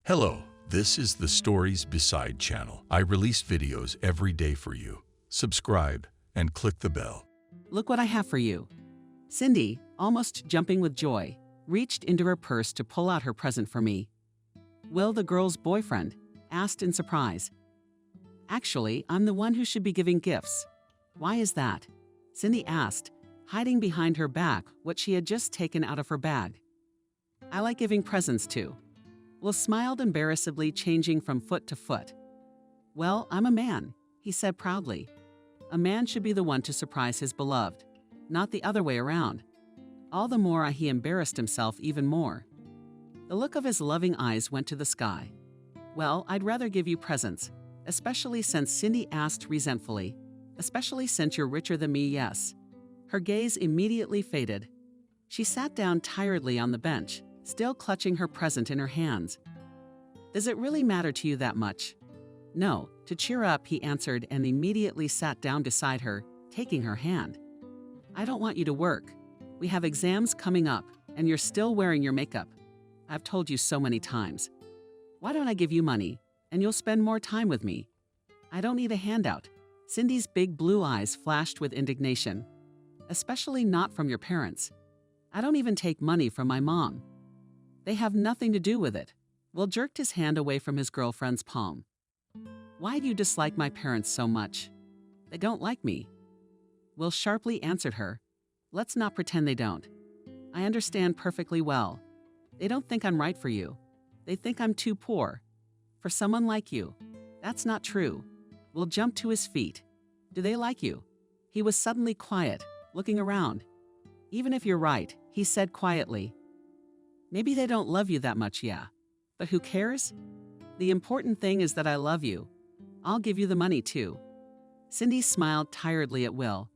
Hello, this is the Stories Beside channel. I release videos every day for you. Subscribe and click the bell. Look what I have for you. Cindy, almost jumping with joy, reached into her purse to pull out her present for me. Will, the girl's boyfriend, asked in surprise. Actually, I'm the one who should be giving gifts. Why is that? Cindy asked, hiding behind her back what she had just taken out of her bag. I like giving presents too. Will smiled embarrassedly, changing from foot to foot. Well, I'm a man, he said proudly. A man should be the one to surprise his beloved, not the other way around. All the more he embarrassed himself even more. The look of his loving eyes went to the sky. Well, I'd rather give you presents, especially since Cindy asked resentfully, especially since you're richer than me, yes. Her gaze immediately faded. She sat down tiredly on the bench, still clutching her present in her hands. Does it really matter to you that much? No, to cheer up, he answered and immediately sat down beside her, taking her hand. I don't want you to work. We have exams coming up, and you're still wearing your makeup. I've told you so many times. Why don't I give you money, and you'll spend more time with me? I don't need a handout. Cindy's big blue eyes flashed with indignation. Especially not from your parents. I don't even take money from my mom. They have nothing to do with it. Will jerked his hand away from his girlfriend's palm. Why do you dislike my parents so much? They don't like me. Will sharply answered her. Let's not pretend they don't. I understand perfectly well. They don't think I'm right for you. They think I'm too poor. For someone like you. That's not true. Will jumped to his feet. Do they like you? He was suddenly quiet, looking around. Even if you're right, he said quietly. Maybe they don't love you that much, yeah. But who cares? The important thing is that I love you. I'll give you the money too. Cindy smiled tiredly at Will.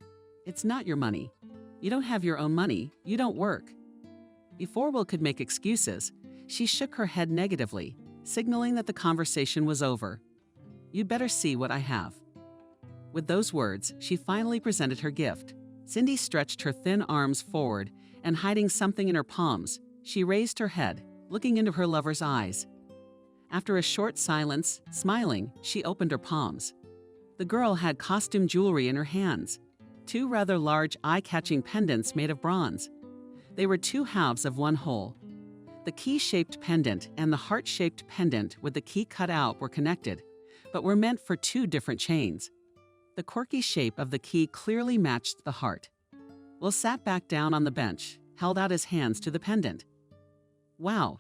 It's not your money. You don't have your own money. You don't work. Before Will could make excuses, she shook her head negatively, signaling that the conversation was over. You'd better see what I have. With those words, she finally presented her gift. Cindy stretched her thin arms forward and, hiding something in her palms, she raised her head, looking into her lover's eyes. After a short silence, smiling, she opened her palms. The girl had costume jewelry in her hands, two rather large eye-catching pendants made of bronze. They were two halves of one whole. The key-shaped pendant and the heart-shaped pendant with the key cut out were connected, but were meant for two different chains. The quirky shape of the key clearly matched the heart. Will sat back down on the bench, held out his hands to the pendant. Wow.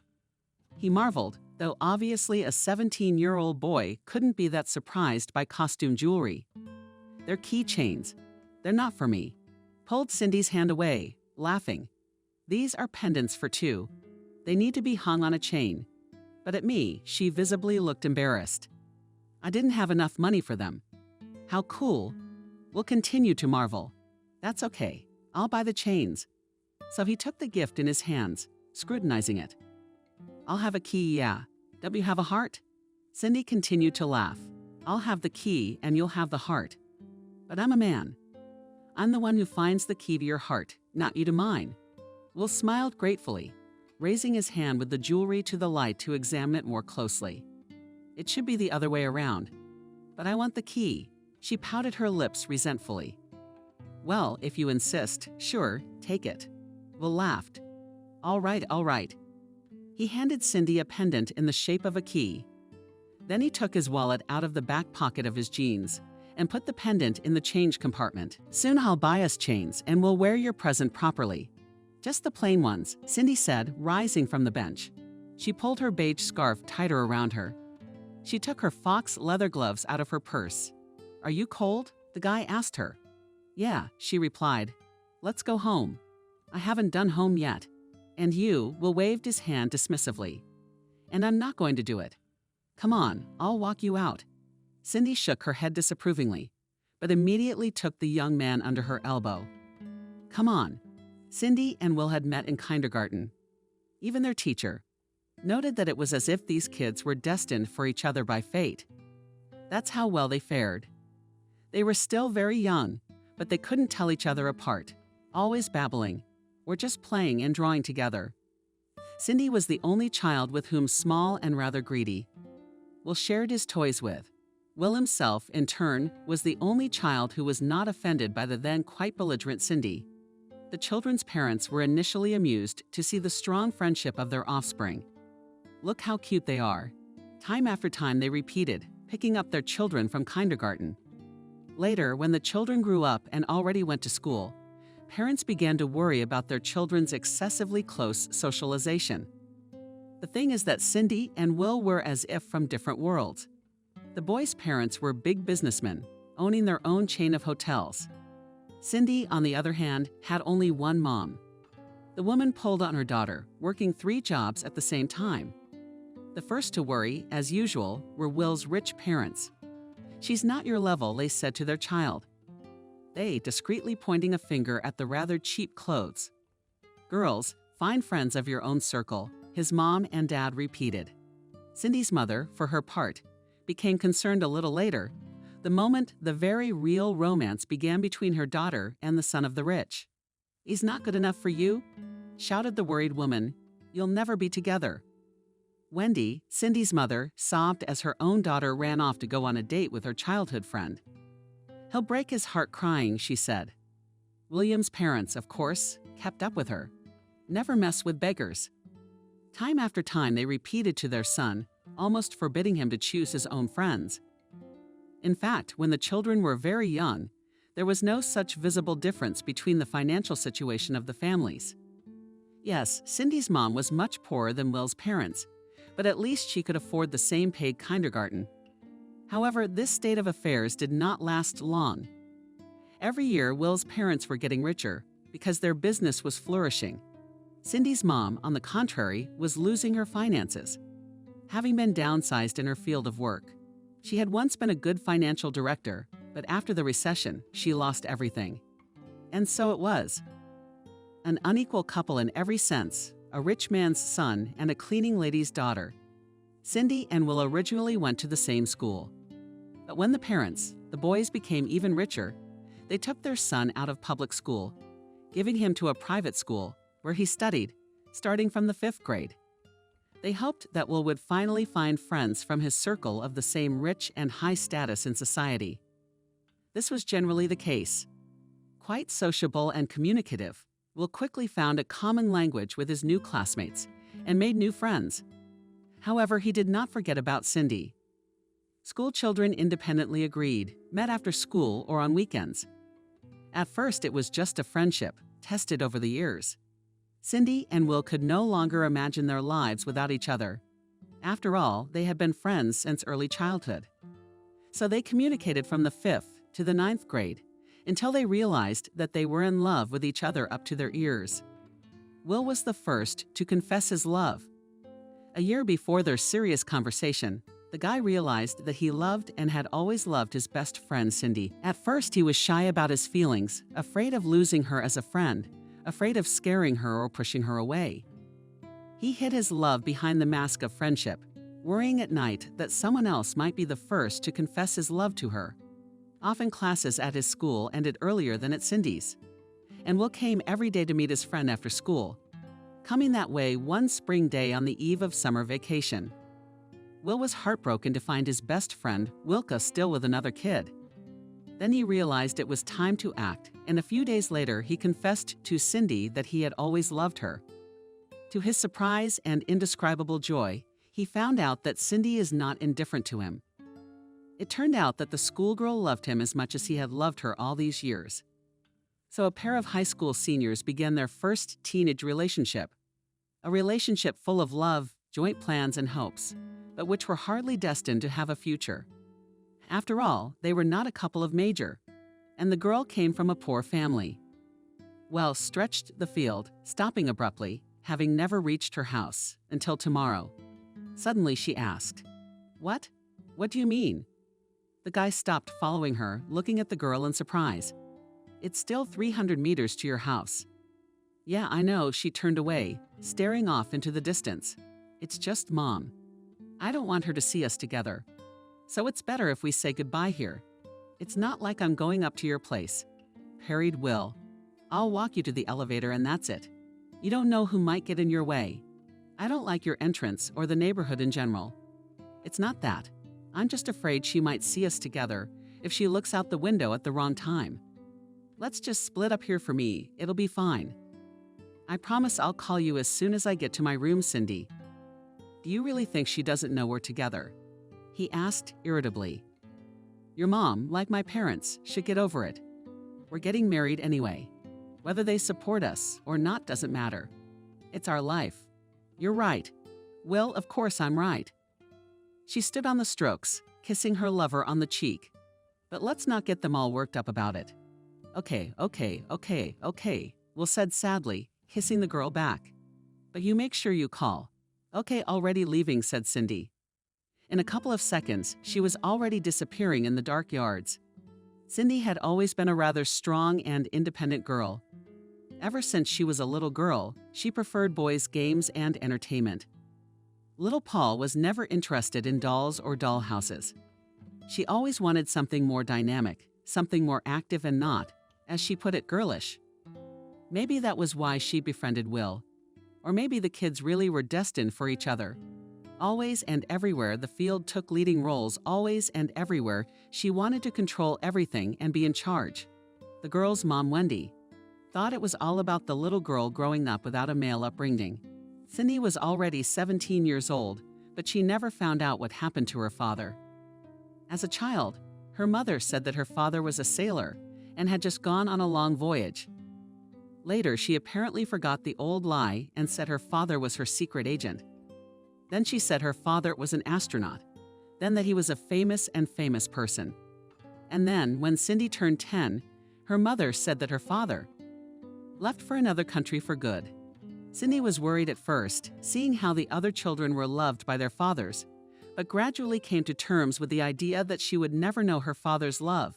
He marveled, though obviously a 17-year-old boy couldn't be that surprised by costume jewelry. They're keychains. They're not for me. Pulled Cindy's hand away, laughing. These are pendants for two. They need to be hung on a chain. But at me, she visibly looked embarrassed. I didn't have enough money for them. How cool. We'll continue to marvel. That's okay. I'll buy the chains. So he took the gift in his hands, scrutinizing it. I'll have a key, yeah. Don't you have a heart? Cindy continued to laugh. I'll have the key and you'll have the heart. But I'm a man. I'm the one who finds the key to your heart, not you to mine. Will smiled gratefully, raising his hand with the jewelry to the light to examine it more closely. It should be the other way around. But I want the key. She pouted her lips resentfully. Well, if you insist, sure, take it. Will laughed. All right, all right. He handed Cindy a pendant in the shape of a key. Then he took his wallet out of the back pocket of his jeans and put the pendant in the change compartment. Soon I'll buy us chains and we'll wear your present properly. Just the plain ones, Cindy said, rising from the bench. She pulled her beige scarf tighter around her. She took her fox leather gloves out of her purse. Are you cold? The guy asked her. Yeah, she replied. Let's go home. I haven't done home yet. And you, Will waved his hand dismissively. And I'm not going to do it. Come on, I'll walk you out. Cindy shook her head disapprovingly, but immediately took the young man under her elbow. Come on. Cindy and Will had met in kindergarten. Even their teacher noted that it was as if these kids were destined for each other by fate. That's how well they fared. They were still very young, but they couldn't tell each other apart, always babbling, or just playing and drawing together. Cindy was the only child with whom small and rather greedy. Will shared his toys with. Will himself, in turn, was the only child who was not offended by the then quite belligerent Cindy. The children's parents were initially amused to see the strong friendship of their offspring. Look how cute they are. Time after time they repeated, picking up their children from kindergarten. Later, when the children grew up and already went to school, parents began to worry about their children's excessively close socialization. The thing is that Cindy and Will were as if from different worlds. The boys' parents were big businessmen, owning their own chain of hotels. Cindy, on the other hand, had only one mom. The woman pulled on her daughter, working 3 jobs at the same time. The first to worry, as usual, were Will's rich parents. "She's not your level," they said to their child. They discreetly pointing a finger at the rather cheap clothes. "Girls, find friends of your own circle," his mom and dad repeated. Cindy's mother, for her part, became concerned a little later, the moment the very real romance began between her daughter and the son of the rich. "He's not good enough for you?" shouted the worried woman. "You'll never be together." Wendy, Cindy's mother, sobbed as her own daughter ran off to go on a date with her childhood friend. "He'll break his heart crying," she said. William's parents, of course, kept up with her. "Never mess with beggars." Time after time they repeated to their son, almost forbidding him to choose his own friends. In fact, when the children were very young, there was no such visible difference between the financial situation of the families. Yes, Cindy's mom was much poorer than Will's parents, but at least she could afford the same paid kindergarten. However, this state of affairs did not last long. Every year, Will's parents were getting richer because their business was flourishing. Cindy's mom, on the contrary, was losing her finances. Having been downsized in her field of work, she had once been a good financial director, but after the recession, she lost everything. And so it was. An unequal couple in every sense, a rich man's son and a cleaning lady's daughter. Cindy and Will originally went to the same school. But when the parents, the boys, became even richer, they took their son out of public school, giving him to a private school where he studied, starting from the 5th grade. They hoped that Will would finally find friends from his circle of the same rich and high status in society. This was generally the case. Quite sociable and communicative, Will quickly found a common language with his new classmates and made new friends. However, he did not forget about Cindy. School children independently agreed, met after school or on weekends. At first, it was just a friendship, tested over the years. Cindy and Will could no longer imagine their lives without each other. After all, they had been friends since early childhood. So they communicated from the 5th to the 9th grade until they realized that they were in love with each other up to their ears. Will was the first to confess his love. A year before their serious conversation, the guy realized that he loved and had always loved his best friend, Cindy. At first, he was shy about his feelings, afraid of losing her as a friend, afraid of scaring her or pushing her away. He hid his love behind the mask of friendship, worrying at night that someone else might be the first to confess his love to her. Often classes at his school ended earlier than at Cindy's, and Will came every day to meet his friend after school, coming that way one spring day on the eve of summer vacation. Will was heartbroken to find his best friend, Wilka, still with another kid. Then he realized it was time to act, and a few days later he confessed to Cindy that he had always loved her. To his surprise and indescribable joy, he found out that Cindy is not indifferent to him. It turned out that the schoolgirl loved him as much as he had loved her all these years. So a pair of high school seniors began their first teenage relationship. A relationship full of love, joint plans, and hopes, but which were hardly destined to have a future. After all, they were not a couple of major, and the girl came from a poor family. Well, stretched the field, stopping abruptly, having never reached her house, until tomorrow. Suddenly she asked, "What? What do you mean?" The guy stopped following her, looking at the girl in surprise. "It's still 300 meters to your house." "Yeah, I know," she turned away, staring off into the distance. "It's just Mom. I don't want her to see us together. So it's better if we say goodbye here. It's not like I'm going up to your place," parried Will. "I'll walk you to the elevator and that's it. You don't know who might get in your way." I don't like your entrance or the neighborhood in general. It's not that. I'm just afraid she might see us together if she looks out the window at the wrong time. Let's just split up here for me. It'll be fine. I promise I'll call you as soon as I get to my room, Cindy. Do you really think she doesn't know we're together? He asked irritably. Your mom, like my parents, should get over it. We're getting married anyway. Whether they support us or not doesn't matter. It's our life. You're right. Will, of course I'm right. She stood on the strokes, kissing her lover on the cheek. But let's not get them all worked up about it. Okay, Will said sadly, kissing the girl back. But you make sure you call. Okay, already leaving, said Cindy. In a couple of seconds, she was already disappearing in the dark yards. Cindy had always been a rather strong and independent girl. Ever since she was a little girl, she preferred boys' games and entertainment. Little Paul was never interested in dolls or dollhouses. She always wanted something more dynamic, something more active and not, as she put it, girlish. Maybe that was why she befriended Will. Or maybe the kids really were destined for each other. Always and everywhere the field took leading roles, always and everywhere she wanted to control everything and be in charge. The girl's mom, Wendy, thought it was all about the little girl growing up without a male upbringing. Cindy was already 17 years old, but she never found out what happened to her father. As a child, her mother said that her father was a sailor and had just gone on a long voyage. Later, she apparently forgot the old lie and said her father was her secret agent. Then she said her father was an astronaut, then that he was a famous person. And then, when Cindy turned 10, her mother said that her father left for another country for good. Cindy was worried at first, seeing how the other children were loved by their fathers, but gradually came to terms with the idea that she would never know her father's love.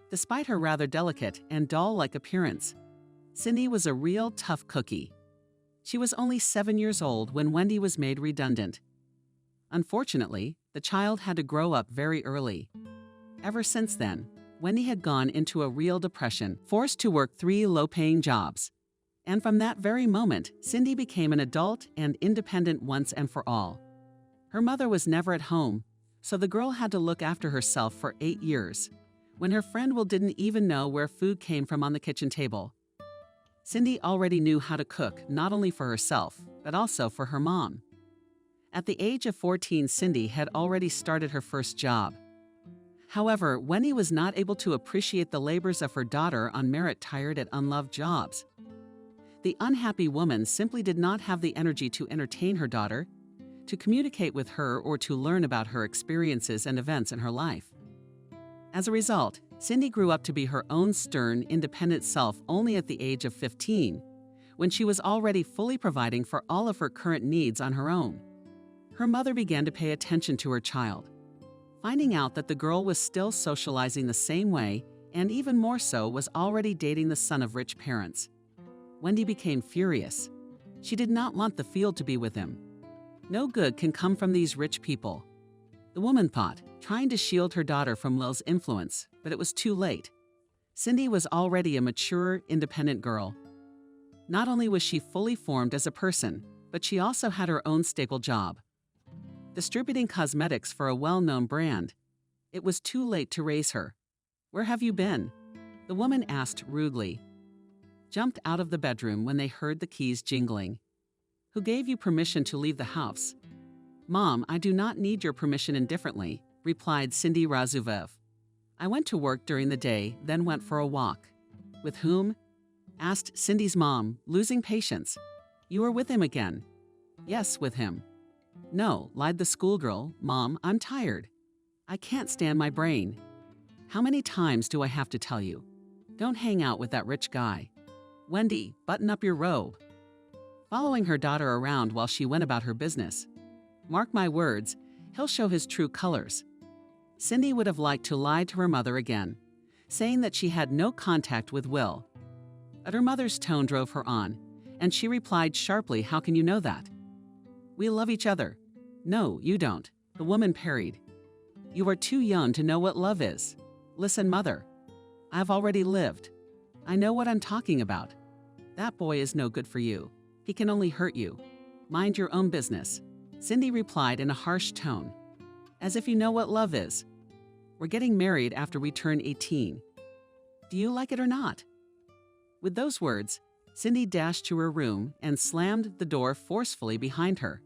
Despite her rather delicate and doll-like appearance, Cindy was a real tough cookie. She was only 7 years old when Wendy was made redundant. Unfortunately, the child had to grow up very early. Ever since then, Wendy had gone into a real depression, forced to work 3 low-paying jobs. And from that very moment, Cindy became an adult and independent once and for all. Her mother was never at home, so the girl had to look after herself for 8 years, when her friend Will didn't even know where food came from on the kitchen table. Cindy already knew how to cook, not only for herself, but also for her mom. At the age of 14, Cindy had already started her first job. However, Wendy was not able to appreciate the labors of her daughter on merit-tired and unloved jobs. The unhappy woman simply did not have the energy to entertain her daughter, to communicate with her, or to learn about her experiences and events in her life. As a result, Cindy grew up to be her own stern, independent self only at the age of 15, when she was already fully providing for all of her current needs on her own. Her mother began to pay attention to her child, finding out that the girl was still socializing the same way and even more so was already dating the son of rich parents. Wendy became furious. She did not want the field to be with him. No good can come from these rich people, the woman thought, trying to shield her daughter from Will's influence, but it was too late. Cindy was already a mature, independent girl. Not only was she fully formed as a person, but she also had her own stable job, distributing cosmetics for a well-known brand. It was too late to raise her. "Where have you been?" the woman asked rudely. Jumped out of the bedroom when they heard the keys jingling. "Who gave you permission to leave the house?" "Mom, I do not need your permission indifferently," replied Cindy Razuvev. "I went to work during the day, then went for a walk." "With whom?" asked Cindy's mom, losing patience. "You were with him again." "Yes, with him." "No," lied the schoolgirl. "Mom, I'm tired. I can't stand my brain. How many times do I have to tell you? Don't hang out with that rich guy. Wendy, button up your robe." Following her daughter around while she went about her business. Mark my words, he'll show his true colors. Cindy would have liked to lie to her mother again, saying that she had no contact with Will. But her mother's tone drove her on, and she replied sharply, "How can you know that?" "We love each other." "No, you don't," the woman parried. "You are too young to know what love is. Listen, mother, I've already lived. I know what I'm talking about. That boy is no good for you. He can only hurt you. Mind your own business, Cindy replied in a harsh tone. As if you know what love is. We're getting married after we turn 18. Do you like it or not? With those words, Cindy dashed to her room and slammed the door forcefully behind her.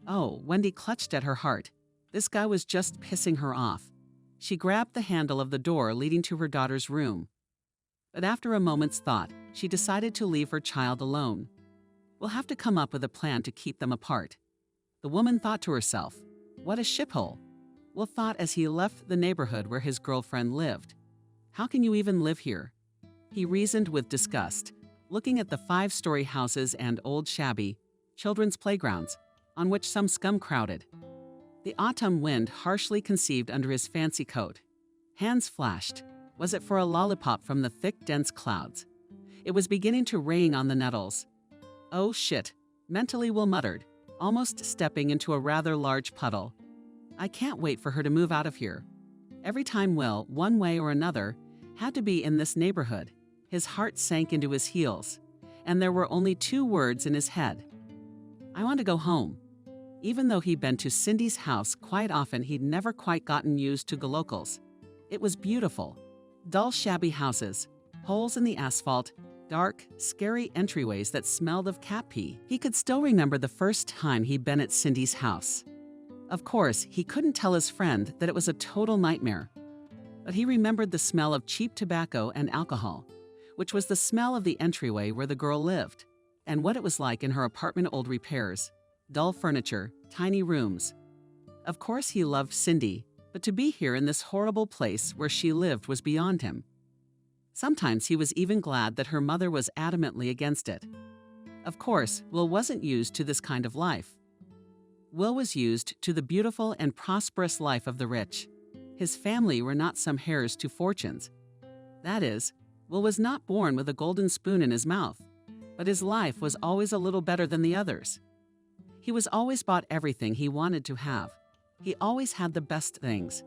Oh, Wendy clutched at her heart. This guy was just pissing her off. She grabbed the handle of the door leading to her daughter's room. But after a moment's thought, she decided to leave her child alone. We'll have to come up with a plan to keep them apart. The woman thought to herself, what a shiphole. Will thought as he left the neighborhood where his girlfriend lived. How can you even live here? He reasoned with disgust, looking at the 5-story houses and old shabby children's playgrounds, on which some scum crowded. The autumn wind harshly conceived under his fancy coat. Hands flashed. Was it for a lollipop from the thick, dense clouds? It was beginning to rain on the nettles. Oh shit, mentally Will muttered, almost stepping into a rather large puddle. I can't wait for her to move out of here. Every time Will, one way or another, had to be in this neighborhood, his heart sank into his heels, and there were only 2 words in his head. I want to go home. Even though he'd been to Cindy's house quite often, he'd never quite gotten used to the locals. It was beautiful. Dull, shabby houses, holes in the asphalt, dark, scary entryways that smelled of cat pee. He could still remember the first time he'd been at Cindy's house. Of course, he couldn't tell his friend that it was a total nightmare. But he remembered the smell of cheap tobacco and alcohol, which was the smell of the entryway where the girl lived, and what it was like in her apartment. Old repairs, dull furniture, tiny rooms. Of course he loved Cindy, but to be here in this horrible place where she lived was beyond him. Sometimes he was even glad that her mother was adamantly against it. Of course, Will wasn't used to this kind of life. Will was used to the beautiful and prosperous life of the rich. His family were not some heirs to fortunes. That is, Will was not born with a golden spoon in his mouth, but his life was always a little better than the others. He was always bought everything he wanted to have. He always had the best things.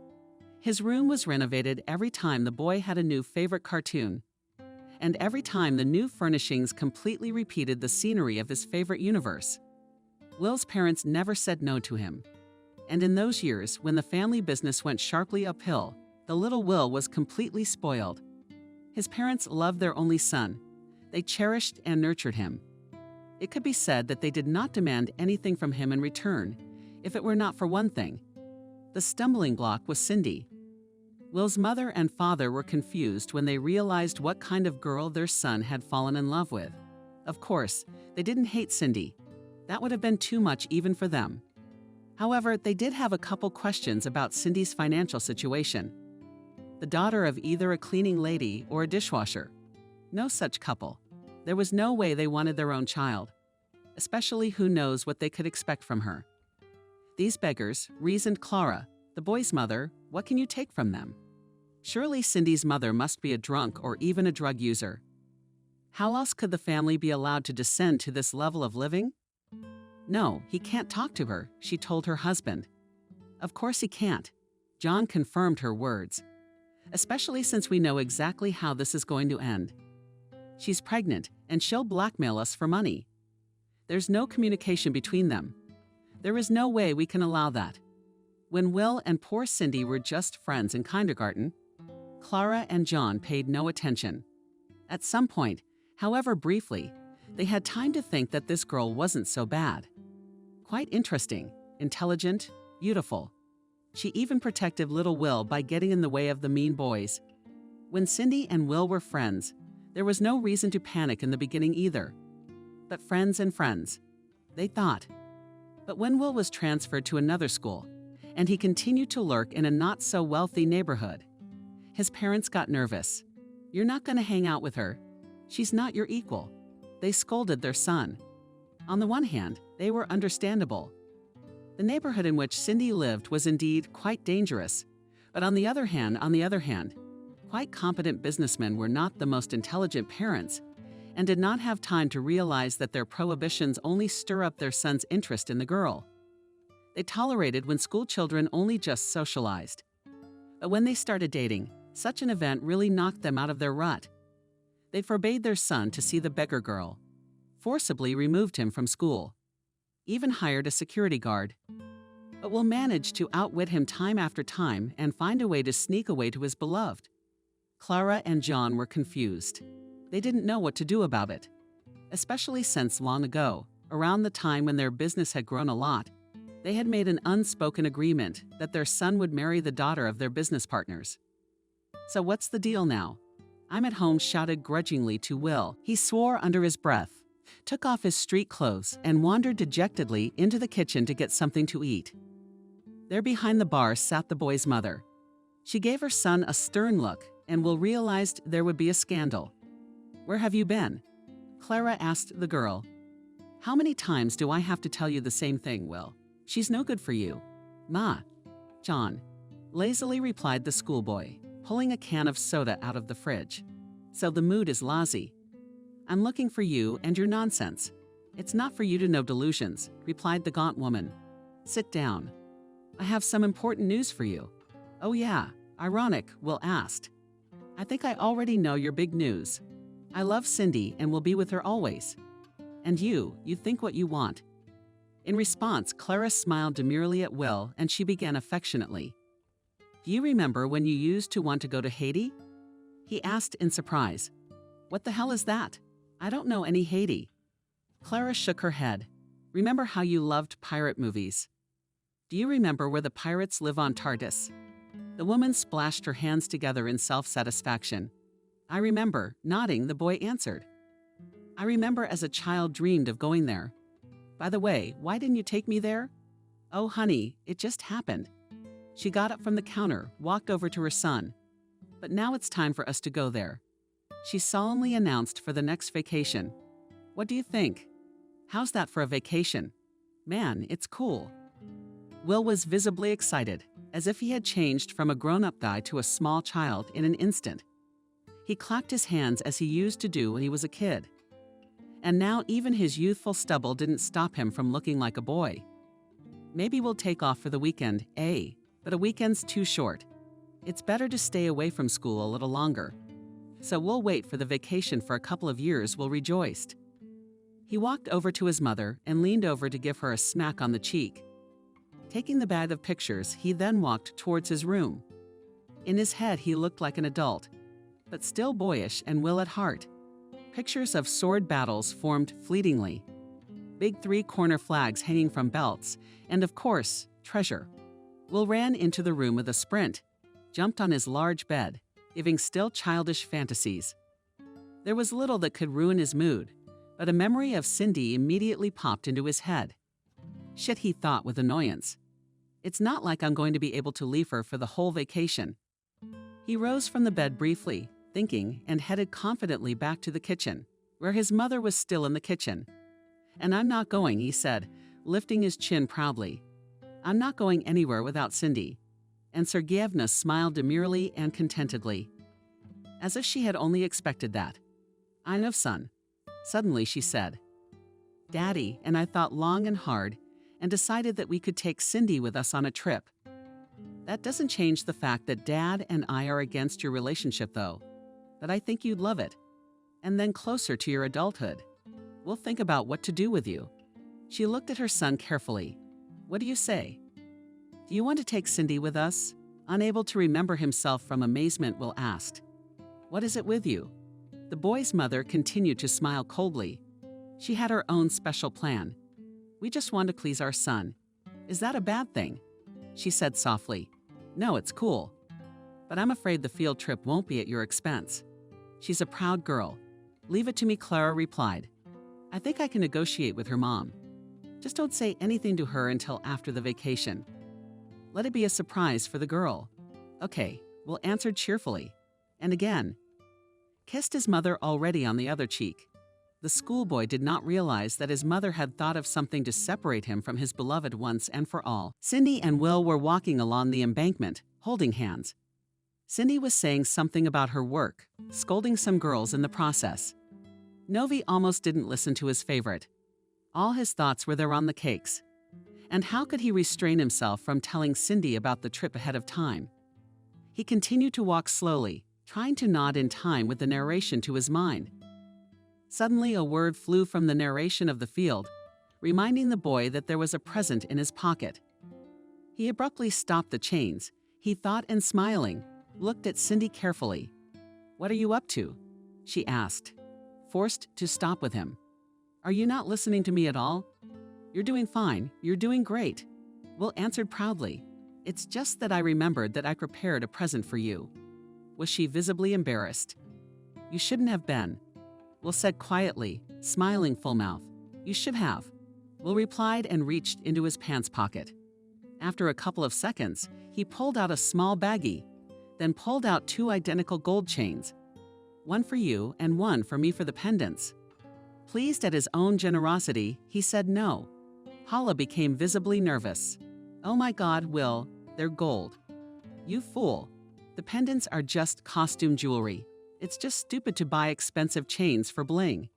His room was renovated every time the boy had a new favorite cartoon, and every time the new furnishings completely repeated the scenery of his favorite universe. Will's parents never said no to him. And in those years, when the family business went sharply uphill, the little Will was completely spoiled. His parents loved their only son. They cherished and nurtured him. It could be said that they did not demand anything from him in return, if it were not for one thing. The stumbling block was Cindy. Will's mother and father were confused when they realized what kind of girl their son had fallen in love with. Of course, they didn't hate Cindy. That would have been too much even for them. However, they did have a couple questions about Cindy's financial situation. The daughter of either a cleaning lady or a dishwasher. No such couple. There was no way they wanted their own child. Especially who knows what they could expect from her. These beggars, reasoned Clara, the boy's mother, what can you take from them? Surely Cindy's mother must be a drunk or even a drug user. How else could the family be allowed to descend to this level of living? No, he can't talk to her, she told her husband. Of course he can't. John confirmed her words. Especially since we know exactly how this is going to end. She's pregnant, and she'll blackmail us for money. There's no communication between them. There is no way we can allow that. When Will and poor Cindy were just friends in kindergarten, Clara and John paid no attention. At some point, however briefly, they had time to think that this girl wasn't so bad. Quite interesting, intelligent, beautiful. She even protected little Will by getting in the way of the mean boys. When Cindy and Will were friends, there was no reason to panic in the beginning either. But friends and friends, they thought. But when Will was transferred to another school, and he continued to lurk in a not-so-wealthy neighborhood, his parents got nervous. You're not going to hang out with her. She's not your equal. They scolded their son. On the one hand, they were understandable. The neighborhood in which Cindy lived was indeed quite dangerous, but on the other hand, quite competent businessmen were not the most intelligent parents and did not have time to realize that their prohibitions only stir up their son's interest in the girl. They tolerated when school children only just socialized. But when they started dating, such an event really knocked them out of their rut. They forbade their son to see the beggar girl, forcibly removed him from school. even hired a security guard, but will manage to outwit him time after time and find a way to sneak away to his beloved. Clara and John were confused. They didn't know what to do about it, especially since long ago, around the time when their business had grown a lot, they had made an unspoken agreement that their son would marry the daughter of their business partners. So what's the deal now? I'm at home shouted grudgingly to Will. He swore under his breath, took off his street clothes, and wandered dejectedly into the kitchen to get something to eat. There behind the bar sat the boy's mother. She gave her son a stern look, and Will realized there would be a scandal. "Where have you been?" Clara asked the girl. "How many times do I have to tell you the same thing, Will? She's no good for you." "Ma." John lazily replied the schoolboy, pulling a can of soda out of the fridge. "So the mood is lousy. I'm looking for you and your nonsense. It's not for you to know delusions," replied the gaunt woman. "Sit down. I have some important news for you." "Oh yeah, ironic," Will asked. "I think I already know your big news. I love Cindy and will be with her always. And you think what you want." In response, Clara smiled demurely at Will and she began affectionately. "Do you remember when you used to want to go to Haiti?" he asked in surprise. "What the hell is that? I don't know any Haiti." Clara shook her head. "Remember how you loved pirate movies? Do you remember where the pirates live on Tardis?" The woman splashed her hands together in self-satisfaction. "I remember," nodding, the boy answered. "I remember as a child dreamed of going there. By the way, why didn't you take me there?" "Oh, honey, it just happened." She got up from the counter, walked over to her son. "But now it's time for us to go there," she solemnly announced, "for the next vacation. What do you think? How's that for a vacation? Man, it's cool." Will was visibly excited, as if he had changed from a grown-up guy to a small child in an instant. He clapped his hands as he used to do when he was a kid. And now even his youthful stubble didn't stop him from looking like a boy. "Maybe we'll take off for the weekend, eh? But a weekend's too short. It's better to stay away from school a little longer. So we'll wait for the vacation for a couple of years," Will rejoiced. He walked over to his mother and leaned over to give her a smack on the cheek. Taking the bag of pictures, he then walked towards his room. In his head, he looked like an adult, but still boyish and Will at heart. Pictures of sword battles formed fleetingly, big three-corner flags hanging from belts, and of course, treasure. Will ran into the room with a sprint, jumped on his large bed, giving still childish fantasies. There was little that could ruin his mood, but a memory of Cindy immediately popped into his head. Shit, he thought with annoyance. It's not like I'm going to be able to leave her for the whole vacation. He rose from the bed briefly, thinking, and headed confidently back to the kitchen, where his mother was still in the kitchen. "And I'm not going," he said, lifting his chin proudly. "I'm not going anywhere without Cindy." And Sergeyevna smiled demurely and contentedly, as if she had only expected that. "I know, son." Suddenly she said, "Daddy and I thought long and hard and decided that we could take Cindy with us on a trip. That doesn't change the fact that Dad and I are against your relationship, though. But I think you'd love it. And then closer to your adulthood, we'll think about what to do with you." She looked at her son carefully. "What do you say? Do you want to take Cindy with us?" Unable to remember himself from amazement, Will asked. "What is it with you?" The boy's mother continued to smile coldly. She had her own special plan. "We just want to please our son. Is that a bad thing?" She said softly. "No, it's cool. But I'm afraid the field trip won't be at your expense. She's a proud girl. Leave it to me," Clara replied. "I think I can negotiate with her mom. Just don't say anything to her until after the vacation. Let it be a surprise for the girl." "Okay," Will answered cheerfully. And again, kissed his mother already on the other cheek. The schoolboy did not realize that his mother had thought of something to separate him from his beloved once and for all. Cindy and Will were walking along the embankment, holding hands. Cindy was saying something about her work, scolding some girls in the process. Novi almost didn't listen to his favorite. All his thoughts were there on the cakes. And how could he restrain himself from telling Cindy about the trip ahead of time? He continued to walk slowly, trying to nod in time with the narration to his mind. Suddenly, a word flew from the narration of the field, reminding the boy that there was a present in his pocket. He abruptly stopped the chains. He thought and smiling, looked at Cindy carefully. "What are you up to?" she asked, forced to stop with him. "Are you not listening to me at all?" "You're doing fine. You're doing great," Will answered proudly. "It's just that I remembered that I prepared a present for you." Was she visibly embarrassed? "You shouldn't have been," Will said quietly, smiling full mouth. "You should have," Will replied and reached into his pants pocket. After a couple of seconds, he pulled out a small baggie, then pulled out 2 identical gold chains. "One for you and one for me for the pendants." Pleased at his own generosity, he said no. Hala became visibly nervous. "Oh my God, Will, they're gold." "You fool. The pendants are just costume jewelry. It's just stupid to buy expensive chains for bling."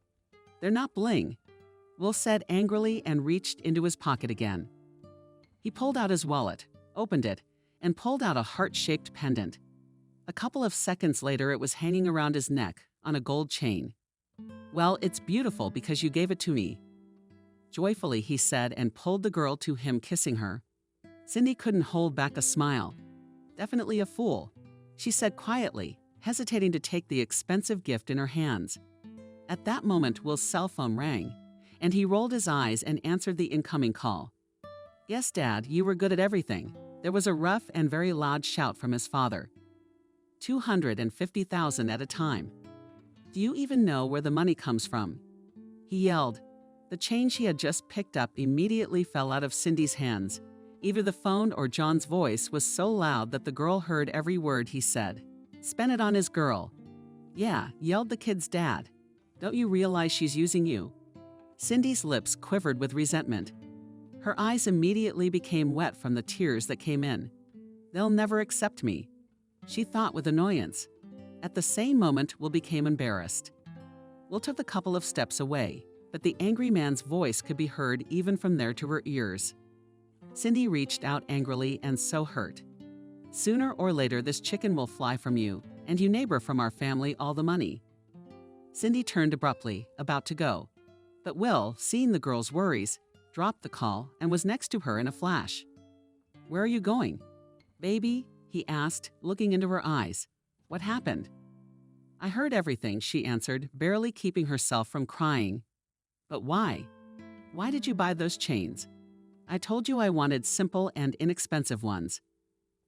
"They're not bling," Will said angrily and reached into his pocket again. He pulled out his wallet, opened it, and pulled out a heart-shaped pendant. A couple of seconds later, it was hanging around his neck on a gold chain. "Well, it's beautiful because you gave it to me," joyfully he said and pulled the girl to him, kissing her. Cindy couldn't hold back a smile. "Definitely a fool," she said quietly, hesitating to take the expensive gift in her hands. At that moment, Will's cell phone rang, and he rolled his eyes and answered the incoming call. "Yes, Dad, you were good at everything." There was a rough and very loud shout from his father. 250,000 at a time. "Do you even know where the money comes from?" he yelled. The change he had just picked up immediately fell out of Cindy's hands. Either the phone or John's voice was so loud that the girl heard every word he said. "Spend it on his girl." "Yeah," yelled the kid's dad. "Don't you realize she's using you?" Cindy's lips quivered with resentment. Her eyes immediately became wet from the tears that came in. "They'll never accept me," she thought with annoyance. At the same moment, Will became embarrassed. Will took a couple of steps away, but the angry man's voice could be heard even from there to her ears. Cindy reached out angrily and so hurt. "Sooner or later, this chicken will fly from you, and you neighbor from our family all the money." Cindy turned abruptly, about to go. But Will, seeing the girl's worries, dropped the call and was next to her in a flash. "Where are you going?" "Baby?" he asked, looking into her eyes. "What happened?" "I heard everything," she answered, barely keeping herself from crying. "But why? Why did you buy those chains?" "I told you I wanted simple and inexpensive ones."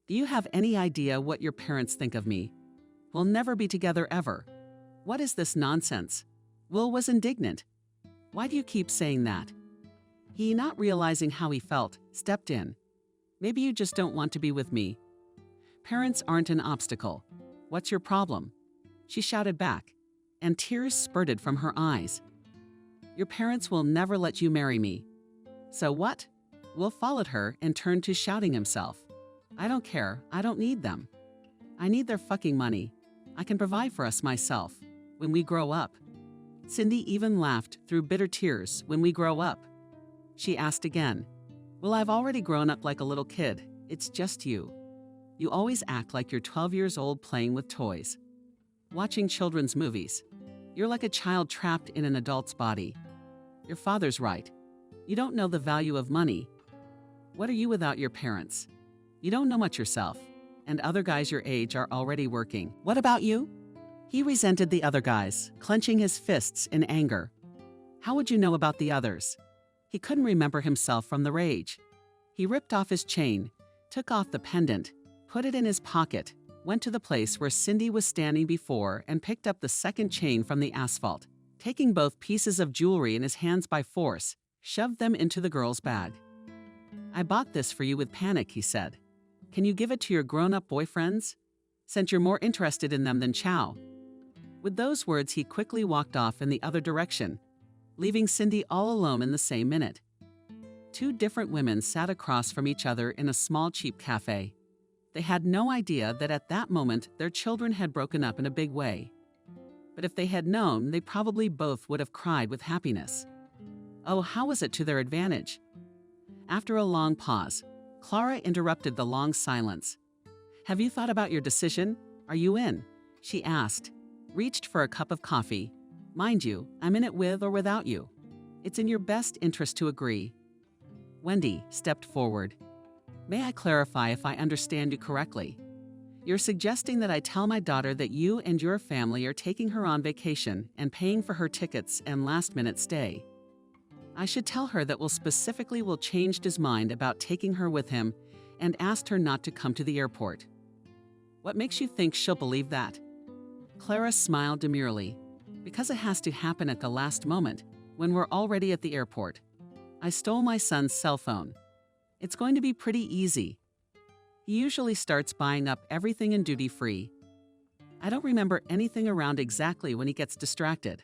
"Do you have any idea what your parents think of me? We'll never be together ever." "What is this nonsense?" Will was indignant. "Why do you keep saying that?" He, not realizing how he felt, stepped in. "Maybe you just don't want to be with me." "Parents aren't an obstacle. What's your problem?" she shouted back, and tears spurted from her eyes. "Your parents will never let you marry me." "So what?" Will followed her and turned to shouting himself. "I don't care. I don't need them. I need their fucking money. I can provide for us myself. When we grow up." Cindy even laughed through bitter tears. "When we grow up?" she asked again. "Well, I've already grown up like a little kid. It's just you. You always act like you're 12 years old playing with toys, watching children's movies. You're like a child trapped in an adult's body." Your father's right. You don't know the value of money. What are you without your parents? You don't know much yourself, and other guys your age are already working. What about you? He resented the other guys, clenching his fists in anger. How would you know about the others? He couldn't remember himself from the rage. He ripped off his chain, took off the pendant, put it in his pocket, went to the place where Cindy was standing before and picked up the second chain from the asphalt. Taking both pieces of jewelry in his hands by force, shoved them into the girl's bag. "I bought this for you with panic," he said. "Can you give it to your grown-up boyfriends? Since you're more interested in them than Chow." With those words, he quickly walked off in the other direction, leaving Cindy all alone in the same minute. Two different women sat across from each other in a small cheap cafe. They had no idea that at that moment their children had broken up in a big way. But if they had known, they probably both would have cried with happiness. Oh, how was it to their advantage? After a long pause, Clara interrupted the long silence. "Have you thought about your decision? Are you in?" she asked, reached for a cup of coffee. "Mind you, I'm in it with or without you." It's in your best interest to agree. Wendy stepped forward. May I clarify if I understand you correctly? You're suggesting that I tell my daughter that you and your family are taking her on vacation and paying for her tickets and last-minute stay. I should tell her that Will changed his mind about taking her with him and asked her not to come to the airport. What makes you think she'll believe that? Clara smiled demurely. Because it has to happen at the last moment, when we're already at the airport. I stole my son's cell phone. It's going to be pretty easy. He usually starts buying up everything in duty-free. I don't remember anything around exactly when he gets distracted.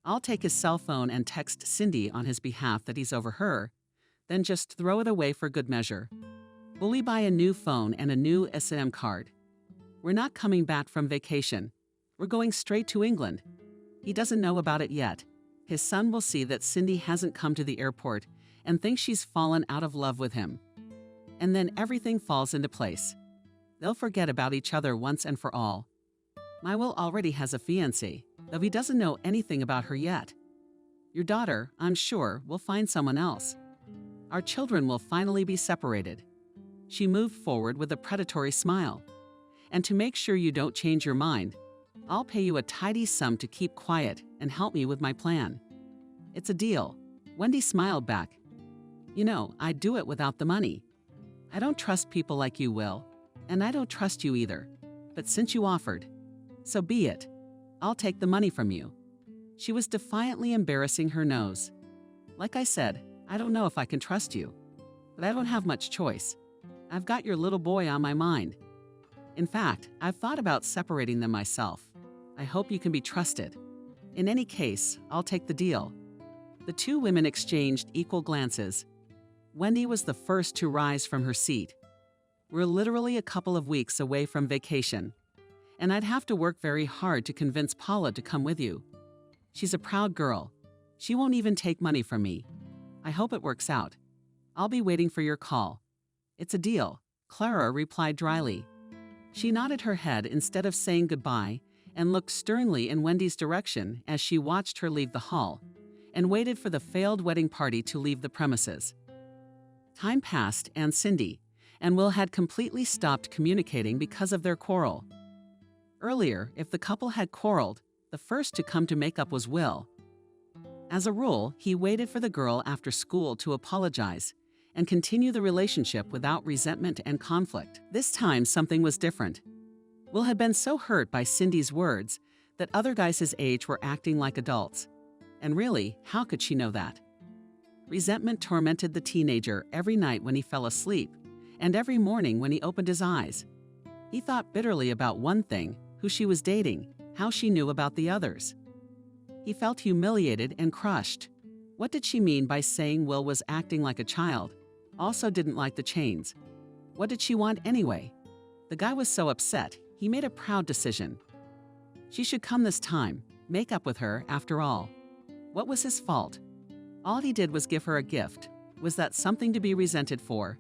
I'll take his cell phone and text Cindy on his behalf that he's over her, then just throw it away for good measure. Will we buy a new phone and a new SIM card? We're not coming back from vacation. We're going straight to England. He doesn't know about it yet. His son will see that Cindy hasn't come to the airport and think she's fallen out of love with him. And then everything falls into place. They'll forget about each other once and for all. My Will already has a fiancée, though he doesn't know anything about her yet. Your daughter, I'm sure, will find someone else. Our children will finally be separated. She moved forward with a predatory smile. And to make sure you don't change your mind, I'll pay you a tidy sum to keep quiet and help me with my plan. It's a deal. Wendy smiled back. You know, I'd do it without the money. I don't trust people like you, Will, and I don't trust you either. But since you offered, so be it. I'll take the money from you. She was defiantly embarrassing her nose. Like I said, I don't know if I can trust you, but I don't have much choice. I've got your little boy on my mind. In fact, I've thought about separating them myself. I hope you can be trusted. In any case, I'll take the deal. The two women exchanged equal glances. Wendy was the first to rise from her seat. We're literally a couple of weeks away from vacation, and I'd have to work very hard to convince Paula to come with you. She's a proud girl. She won't even take money from me. I hope it works out. I'll be waiting for your call. It's a deal, Clara replied dryly. She nodded her head instead of saying goodbye and looked sternly in Wendy's direction as she watched her leave the hall and waited for the failed wedding party to leave the premises. Time passed and Cindy and Will had completely stopped communicating because of their quarrel. Earlier, if the couple had quarreled, the first to come to make up was Will. As a rule, he waited for the girl after school to apologize and continue the relationship without resentment and conflict. This time, something was different. Will had been so hurt by Cindy's words that other guys his age were acting like adults. And really, how could she know that? Resentment tormented the teenager every night when he fell asleep and every morning when he opened his eyes. He thought bitterly about one thing, who she was dating, how she knew about the others. He felt humiliated and crushed. What did she mean by saying Will was acting like a child? Also didn't like the chains. What did she want anyway? The guy was so upset, he made a proud decision. She should come this time, make up with her after all. What was his fault? All he did was give her a gift. Was that something to be resented for?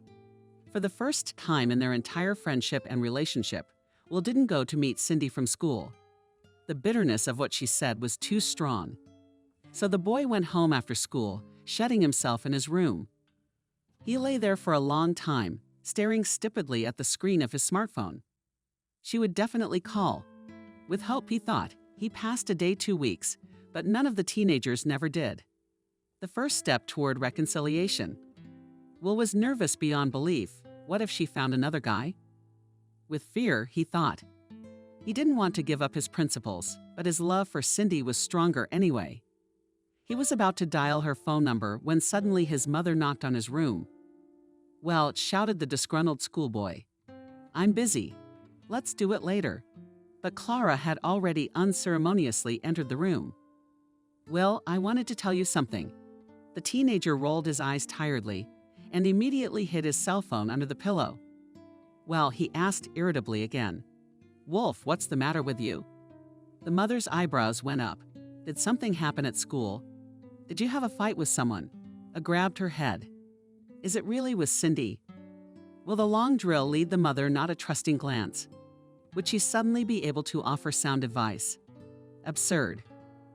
For the first time in their entire friendship and relationship, Will didn't go to meet Cindy from school. The bitterness of what she said was too strong. So the boy went home after school, shutting himself in his room. He lay there for a long time, staring stupidly at the screen of his smartphone. She would definitely call. With hope, he thought. He passed a day 2 weeks, but none of the teenagers never did. The first step toward reconciliation. Will was nervous beyond belief. What if she found another guy? With fear, he thought. He didn't want to give up his principles, but his love for Cindy was stronger anyway. He was about to dial her phone number when suddenly his mother knocked on his room. Well, shouted the disgruntled schoolboy. I'm busy. Let's do it later. But Clara had already unceremoniously entered the room. Well, I wanted to tell you something. The teenager rolled his eyes tiredly and immediately hid his cell phone under the pillow. Well, he asked irritably again. Wolf, what's the matter with you? The mother's eyebrows went up. Did something happen at school? Did you have a fight with someone? Grabbed her head. Is it really with Cindy? Will the long drill lead the mother not a trusting glance? Would she suddenly be able to offer sound advice? Absurd.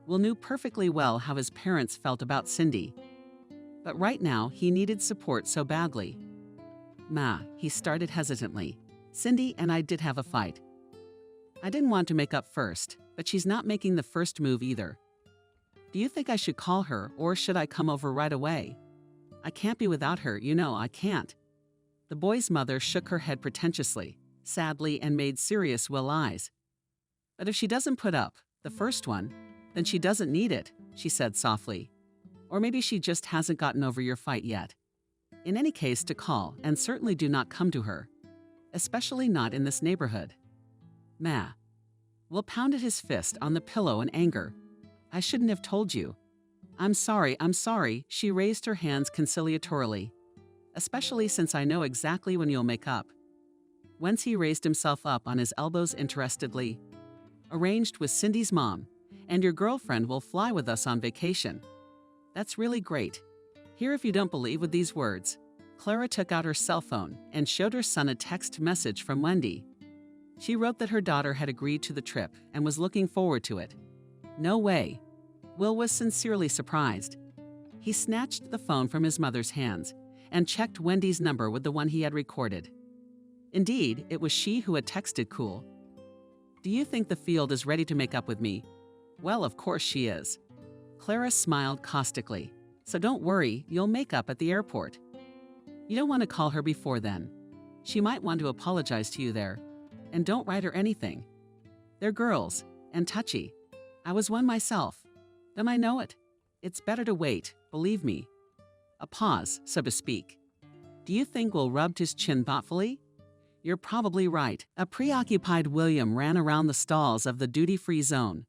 Will knew perfectly well how his parents felt about Cindy. But right now, he needed support so badly. Ma, he started hesitantly. Cindy and I did have a fight. I didn't want to make up first, but she's not making the first move either. Do you think I should call her, or should I come over right away? I can't be without her, you know, I can't. The boy's mother shook her head pretentiously, sadly, and made serious Will eyes. But if she doesn't put up the first one, then she doesn't need it, she said softly. Or maybe she just hasn't gotten over your fight yet. In any case, to call, and certainly do not come to her. Especially not in this neighborhood. Ma. Will pounded his fist on the pillow in anger. I shouldn't have told you. I'm sorry, she raised her hands conciliatorily. Especially since I know exactly when you'll make up. Whence he raised himself up on his elbows interestedly. Arranged with Cindy's mom, and your girlfriend will fly with us on vacation. That's really great. Here, if you don't believe with these words, Clara took out her cell phone and showed her son a text message from Wendy. She wrote that her daughter had agreed to the trip and was looking forward to it. No way. Will was sincerely surprised. He snatched the phone from his mother's hands and checked Wendy's number with the one he had recorded. Indeed, it was she who had texted Cool. Do you think the field is ready to make up with me? Well, of course she is. Clara smiled caustically. So don't worry, you'll make up at the airport. You don't want to call her before then. She might want to apologize to you there. And don't write her anything. They're girls, and touchy. I was one myself. Don't I know it? It's better to wait, believe me. A pause, so to speak. Do you think Will rubbed his chin thoughtfully? You're probably right. A preoccupied William ran around the stalls of the duty-free zone.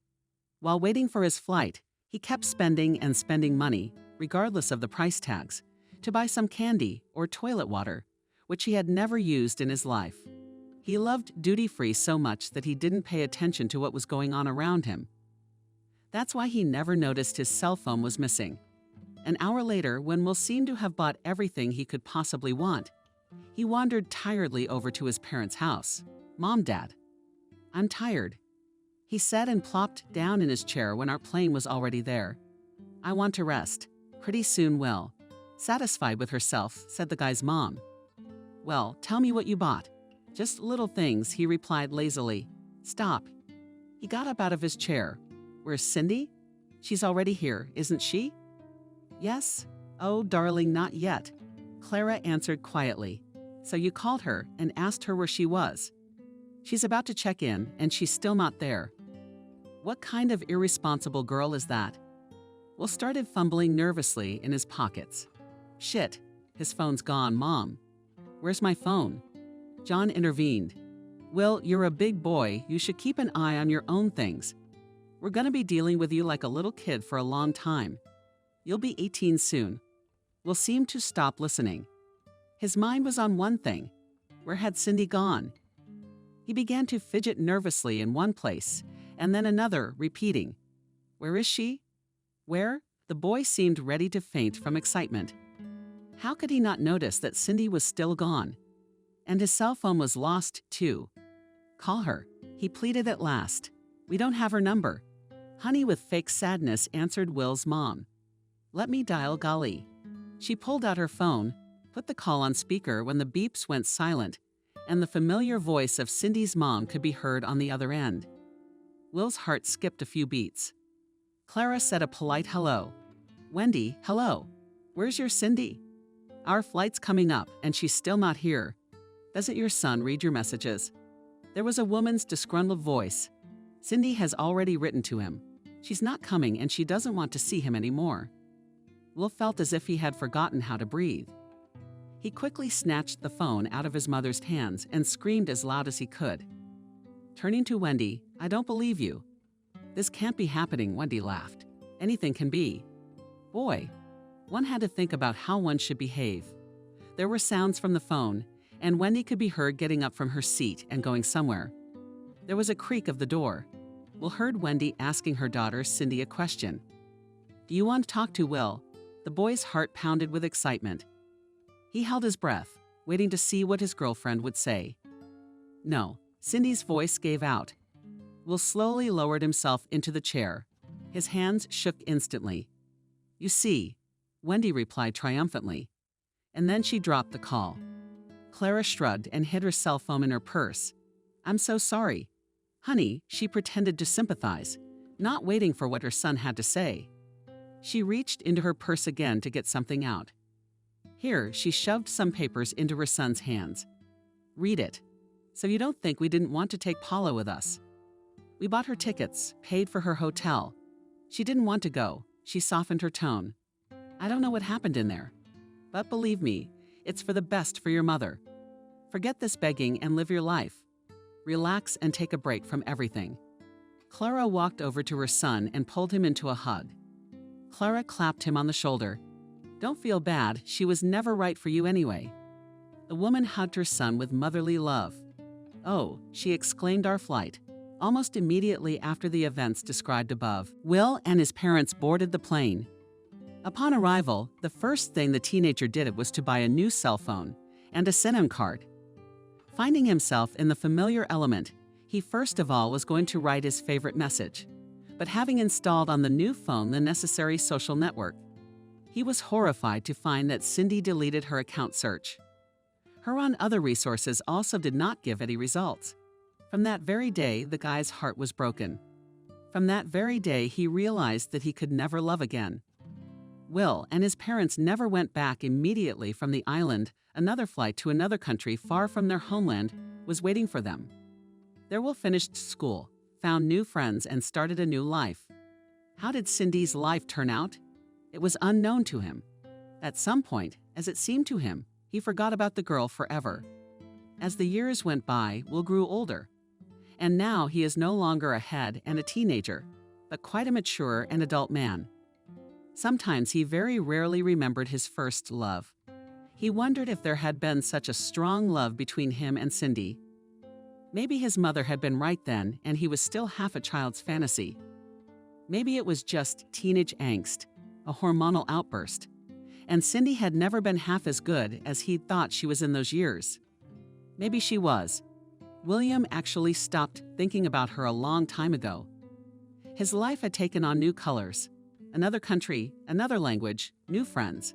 While waiting for his flight, he kept spending and spending money, regardless of the price tags, to buy some candy or toilet water, which he had never used in his life. He loved duty-free so much that he didn't pay attention to what was going on around him. That's why he never noticed his cell phone was missing. An hour later, when Will seemed to have bought everything he could possibly want, he wandered tiredly over to his parents' house. Mom, Dad. I'm tired, he said and plopped down in his chair when our plane was already there. I want to rest. Pretty soon will. Satisfied with herself, said the guy's mom. Well, tell me what you bought. Just little things, he replied lazily. Stop. He got up out of his chair. Where's Cindy? She's already here, isn't she? Yes. Oh, darling, not yet. Clara answered quietly. So you called her and asked her where she was. She's about to check in, and she's still not there. What kind of irresponsible girl is that? Will started fumbling nervously in his pockets. Shit, his phone's gone, Mom. Where's my phone? John intervened. Will, you're a big boy. You should keep an eye on your own things. We're gonna be dealing with you like a little kid for a long time. You'll be 18 soon. Will seemed to stop listening. His mind was on one thing. Where had Cindy gone? He began to fidget nervously in one place, and then another, repeating, Where is she? Where? The boy seemed ready to faint from excitement. How could he not notice that Cindy was still gone? And his cell phone was lost, too. Call her, he pleaded at last. We don't have her number. Honey, with fake sadness, answered Will's mom. Let me dial Golly. She pulled out her phone, put the call on speaker when the beeps went silent, and the familiar voice of Cindy's mom could be heard on the other end. Will's heart skipped a few beats. Clara said a polite hello. Wendy, hello. Where's your Cindy? Our flight's coming up, and she's still not here. Doesn't your son read your messages? There was a woman's disgruntled voice. Cindy has already written to him. She's not coming, and she doesn't want to see him anymore. Will felt as if he had forgotten how to breathe. He quickly snatched the phone out of his mother's hands and screamed as loud as he could. Turning to Wendy, I don't believe you. This can't be happening, Wendy laughed. Anything can be. Boy, one had to think about how one should behave. There were sounds from the phone, and Wendy could be heard getting up from her seat and going somewhere. There was a creak of the door. Will heard Wendy asking her daughter Cindy a question. Do you want to talk to Will? The boy's heart pounded with excitement. He held his breath, waiting to see what his girlfriend would say. No, Cindy's voice gave out. Will slowly lowered himself into the chair. His hands shook instantly. "You see," Wendy replied triumphantly. And then she dropped the call. Clara shrugged and hid her cell phone in her purse. "I'm so sorry." "Honey," she pretended to sympathize, not waiting for what her son had to say. She reached into her purse again to get something out. Here, she shoved some papers into her son's hands. "Read it, so you don't think we didn't want to take Paula with us. We bought her tickets, paid for her hotel. She didn't want to go." She softened her tone. "I don't know what happened in there. But believe me, it's for the best for your mother. Forget this begging and live your life. Relax and take a break from everything." Clara walked over to her son and pulled him into a hug. Clara clapped him on the shoulder. "Don't feel bad, she was never right for you anyway." The woman hugged her son with motherly love. "Oh," she exclaimed our flight. Almost immediately after the events described above, Will and his parents boarded the plane. Upon arrival, the first thing the teenager did was to buy a new cell phone and a SIM card. Finding himself in the familiar element, he first of all was going to write his favorite message, but having installed on the new phone the necessary social network, he was horrified to find that Cindy deleted her account search. Her on other resources also did not give any results. From that very day, the guy's heart was broken. From that very day, he realized that he could never love again. Will and his parents never went back immediately from the island. Another flight to another country far from their homeland was waiting for them. There Will finished school, found new friends, and started a new life. How did Cindy's life turn out? It was unknown to him. At some point, as it seemed to him, he forgot about the girl forever. As the years went by, Will grew older. And now he is no longer a head and a teenager, but quite a mature and adult man. Sometimes he very rarely remembered his first love. He wondered if there had been such a strong love between him and Cindy. Maybe his mother had been right then, and he was still half a child's fantasy. Maybe it was just teenage angst, a hormonal outburst, and Cindy had never been half as good as he'd thought she was in those years. Maybe she was. William actually stopped thinking about her a long time ago. His life had taken on new colors. Another country, another language, new friends.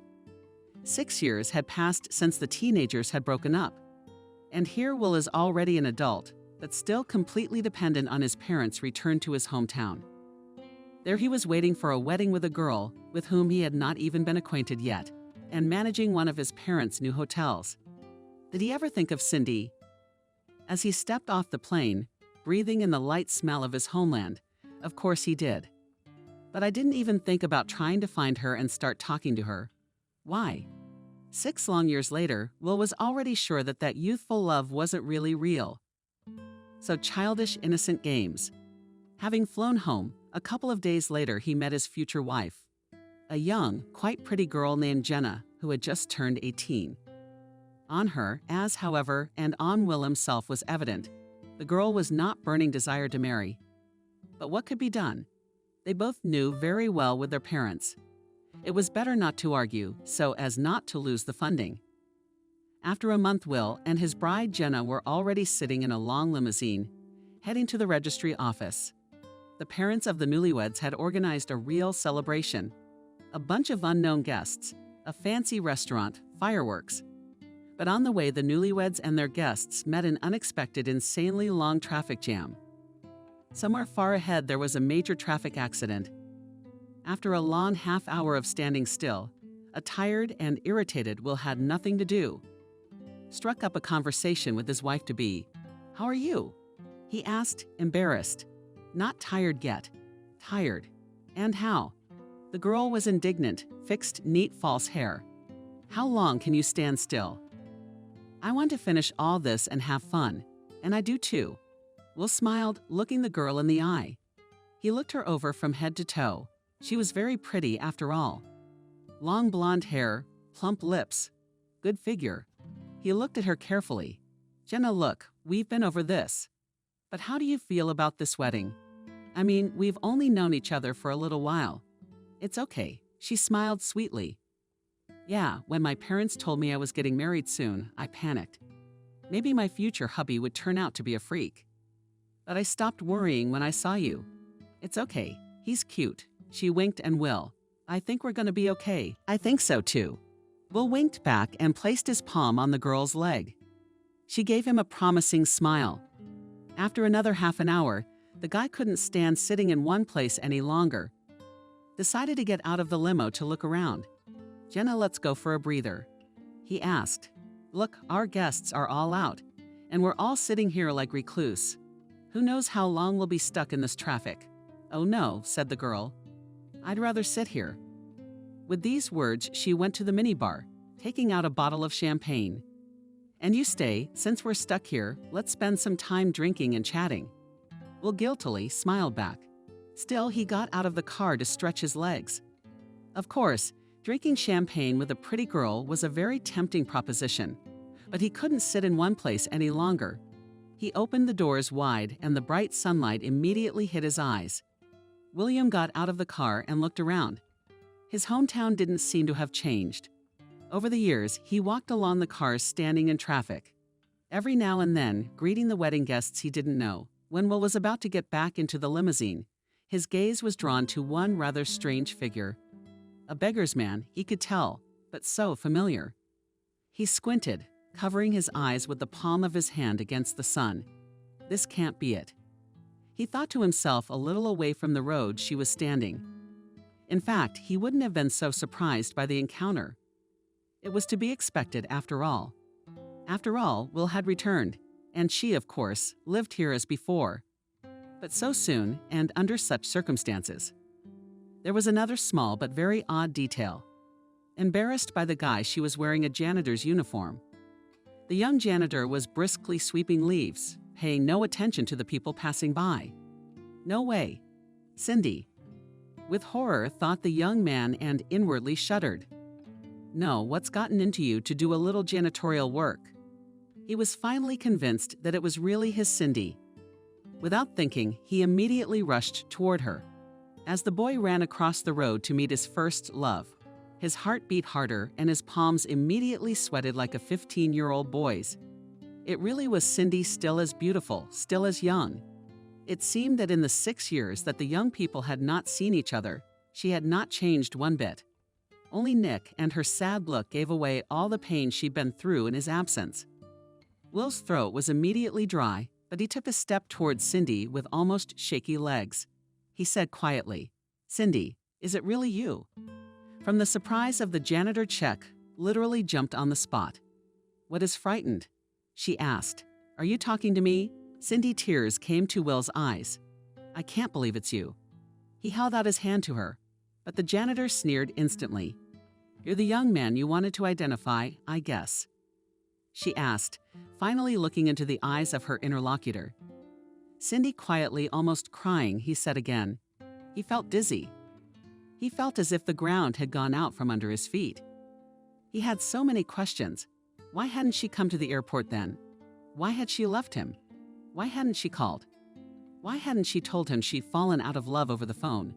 6 years had passed since the teenagers had broken up. And here Will is already an adult, but still completely dependent on his parents' return to his hometown. There he was waiting for a wedding with a girl with whom he had not even been acquainted yet, and managing one of his parents' new hotels. Did he ever think of Cindy? As he stepped off the plane, breathing in the light smell of his homeland, of course he did. But I didn't even think about trying to find her and start talking to her. Why? 6 long years later, Will was already sure that that youthful love wasn't really real. So childish, innocent games. Having flown home, a couple of days later he met his future wife, a young, quite pretty girl named Jenna who had just turned 18. On her, as however, and on Will himself was evident, the girl was not burning desire to marry. But what could be done? They both knew very well with their parents. It was better not to argue, so as not to lose the funding. After a month, Will and his bride Jenna were already sitting in a long limousine, heading to the registry office. The parents of the newlyweds had organized a real celebration. A bunch of unknown guests, a fancy restaurant, fireworks. But on the way, the newlyweds and their guests met an unexpected, insanely long traffic jam. Somewhere far ahead, there was a major traffic accident. After a long half-hour of standing still, a tired and irritated Will had nothing to do. Struck up a conversation with his wife-to-be. "How are you?" he asked, embarrassed. Not tired yet. Tired. And how? The girl was indignant, fixed neat false hair. "How long can you stand still?" "I want to finish all this and have fun. And I do too." Will smiled, looking the girl in the eye. He looked her over from head to toe. She was very pretty after all. Long blonde hair, plump lips, good figure. He looked at her carefully. "Jenna, look, we've been over this. But how do you feel about this wedding? I mean, we've only known each other for a little while. It's okay." She smiled sweetly. "Yeah, when my parents told me I was getting married soon, I panicked. Maybe my future hubby would turn out to be a freak. But I stopped worrying when I saw you. It's okay," He's cute. She winked and Will. I think we're gonna be okay. I think so too. Will winked back and placed his palm on the girl's leg. She gave him a promising smile. After another half an hour, the guy couldn't stand sitting in one place any longer. Decided to get out of the limo to look around. Jenna, let's go for a breather. He asked. Look, our guests are all out, and we're all sitting here like recluse. Who knows how long we'll be stuck in this traffic? Oh no, said the girl. I'd rather sit here. With these words, she went to the minibar, taking out a bottle of champagne. And you stay, since we're stuck here, let's spend some time drinking and chatting. Will guiltily smiled back. Still, he got out of the car to stretch his legs. Of course, drinking champagne with a pretty girl was a very tempting proposition, but he couldn't sit in one place any longer. He opened the doors wide and the bright sunlight immediately hit his eyes. William got out of the car and looked around. His hometown didn't seem to have changed. Over the years, he walked along the cars standing in traffic, every now and then greeting the wedding guests he didn't know. When Will was about to get back into the limousine, his gaze was drawn to one rather strange figure. A beggar's man, he could tell, but so familiar. He squinted, covering his eyes with the palm of his hand against the sun. This can't be it. He thought to himself a little away from the road she was standing. In fact, he wouldn't have been so surprised by the encounter. It was to be expected after all. After all, Will had returned, and she, of course, lived here as before. But so soon, and under such circumstances. There was another small but very odd detail. Embarrassed by the guy, she was wearing a janitor's uniform. The young janitor was briskly sweeping leaves, paying no attention to the people passing by. No way. Cindy, with horror, thought the young man and inwardly shuddered. No, what's gotten into you to do a little janitorial work? He was finally convinced that it was really his Cindy. Without thinking, he immediately rushed toward her. As the boy ran across the road to meet his first love, his heart beat harder and his palms immediately sweated like a 15-year-old boy's. It really was Cindy, still as beautiful, still as young. It seemed that in the 6 years that the young people had not seen each other, she had not changed one bit. Only Nick and her sad look gave away all the pain she'd been through in his absence. Will's throat was immediately dry, but he took a step towards Cindy with almost shaky legs. He said quietly, Cindy, is it really you? From the surprise of the janitor check, literally jumped on the spot. What is frightened? She asked. Are you talking to me? Cindy, tears came to Will's eyes. I can't believe it's you. He held out his hand to her, but the janitor sneered instantly. You're the young man you wanted to identify, I guess. She asked, finally looking into the eyes of her interlocutor. Cindy, quietly, almost crying, he said again. He felt dizzy. He felt as if the ground had gone out from under his feet. He had so many questions. Why hadn't she come to the airport then? Why had she left him? Why hadn't she called? Why hadn't she told him she'd fallen out of love over the phone?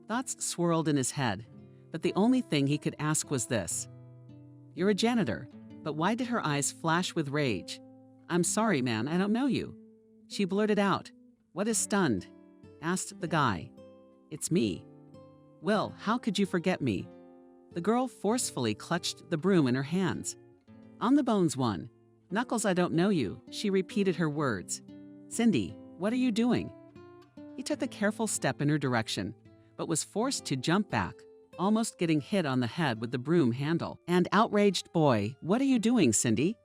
Thoughts swirled in his head, but the only thing he could ask was this. You're a janitor, but why did her eyes flash with rage? I'm sorry, man, I don't know you. She blurted out. What is stunned? Asked the guy. It's me. Will, how could you forget me? The girl forcefully clutched the broom in her hands. On the bones one. Knuckles, I don't know you, she repeated her words. Cindy, what are you doing? He took a careful step in her direction, but was forced to jump back, almost getting hit on the head with the broom handle. And outraged, boy, what are you doing, Cindy?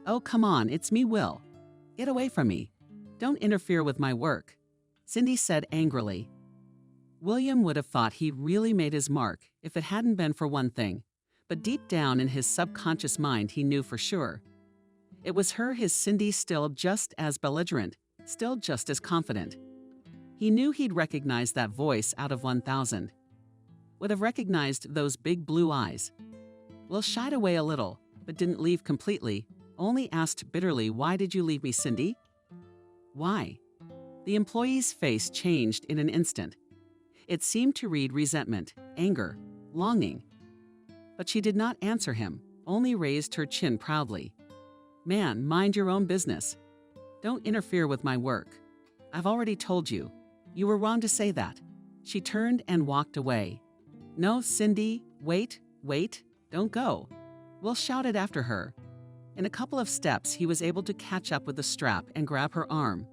Oh, come on, it's me, Will. Get away from me. Don't interfere with my work, Cindy said angrily. William would have thought he really made his mark if it hadn't been for one thing, but deep down in his subconscious mind he knew for sure. It was her, his Cindy, still just as belligerent, still just as confident. He knew he'd recognize that voice out of 1,000. Would have recognized those big blue eyes. Will shied away a little, but didn't leave completely, only asked bitterly, why did you leave me, Cindy? Why? The employee's face changed in an instant. It seemed to read resentment, anger, longing. But she did not answer him, only raised her chin proudly. Man, mind your own business. Don't interfere with my work. I've already told you. You were wrong to say that. She turned and walked away. "No, Cindy, wait, don't go." Will shouted after her. In a couple of steps, he was able to catch up with the strap and grab her arm.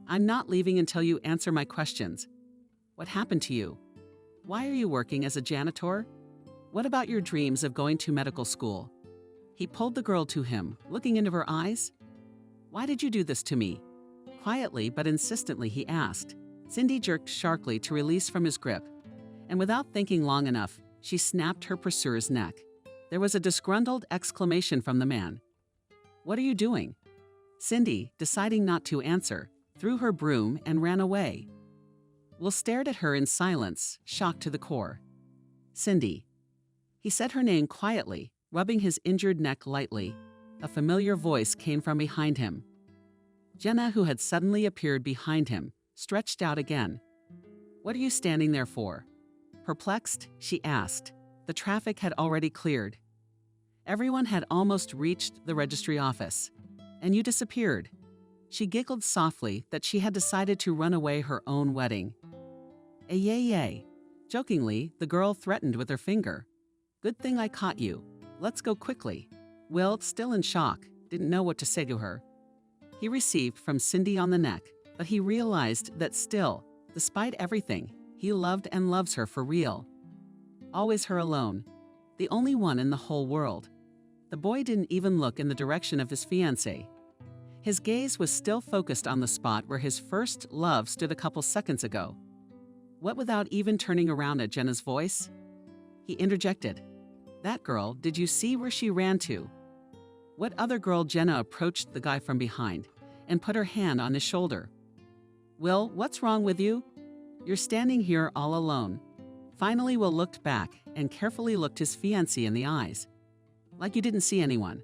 "I'm not leaving until you answer my questions. What happened to you? Why are you working as a janitor? What about your dreams of going to medical school?" He pulled the girl to him, looking into her eyes. "Why did you do this to me?" Quietly but insistently, he asked. Cindy jerked sharply to release from his grip, and without thinking long enough, she snapped her pursuer's neck. There was a disgruntled exclamation from the man. "What are you doing?" Cindy, deciding not to answer, threw her broom and ran away. Will stared at her in silence, shocked to the core. "Cindy." He said her name quietly, rubbing his injured neck lightly. A familiar voice came from behind him. Jenna, who had suddenly appeared behind him, stretched out again. "What are you standing there for?" Perplexed, she asked. The traffic had already cleared. Everyone had almost reached the registry office. "And you disappeared." She giggled softly that she had decided to run away her own wedding. Yay. Jokingly, the girl threatened with her finger. "Good thing I caught you. Let's go quickly." Will, still in shock, didn't know what to say to her. He received from Cindy on the neck, but he realized that still, despite everything, he loved and loves her for real. Always her alone, the only one in the whole world. The boy didn't even look in the direction of his fiancée. His gaze was still focused on the spot where his first love stood a couple seconds ago. What, without even turning around at Jenna's voice? He interjected. "That girl, did you see where she ran to?" What other girl? Jenna approached the guy from behind and put her hand on his shoulder. "Will, what's wrong with you? You're standing here all alone." Finally, Will looked back and carefully looked his fiancée in the eyes. "Like you didn't see anyone."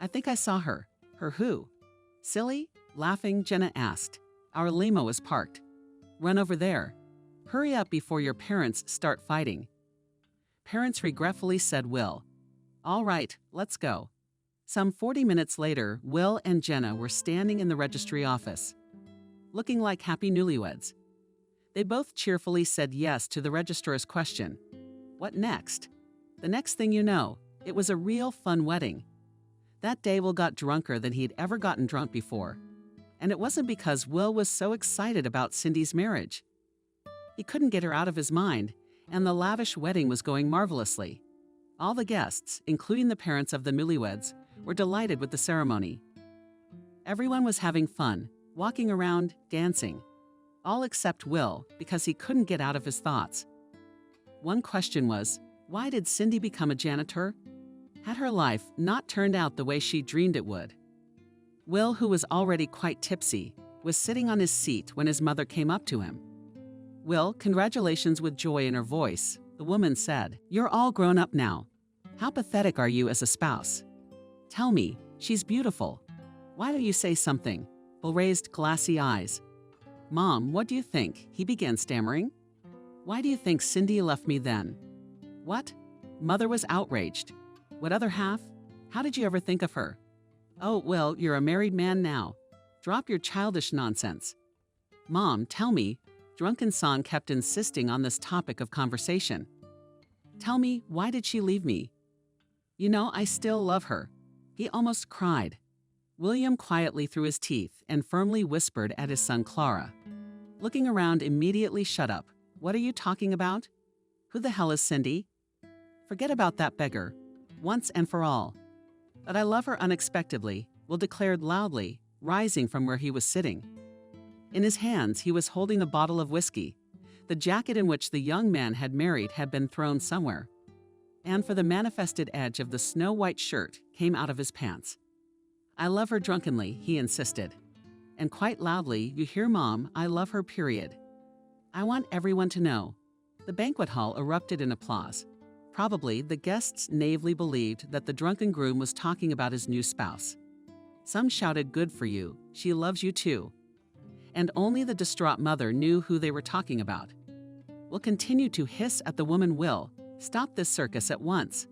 "I think I saw her." "Her who?" "Silly?" Laughing, Jenna asked. "Our limo is parked." "Run over there. Hurry up before your parents start fighting." Parents regretfully said Will. "All right, let's go." Some 40 minutes later, Will and Jenna were standing in the registry office, looking like happy newlyweds. They both cheerfully said yes to the registrar's question. What next? The next thing you know, it was a real fun wedding. That day, Will got drunker than he'd ever gotten drunk before. And it wasn't because Will was so excited about Cindy's marriage. He couldn't get her out of his mind, and the lavish wedding was going marvelously. All the guests, including the parents of the newlyweds, were delighted with the ceremony. Everyone was having fun, walking around, dancing. All except Will, because he couldn't get out of his thoughts. One question was, why did Cindy become a janitor? Had her life not turned out the way she dreamed it would? Will, who was already quite tipsy, was sitting on his seat when his mother came up to him. "Will, congratulations," with joy in her voice. The woman said, "You're all grown up now. How pathetic are you as a spouse? Tell me, she's beautiful. Why don't you say something?" Will raised glassy eyes. "Mom, what do you think?" he began stammering. "Why do you think Cindy left me then?" "What?" Mother was outraged. "What other half? How did you ever think of her?" "Oh, Will, you're a married man now. Drop your childish nonsense." "Mom, tell me." Drunken Son kept insisting on this topic of conversation. "Tell me, why did she leave me?" "You know, I still love her." He almost cried. William quietly through his teeth and firmly whispered at his son Clara. Looking around, immediately shut up. "What are you talking about? Who the hell is Cindy?" "Forget about that beggar, once and for all." "But I love her unexpectedly," Will declared loudly, rising from where he was sitting. In his hands, he was holding a bottle of whiskey. The jacket in which the young man had married had been thrown somewhere, and for the manifested edge of the snow-white shirt came out of his pants. "I love her drunkenly," he insisted. "And quite loudly, you hear, Mom, I love her, period. I want everyone to know." The banquet hall erupted in applause. Probably the guests naively believed that the drunken groom was talking about his new spouse. Some shouted, "Good for you, she loves you too." And only the distraught mother knew who they were talking about. Will continued to hiss at the woman. "Will, stop this circus at once."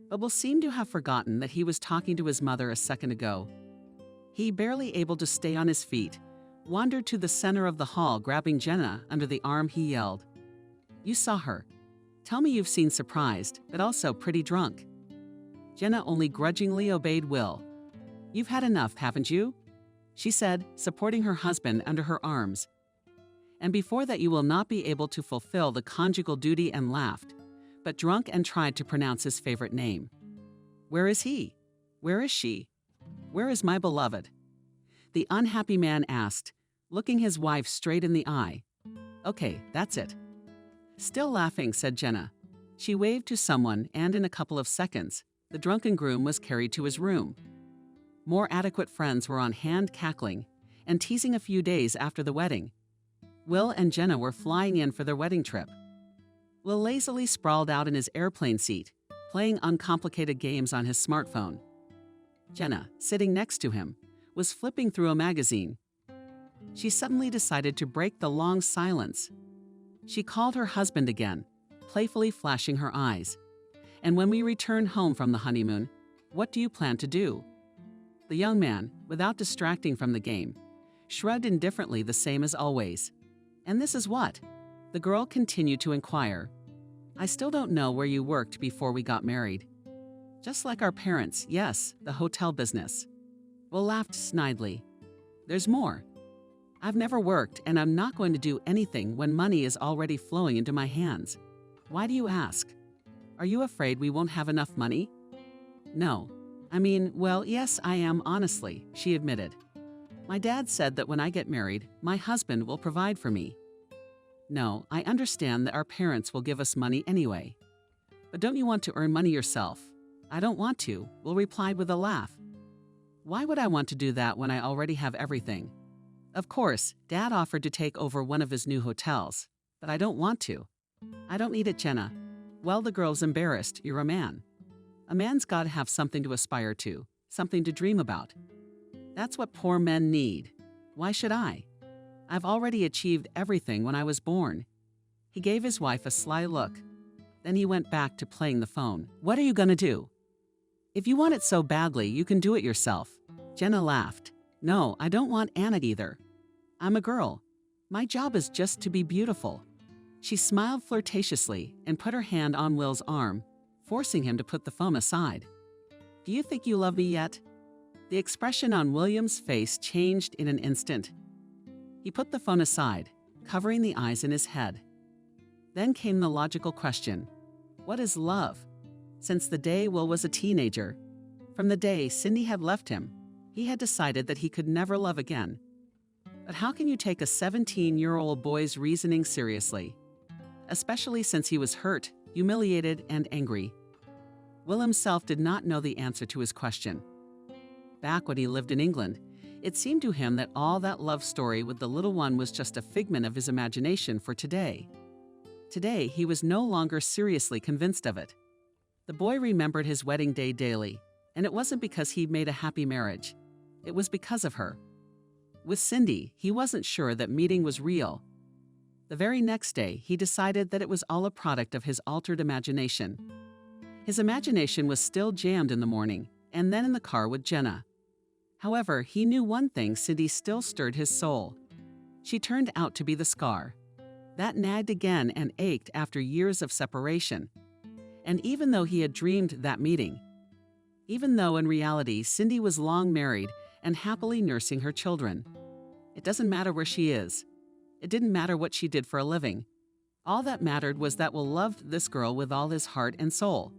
But Will seemed to have forgotten that he was talking to his mother a second ago. He, barely able to stay on his feet, wandered to the center of the hall, grabbing Jenna under the arm. He yelled, You saw her. Tell me you've seen surprised, but also pretty drunk. Jenna only grudgingly obeyed Will. You've had enough, haven't you? She said, supporting her husband under her arms. And before that you will not be able to fulfill the conjugal duty, and laughed, but drunk and tried to pronounce his favorite name. Where is he? Where is she? Where is my beloved? The unhappy man asked, looking his wife straight in the eye. Okay, that's it. Still laughing, said Jenna. She waved to someone, and in a couple of seconds, the drunken groom was carried to his room. More adequate friends were on hand, cackling and teasing a few days after the wedding. Will and Jenna were flying in for their wedding trip. Will lazily sprawled out in his airplane seat, playing uncomplicated games on his smartphone. Jenna, sitting next to him, was flipping through a magazine. She suddenly decided to break the long silence. She called her husband again, playfully flashing her eyes. And when we return home from the honeymoon, what do you plan to do? The young man, without distracting from the game, shrugged indifferently, the same as always. And this is what? The girl continued to inquire. I still don't know where you worked before we got married. Just like our parents, yes, the hotel business. Will laughed snidely. There's more. I've never worked, and I'm not going to do anything when money is already flowing into my hands. Why do you ask? Are you afraid we won't have enough money? No. I mean, well, yes, I am, honestly, she admitted. My dad said that when I get married, my husband will provide for me. No, I understand that our parents will give us money anyway. But don't you want to earn money yourself? I don't want to, Will replied with a laugh. Why would I want to do that when I already have everything? Of course, Dad offered to take over one of his new hotels, but I don't want to. I don't need it, Jenna. Well, the girl's embarrassed. You're a man. A man's got to have something to aspire to, something to dream about. That's what poor men need. Why should I? I've already achieved everything when I was born. He gave his wife a sly look. Then he went back to playing the phone. What are you gonna do? If you want it so badly, you can do it yourself. Jenna laughed. No, I don't want Anna either. I'm a girl. My job is just to be beautiful. She smiled flirtatiously and put her hand on Will's arm, forcing him to put the phone aside. Do you think you love me yet? The expression on William's face changed in an instant. He put the phone aside, covering the eyes in his head. Then came the logical question. What is love? Since the day Will was a teenager, from the day Cindy had left him, he had decided that he could never love again. But how can you take a 17-year-old boy's reasoning seriously? Especially since he was hurt, humiliated, and angry. Will himself did not know the answer to his question. Back when he lived in England, it seemed to him that all that love story with the little one was just a figment of his imagination for today. Today, he was no longer seriously convinced of it. The boy remembered his wedding day daily, and it wasn't because he'd made a happy marriage. It was because of her. With Cindy, he wasn't sure that meeting was real. The very next day, he decided that it was all a product of his altered imagination. His imagination was still jammed in the morning, and then in the car with Jenna. However, he knew one thing: Cindy still stirred his soul. She turned out to be the scar. That nagged again and ached after years of separation. And even though he had dreamed that meeting, even though in reality Cindy was long married and happily nursing her children, it doesn't matter where she is. It didn't matter what she did for a living. All that mattered was that Will loved this girl with all his heart and soul.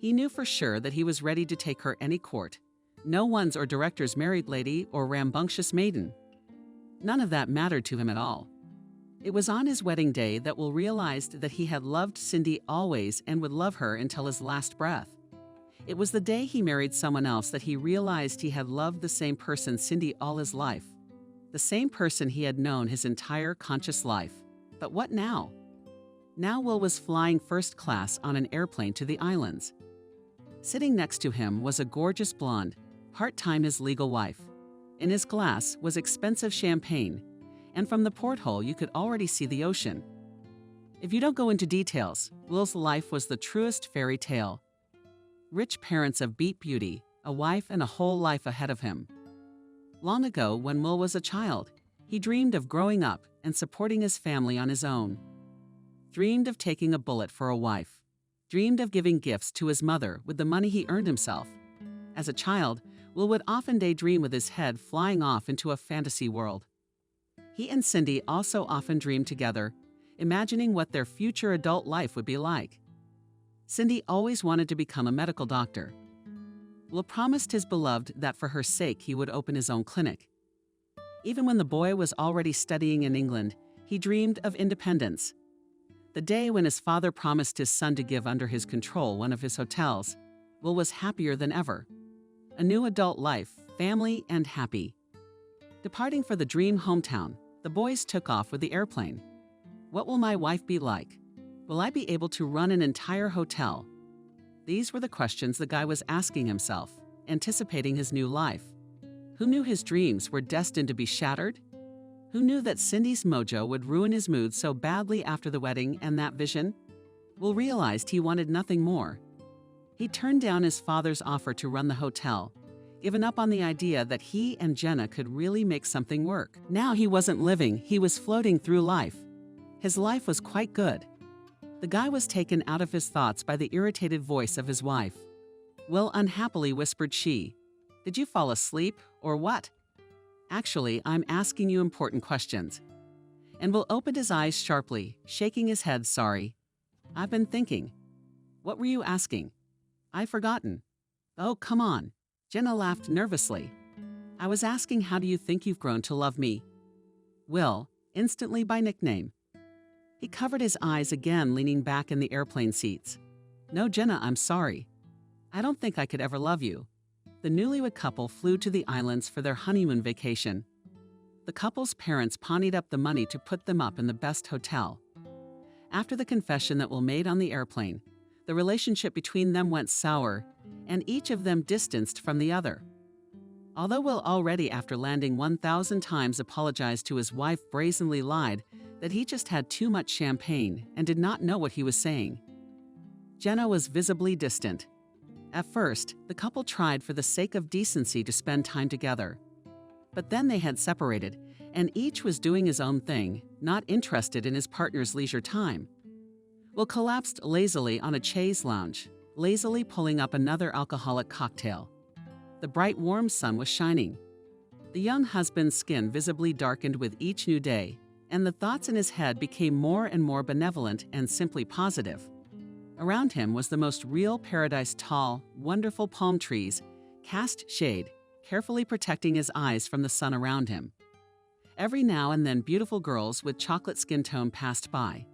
He knew for sure that he was ready to take her any court. No one's or director's married lady or rambunctious maiden. None of that mattered to him at all. It was on his wedding day that Will realized that he had loved Cindy always and would love her until his last breath. It was the day he married someone else that he realized he had loved the same person, Cindy, all his life. The same person he had known his entire conscious life. But what now? Now Will was flying first class on an airplane to the islands. Sitting next to him was a gorgeous blonde, part-time his legal wife. In his glass was expensive champagne, and from the porthole you could already see the ocean. If you don't go into details, Will's life was the truest fairy tale. Rich parents of beat beauty, a wife and a whole life ahead of him. Long ago, when Will was a child, he dreamed of growing up and supporting his family on his own. dreamed of taking a bullet for a wife, dreamed of giving gifts to his mother with the money he earned himself. As a child, Will would often daydream with his head flying off into a fantasy world. He and Cindy also often dreamed together, imagining what their future adult life would be like. Cindy always wanted to become a medical doctor. Will promised his beloved that for her sake he would open his own clinic. Even when the boy was already studying in England, he dreamed of independence. The day when his father promised his son to give under his control one of his hotels, Will was happier than ever. A new adult life, family, and happy. Departing for the dream hometown, the boys took off with the airplane. What will my wife be like? Will I be able to run an entire hotel? These were the questions the guy was asking himself, anticipating his new life. Who knew his dreams were destined to be shattered? Who knew that Cindy's mojo would ruin his mood so badly after the wedding and that vision? Will realized he wanted nothing more. He turned down his father's offer to run the hotel, given up on the idea that he and Jenna could really make something work. Now he wasn't living, he was floating through life. His life was quite good. The guy was taken out of his thoughts by the irritated voice of his wife. Will unhappily whispered she, "Did you fall asleep, or what?" "Actually, I'm asking you important questions." And Will opened his eyes sharply, shaking his head sorry. "I've been thinking." "What were you asking?" "I've forgotten." "Oh, come on." Jenna laughed nervously. "I was asking how do you think you've grown to love me?" "Will, instantly by nickname." He covered his eyes again, leaning back in the airplane seats. "No, Jenna, I'm sorry. I don't think I could ever love you." The newlywed couple flew to the islands for their honeymoon vacation. The couple's parents ponied up the money to put them up in the best hotel. After the confession that Will made on the airplane, the relationship between them went sour, and each of them distanced from the other. Although Will already, after landing 1,000 times, apologized to his wife, brazenly lied that he just had too much champagne and did not know what he was saying. Jenna was visibly distant. At first, the couple tried for the sake of decency to spend time together. But then they had separated, and each was doing his own thing, not interested in his partner's leisure time. Will collapsed lazily on a chaise lounge, lazily pulling up another alcoholic cocktail. The bright warm sun was shining. The young husband's skin visibly darkened with each new day, and the thoughts in his head became more and more benevolent and simply positive. Around him was the most real paradise, tall, wonderful palm trees, cast shade, carefully protecting his eyes from the sun around him. Every now and then beautiful girls with chocolate skin tone passed by.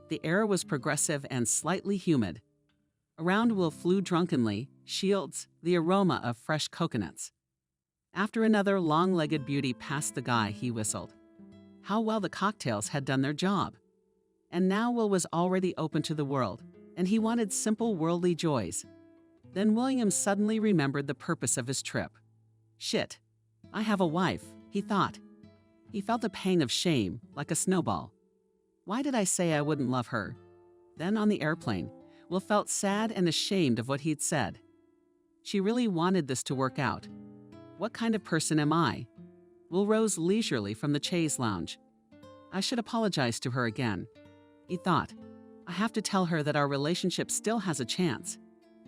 The air was progressive and slightly humid. Around Will flew drunkenly, shields, the aroma of fresh coconuts. After another long-legged beauty passed the guy, he whistled. How well the cocktails had done their job. And now Will was already open to the world, and he wanted simple worldly joys. Then William suddenly remembered the purpose of his trip. Shit, I have a wife, he thought. He felt a pang of shame, like a snowball. Why did I say I wouldn't love her? Then on the airplane, Will felt sad and ashamed of what he'd said. She really wanted this to work out. What kind of person am I? Will rose leisurely from the chaise lounge. I should apologize to her again. He thought, I have to tell her that our relationship still has a chance,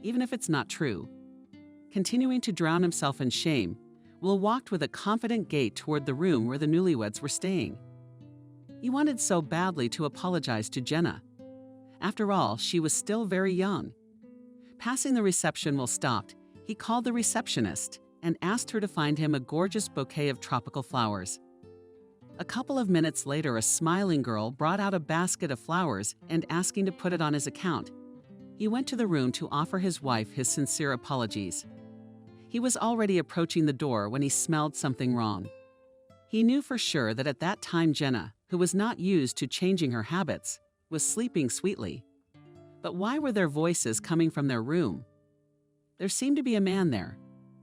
even if it's not true. Continuing to drown himself in shame, Will walked with a confident gait toward the room where the newlyweds were staying. He wanted so badly to apologize to Jenna. After all, she was still very young. Passing the reception, Will stopped. He called the receptionist and asked her to find him a gorgeous bouquet of tropical flowers. A couple of minutes later, a smiling girl brought out a basket of flowers and asking to put it on his account. He went to the room to offer his wife his sincere apologies. He was already approaching the door when he smelled something wrong. He knew for sure that at that time Jenna, who was not used to changing her habits, was sleeping sweetly. But why were there voices coming from their room? There seemed to be a man there.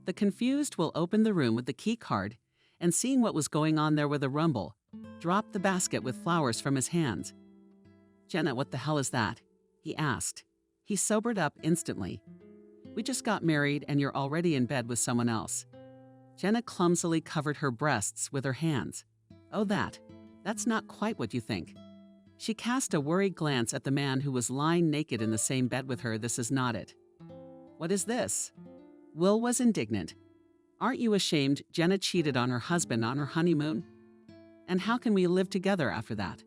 The confused Will opened the room with the key card and, seeing what was going on there with a rumble, dropped the basket with flowers from his hands. Jenna, what the hell is that? He asked. He sobered up instantly. We just got married and you're already in bed with someone else. Jenna clumsily covered her breasts with her hands. Oh, that's not quite what you think. She cast a worried glance at the man who was lying naked in the same bed with her. This is not it. What is this? Will was indignant. Aren't you ashamed Jenna cheated on her husband on her honeymoon? And how can we live together after that?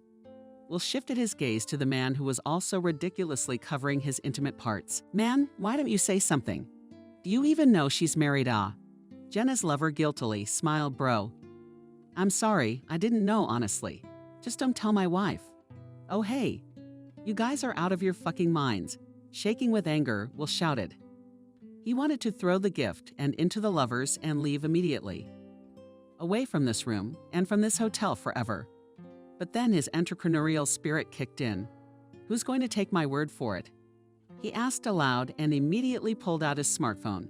Will shifted his gaze to the man who was also ridiculously covering his intimate parts. Man, why don't you say something? Do you even know she's married? Jenna's lover guiltily smiled. Bro. I'm sorry, I didn't know honestly. Just don't tell my wife. Oh hey. You guys are out of your fucking minds. Shaking with anger, Will shouted. He wanted to throw the gift and into the lovers and leave immediately. Away from this room and from this hotel forever. But then his entrepreneurial spirit kicked in. Who's going to take my word for it? He asked aloud and immediately pulled out his smartphone,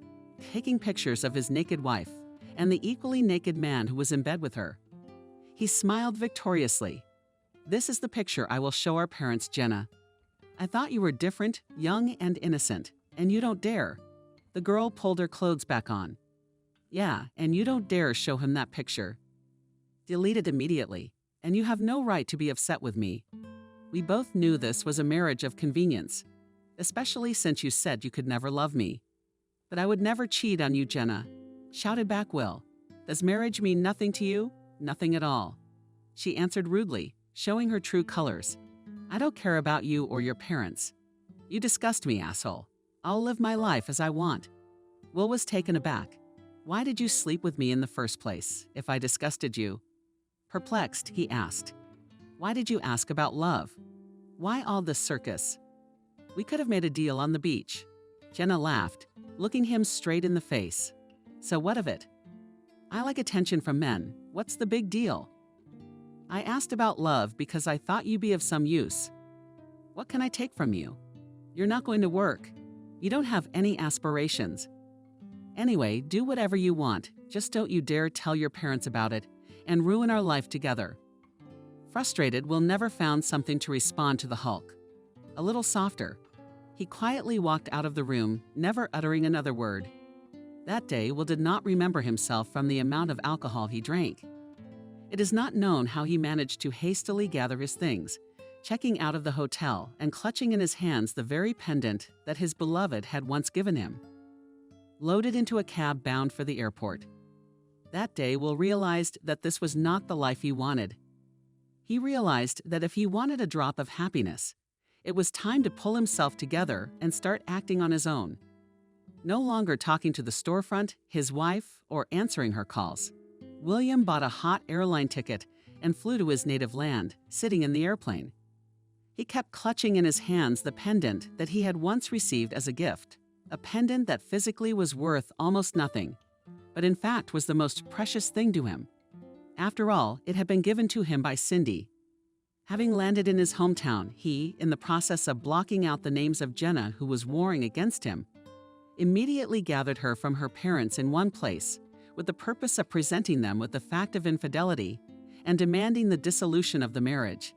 taking pictures of his naked wife and the equally naked man who was in bed with her. He smiled victoriously. This is the picture I will show our parents, Jenna. I thought you were different, young and innocent, and you don't dare. The girl pulled her clothes back on. Yeah, and you don't dare show him that picture. Delete it immediately, and you have no right to be upset with me. We both knew this was a marriage of convenience, especially since you said you could never love me. But I would never cheat on you, Jenna, shouted back Will. Does marriage mean nothing to you? Nothing at all. She answered rudely, showing her true colors. I don't care about you or your parents. You disgust me, asshole. I'll live my life as I want. Will was taken aback. Why did you sleep with me in the first place, if I disgusted you? Perplexed, he asked. Why did you ask about love? Why all this circus? We could have made a deal on the beach. Jenna laughed, looking him straight in the face. So what of it? I like attention from men. What's the big deal? I asked about love because I thought you'd be of some use. What can I take from you? You're not going to work. You don't have any aspirations. Anyway, do whatever you want. Just don't you dare tell your parents about it and ruin our life together. Frustrated, Will never found something to respond to the Hulk. A little softer. He quietly walked out of the room, never uttering another word. That day, Will did not remember himself from the amount of alcohol he drank. It is not known how he managed to hastily gather his things, checking out of the hotel and clutching in his hands the very pendant that his beloved had once given him. Loaded into a cab bound for the airport. That day, Will realized that this was not the life he wanted. He realized that if he wanted a drop of happiness, it was time to pull himself together and start acting on his own. No longer talking to the storefront, his wife, or answering her calls. William bought a hot airline ticket and flew to his native land, sitting in the airplane. He kept clutching in his hands the pendant that he had once received as a gift, a pendant that physically was worth almost nothing, but in fact was the most precious thing to him. After all, it had been given to him by Cindy. Having landed in his hometown, he, in the process of blocking out the names of Jenna who was warring against him, immediately gathered her from her parents in one place with the purpose of presenting them with the fact of infidelity and demanding the dissolution of the marriage.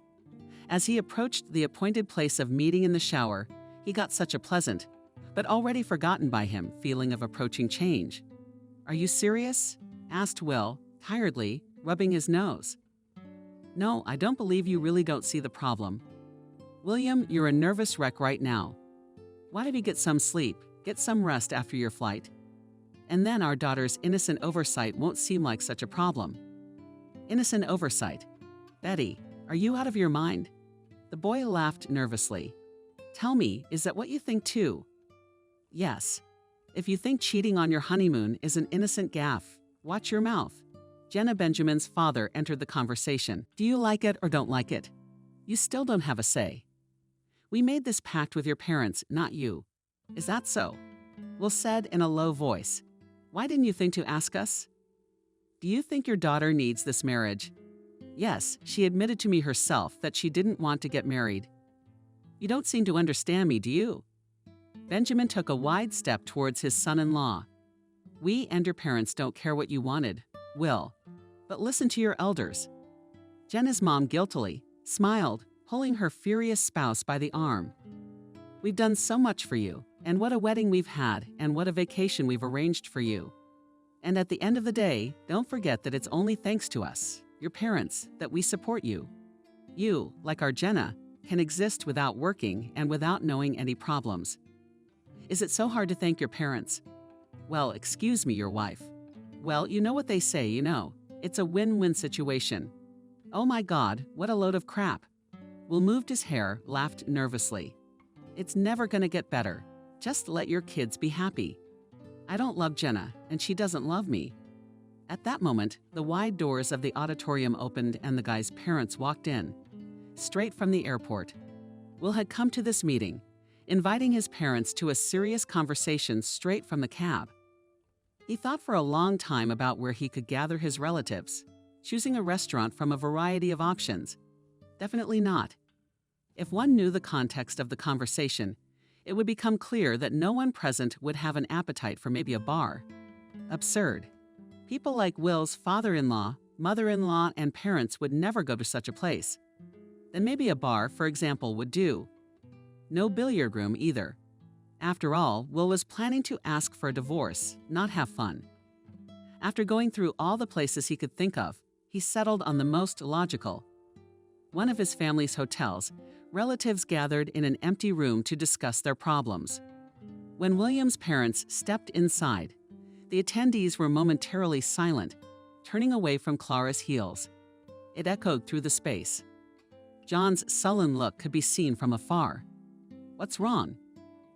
As he approached the appointed place of meeting in the shower, he got such a pleasant, but already forgotten by him, feeling of approaching change. Are you serious? Asked Will, tiredly, rubbing his nose. No, I don't believe you really don't see the problem. William, you're a nervous wreck right now. Why don't you get some sleep, get some rest after your flight? And then our daughter's innocent oversight won't seem like such a problem. Innocent oversight. Betty, are you out of your mind? The boy laughed nervously. Tell me, is that what you think too? Yes. If you think cheating on your honeymoon is an innocent gaffe, watch your mouth. Jenna Benjamin's father entered the conversation. Do you like it or don't like it? You still don't have a say. We made this pact with your parents, not you. Is that so? Will said in a low voice. Why didn't you think to ask us? Do you think your daughter needs this marriage? Yes, she admitted to me herself that she didn't want to get married. You don't seem to understand me, do you? Benjamin took a wide step towards his son-in-law. We and your parents don't care what you wanted, Will, but listen to your elders. Jenna's mom guiltily smiled, pulling her furious spouse by the arm. We've done so much for you, and what a wedding we've had, and what a vacation we've arranged for you. And at the end of the day, don't forget that it's only thanks to us, your parents, that we support you. You, like our Jenna, can exist without working and without knowing any problems. Is it so hard to thank your parents? Well, excuse me, your wife. Well, you know what they say, you know. It's a win-win situation. Oh my God, what a load of crap. Will moved his hair, laughed nervously. It's never gonna get better. Just let your kids be happy. I don't love Jenna, and she doesn't love me. At that moment, the wide doors of the auditorium opened and the guy's parents walked in, straight from the airport. Will had come to this meeting, inviting his parents to a serious conversation straight from the cab. He thought for a long time about where he could gather his relatives, choosing a restaurant from a variety of options. Definitely not. If one knew the context of the conversation, it would become clear that no one present would have an appetite for maybe a bar. Absurd. People like Will's father-in-law, mother-in-law, and parents would never go to such a place. Then maybe a bar, for example, would do. No billiard room either. After all, Will was planning to ask for a divorce, not have fun. After going through all the places he could think of, he settled on the most logical. One of his family's hotels, relatives gathered in an empty room to discuss their problems. When William's parents stepped inside, the attendees were momentarily silent, turning away from Clara's heels. It echoed through the space. John's sullen look could be seen from afar. What's wrong?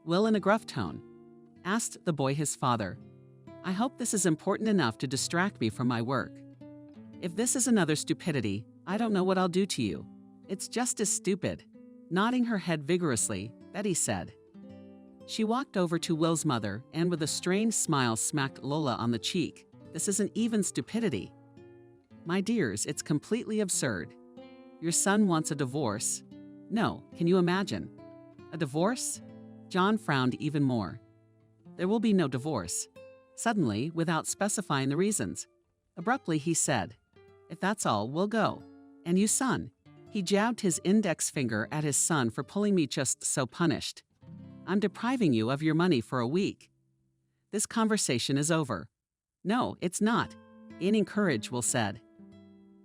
Will, in a gruff tone, asked the boy his father. I hope this is important enough to distract me from my work. If this is another stupidity, I don't know what I'll do to you. It's just as stupid. Nodding her head vigorously, Betty said. She walked over to Will's mother and with a strained smile smacked Lola on the cheek. This isn't even stupidity. My dears, it's completely absurd. Your son wants a divorce. No, can you imagine? A divorce? John frowned even more. There will be no divorce. Suddenly, without specifying the reasons. Abruptly, he said, if that's all, we'll go. And you, son. He jabbed his index finger at his son for pulling me just so punished. I'm depriving you of your money for a week. This conversation is over. No, it's not, gaining courage, Will said.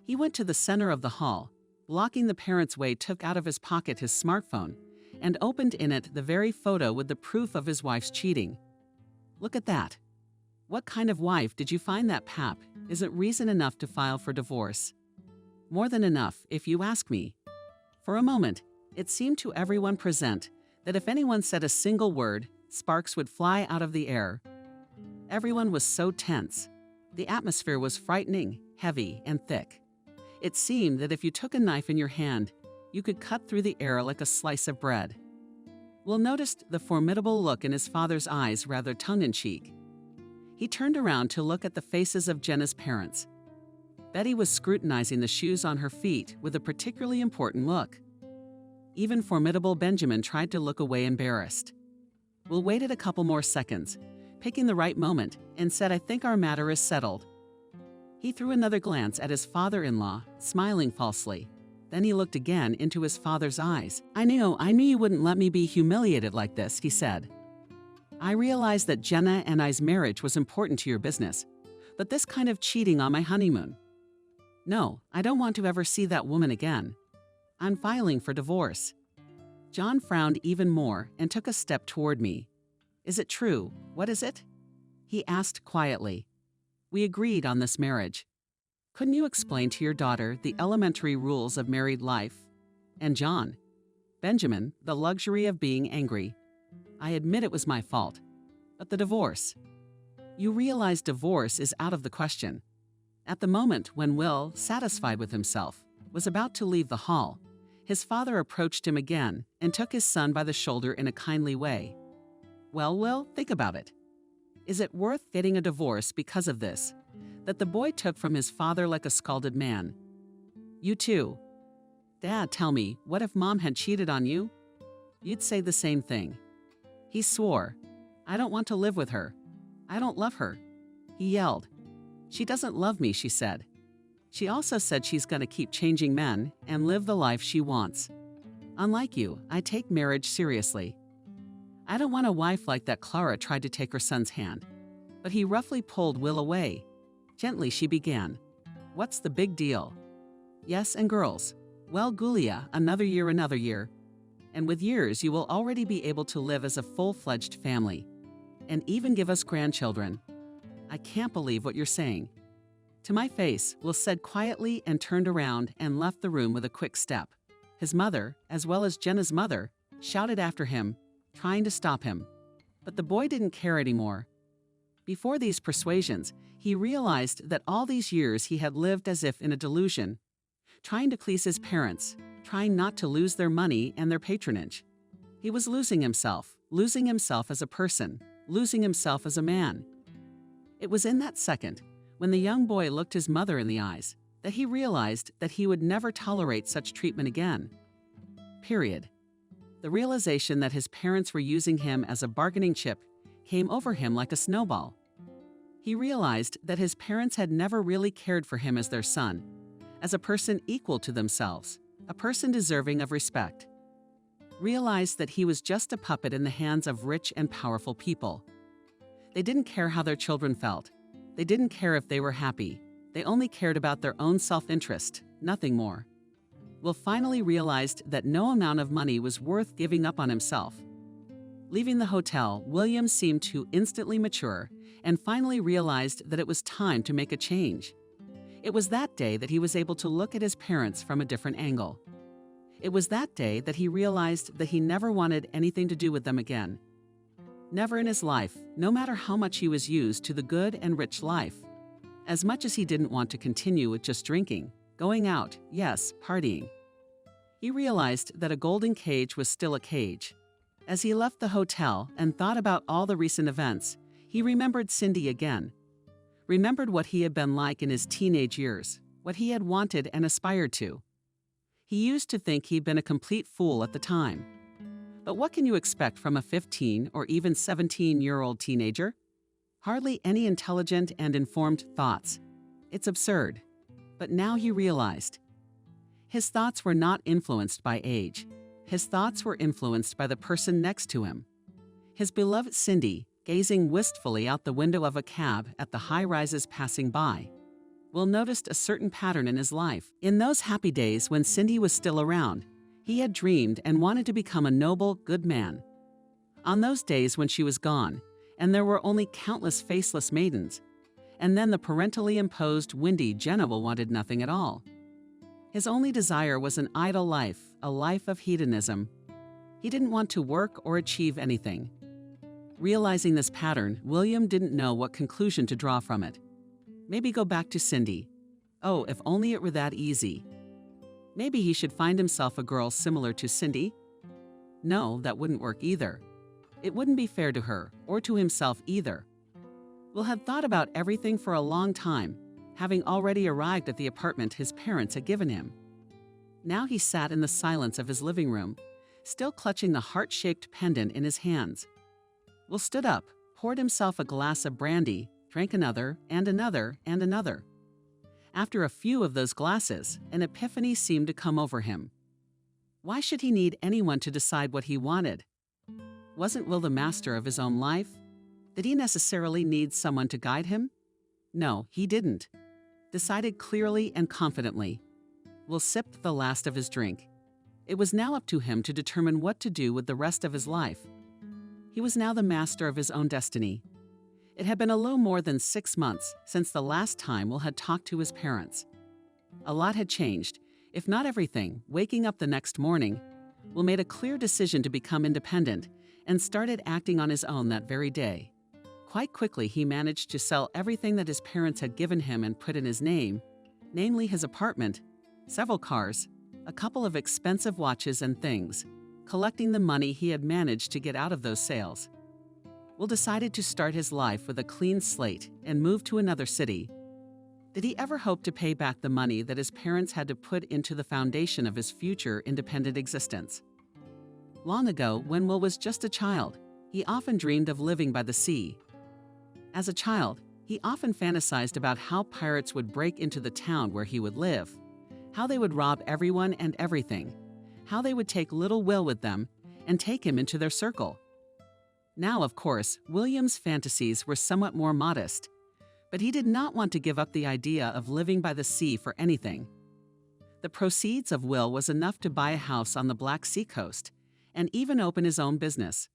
He went to the center of the hall, blocking the parents' way, took out of his pocket his smartphone, and opened in it the very photo with the proof of his wife's cheating. Look at that. What kind of wife did you find that, pap? Isn't reason enough to file for divorce? More than enough, if you ask me. For a moment, it seemed to everyone present that if anyone said a single word, sparks would fly out of the air. Everyone was so tense. The atmosphere was frightening, heavy, and thick. It seemed that if you took a knife in your hand, you could cut through the air like a slice of bread. Will noticed the formidable look in his father's eyes, rather tongue-in-cheek. He turned around to look at the faces of Jenna's parents. Betty was scrutinizing the shoes on her feet with a particularly important look. Even formidable Benjamin tried to look away embarrassed. Will waited a couple more seconds, picking the right moment, and said, I think our matter is settled. He threw another glance at his father-in-law, smiling falsely. Then he looked again into his father's eyes. I knew you wouldn't let me be humiliated like this, he said. I realized that Jenna and I's marriage was important to your business, but this kind of cheating on my honeymoon. No, I don't want to ever see that woman again. I'm filing for divorce. John frowned even more and took a step toward me. Is it true? What is it? He asked quietly. We agreed on this marriage. Couldn't you explain to your daughter the elementary rules of married life? And John, Benjamin, the luxury of being angry. I admit it was my fault. But the divorce. You realize divorce is out of the question. At the moment when Will, satisfied with himself, was about to leave the hall, his father approached him again and took his son by the shoulder in a kindly way. Well, Will, think about it. Is it worth getting a divorce because of this, that the boy took from his father like a scalded man? You too. Dad, tell me, what if Mom had cheated on you? You'd say the same thing. He swore. I don't want to live with her. I don't love her. He yelled. She doesn't love me, she said. She also said she's going to keep changing men and live the life she wants. Unlike you, I take marriage seriously. I don't want a wife like that. Clara tried to take her son's hand, but he roughly pulled Will away. Gently, she began. What's the big deal? Yes, and girls, Well, Gulia, another year. And with years, you will already be able to live as a full-fledged family. And even give us grandchildren. I can't believe what you're saying. To my face, Will said quietly and turned around and left the room with a quick step. His mother, as well as Jenna's mother, shouted after him, trying to stop him. But the boy didn't care anymore. Before these persuasions, he realized that all these years he had lived as if in a delusion, trying to please his parents, trying not to lose their money and their patronage. He was losing himself as a person, losing himself as a man. It was in that second, when the young boy looked his mother in the eyes, that he realized that he would never tolerate such treatment again. Period. The realization that his parents were using him as a bargaining chip came over him like a snowball. He realized that his parents had never really cared for him as their son, as a person equal to themselves, a person deserving of respect. Realized that he was just a puppet in the hands of rich and powerful people. They didn't care how their children felt. They didn't care if they were happy. They only cared about their own self-interest, nothing more. Will finally realized that no amount of money was worth giving up on himself. Leaving the hotel, William seemed to instantly mature and finally realized that it was time to make a change. It was that day that he was able to look at his parents from a different angle. It was that day that he realized that he never wanted anything to do with them again. Never in his life, no matter how much he was used to the good and rich life. As much as he didn't want to continue with just drinking, going out, yes, partying. He realized that a golden cage was still a cage. As he left the hotel and thought about all the recent events, he remembered Cindy again. Remembered what he had been like in his teenage years, what he had wanted and aspired to. He used to think he'd been a complete fool at the time. But what can you expect from a 15 or even 17-year-old teenager? Hardly any intelligent and informed thoughts. It's absurd. But now he realized. His thoughts were not influenced by age. His thoughts were influenced by the person next to him. His beloved Cindy, gazing wistfully out the window of a cab at the high-rises passing by. Will noticed a certain pattern in his life. In those happy days when Cindy was still around, he had dreamed and wanted to become a noble, good man. On those days when she was gone, and there were only countless faceless maidens, and then the parentally imposed windy Jenna wanted nothing at all. His only desire was an idle life, a life of hedonism. He didn't want to work or achieve anything. Realizing this pattern, William didn't know what conclusion to draw from it. Maybe go back to Cindy. Oh, if only it were that easy. Maybe he should find himself a girl similar to Cindy? No, that wouldn't work either. It wouldn't be fair to her, or to himself either. Will had thought about everything for a long time, having already arrived at the apartment his parents had given him. Now he sat in the silence of his living room, still clutching the heart-shaped pendant in his hands. Will stood up, poured himself a glass of brandy, drank another, and another, and another. After a few of those glasses, an epiphany seemed to come over him. Why should he need anyone to decide what he wanted? Wasn't Will the master of his own life? Did he necessarily need someone to guide him? No, he didn't. Decided clearly and confidently. Will sipped the last of his drink. It was now up to him to determine what to do with the rest of his life. He was now the master of his own destiny. It had been a little more than 6 months since the last time Will had talked to his parents. A lot had changed, if not everything. Waking up the next morning, Will made a clear decision to become independent and started acting on his own that very day. Quite quickly, he managed to sell everything that his parents had given him and put in his name, namely his apartment, several cars, a couple of expensive watches and things, collecting the money he had managed to get out of those sales. Will decided to start his life with a clean slate and move to another city. Did he ever hope to pay back the money that his parents had to put into the foundation of his future independent existence? Long ago, when Will was just a child, he often dreamed of living by the sea. As a child, he often fantasized about how pirates would break into the town where he would live, how they would rob everyone and everything, how they would take little Will with them and take him into their circle. Now, of course, William's fantasies were somewhat more modest, but he did not want to give up the idea of living by the sea for anything. The proceeds of Will was enough to buy a house on the Black Sea coast and even open his own business.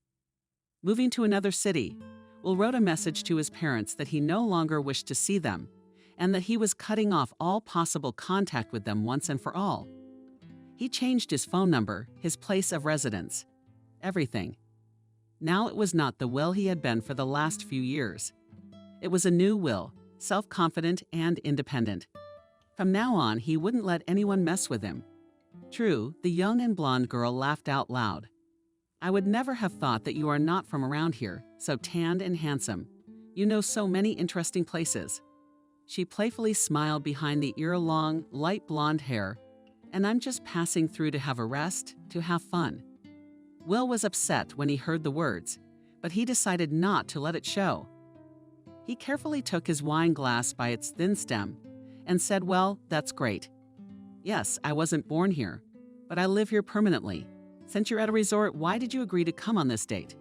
Moving to another city, Will wrote a message to his parents that he no longer wished to see them and that he was cutting off all possible contact with them once and for all. He changed his phone number, his place of residence, everything. Now it was not the Will he had been for the last few years. It was a new Will, self-confident and independent. From now on, he wouldn't let anyone mess with him. True, the young and blonde girl laughed out loud. I would never have thought that you are not from around here, so tanned and handsome. You know so many interesting places. She playfully smiled behind the ear-long, light blonde hair, and I'm just passing through to have a rest, to have fun. Will was upset when he heard the words, but he decided not to let it show. He carefully took his wine glass by its thin stem and said, "Well, that's great. Yes, I wasn't born here, but I live here permanently. Since you're at a resort, why did you agree to come on this date?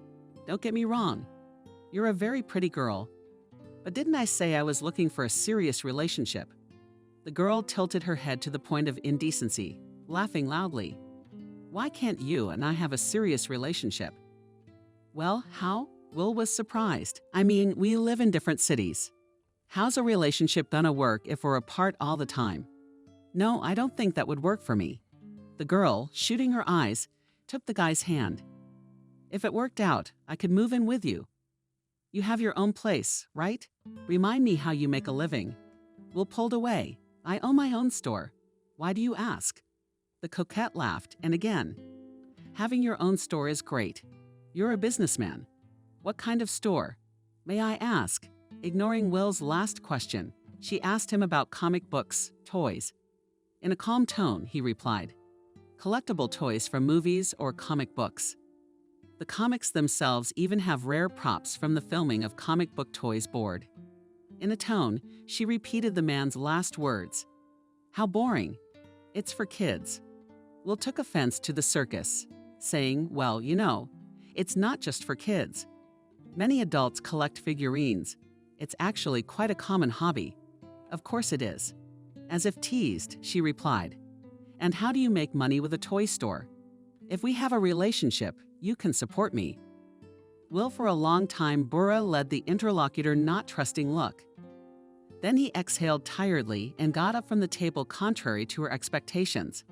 Don't get me wrong. You're a very pretty girl. But didn't I say I was looking for a serious relationship?" The girl tilted her head to the point of indecency, laughing loudly. "Why can't you and I have a serious relationship?" "Well, how?" Will was surprised. "I mean, we live in different cities. How's a relationship gonna work if we're apart all the time?" "No, I don't think that would work for me." The girl, shooting her eyes, took the guy's hand. "If it worked out, I could move in with you. You have your own place, right? Remind me how you make a living." Will pulled away. "I own my own store. Why do you ask?" The coquette laughed, and again. "Having your own store is great. You're a businessman. What kind of store? May I ask?" Ignoring Will's last question, she asked him about comic books, toys. In a calm tone, he replied, "Collectible toys from movies or comic books." The comics themselves even have rare props from the filming of Comic Book Toys board. In a tone, she repeated the man's last words. "How boring. It's for kids." Will took offense to the circus, saying, "Well, you know, it's not just for kids. Many adults collect figurines. It's actually quite a common hobby." "Of course it is." As if teased, she replied, "And how do you make money with a toy store? If we have a relationship, you can support me." Will for a long time led the interlocutor not trusting look. Then he exhaled tiredly and got up from the table contrary to her expectations.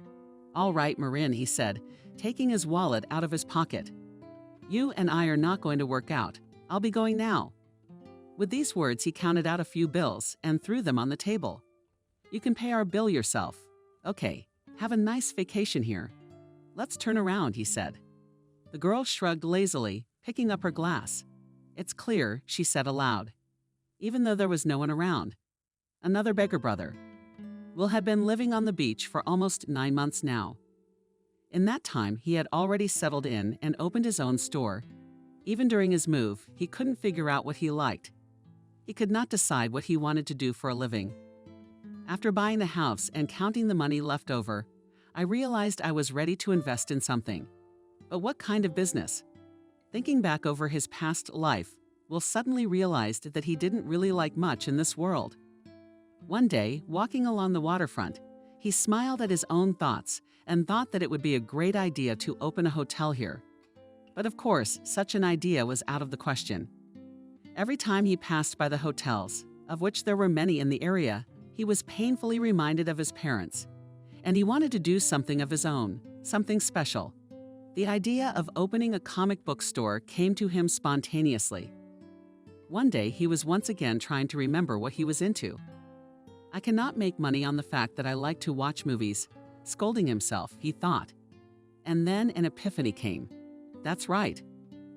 "All right, Marin," he said, taking his wallet out of his pocket. "You and I are not going to work out. I'll be going now." With these words, he counted out a few bills and threw them on the table. "You can pay our bill yourself. Okay, have a nice vacation here. Let's turn around," he said. The girl shrugged lazily, picking up her glass. "It's clear," she said aloud, even though there was no one around. Another beggar brother. Will had been living on the beach for almost 9 months now. In that time, he had already settled in and opened his own store. Even during his move, he couldn't figure out what he liked. He could not decide what he wanted to do for a living. After buying the house and counting the money left over, I realized I was ready to invest in something. But what kind of business? Thinking back over his past life, Will suddenly realized that he didn't really like much in this world. One day, walking along the waterfront, he smiled at his own thoughts and thought that it would be a great idea to open a hotel here. But of course, such an idea was out of the question. Every time he passed by the hotels, of which there were many in the area, he was painfully reminded of his parents, and he wanted to do something of his own, something special. The idea of opening a comic book store came to him spontaneously. One day, he was once again trying to remember what he was into. "I cannot make money on the fact that I like to watch movies," scolding himself, he thought. And then an epiphany came. That's right.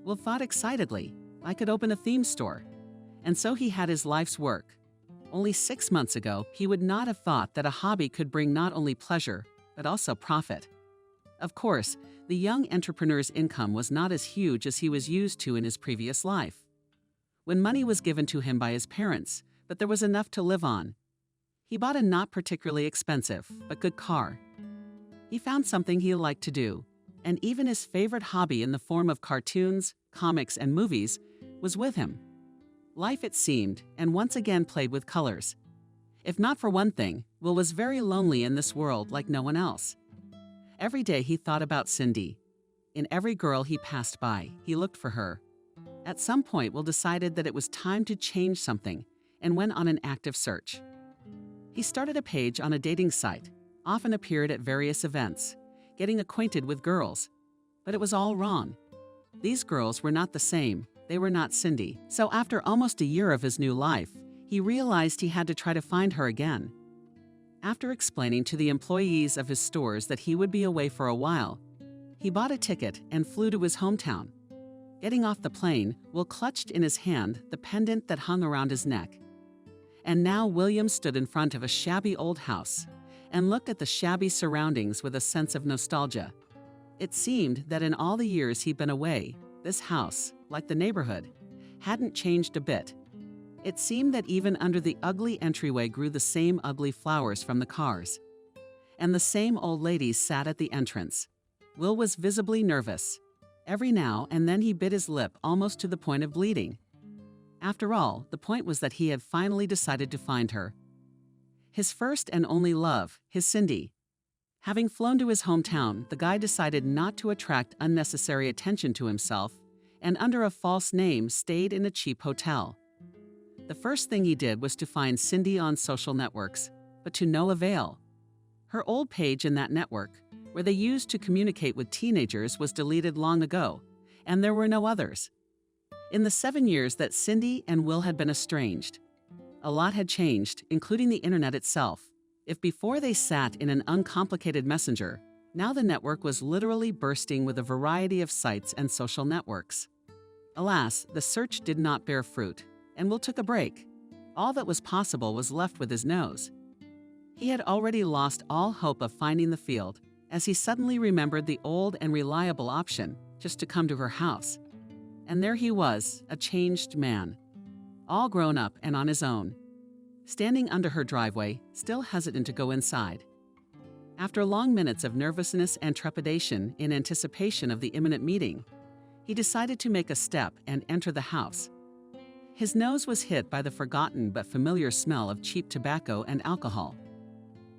Will thought excitedly, I could open a theme store. And so he had his life's work. Only 6 months ago, he would not have thought that a hobby could bring not only pleasure, but also profit. Of course, the young entrepreneur's income was not as huge as he was used to in his previous life. When money was given to him by his parents, but there was enough to live on. He bought a not particularly expensive, but good car. He found something he liked to do, and even his favorite hobby in the form of cartoons, comics, and movies was with him. Life, it seemed, and once again played with colors. If not for one thing, Will was very lonely in this world like no one else. Every day he thought about Cindy. In every girl he passed by, he looked for her. At some point, Will decided that it was time to change something and went on an active search. He started a page on a dating site, often appeared at various events, getting acquainted with girls. But it was all wrong. These girls were not the same. They were not Cindy. So after almost a year of his new life, he realized he had to try to find her again. After explaining to the employees of his stores that he would be away for a while, he bought a ticket and flew to his hometown. Getting off the plane, Will clutched in his hand the pendant that hung around his neck. And now William stood in front of a shabby old house and looked at the shabby surroundings with a sense of nostalgia. It seemed that in all the years he'd been away, this house, like the neighborhood, hadn't changed a bit. It seemed that even under the ugly entryway grew the same ugly flowers from the cars. And the same old ladies sat at the entrance. Will was visibly nervous. Every now and then he bit his lip almost to the point of bleeding. After all, the point was that he had finally decided to find her. His first and only love, his Cindy. Having flown to his hometown, the guy decided not to attract unnecessary attention to himself and under a false name stayed in a cheap hotel. The first thing he did was to find Cindy on social networks, but to no avail. Her old page in that network, where they used to communicate with teenagers, was deleted long ago, and there were no others. In the 7 years that Cindy and Will had been estranged, a lot had changed, including the internet itself. If before they sat in an uncomplicated messenger, now the network was literally bursting with a variety of sites and social networks. Alas, the search did not bear fruit, and Will took a break. All that was possible was left with his nose. He had already lost all hope of finding the field, as he suddenly remembered the old and reliable option, just to come to her house. And there he was, a changed man, all grown up and on his own, standing under her driveway, still hesitant to go inside. After long minutes of nervousness and trepidation in anticipation of the imminent meeting, he decided to make a step and enter the house. His nose was hit by the forgotten but familiar smell of cheap tobacco and alcohol.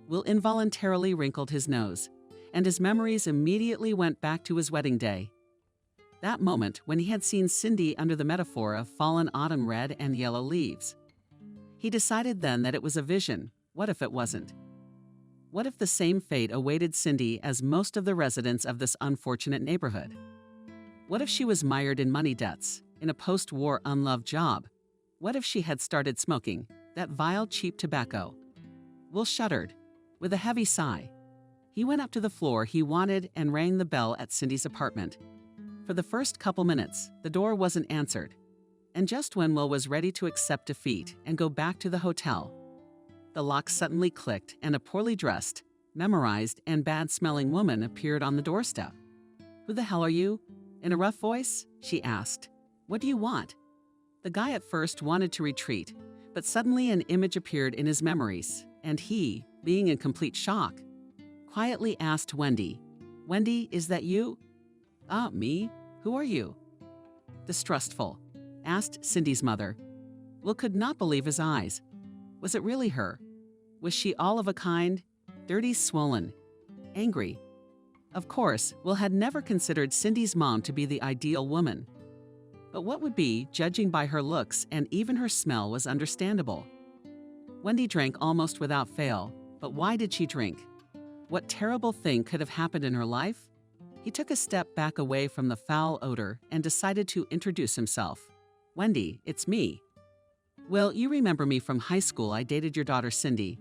Will involuntarily wrinkled his nose, and his memories immediately went back to his wedding day. That moment when he had seen Cindy under the metaphor of fallen autumn red and yellow leaves. He decided then that it was a vision. What if it wasn't? What if the same fate awaited Cindy as most of the residents of this unfortunate neighborhood? What if she was mired in money debts, in a post-war unloved job? What if she had started smoking that vile cheap tobacco? Will shuddered. With a heavy sigh, he went up to the floor he wanted and rang the bell at Cindy's apartment. For the first couple minutes, the door wasn't answered. And just when Will was ready to accept defeat and go back to the hotel, the lock suddenly clicked and a poorly dressed, memorized, and bad-smelling woman appeared on the doorstep. "Who the hell are you?" In a rough voice, she asked. "What do you want?" The guy at first wanted to retreat, but suddenly an image appeared in his memories, and he, being in complete shock, quietly asked Wendy, "Wendy, is that you?" "Ah, me? Who are you?" Distrustful, asked Cindy's mother. Will could not believe his eyes. Was it really her? Was she all of a kind, dirty, swollen, angry? Of course, Will had never considered Cindy's mom to be the ideal woman. But what would be, judging by her looks and even her smell, was understandable. Wendy drank almost without fail, but why did she drink? What terrible thing could have happened in her life? He took a step back away from the foul odor and decided to introduce himself. "Wendy, it's me." "Well, you remember me from high school. I dated your daughter Cindy."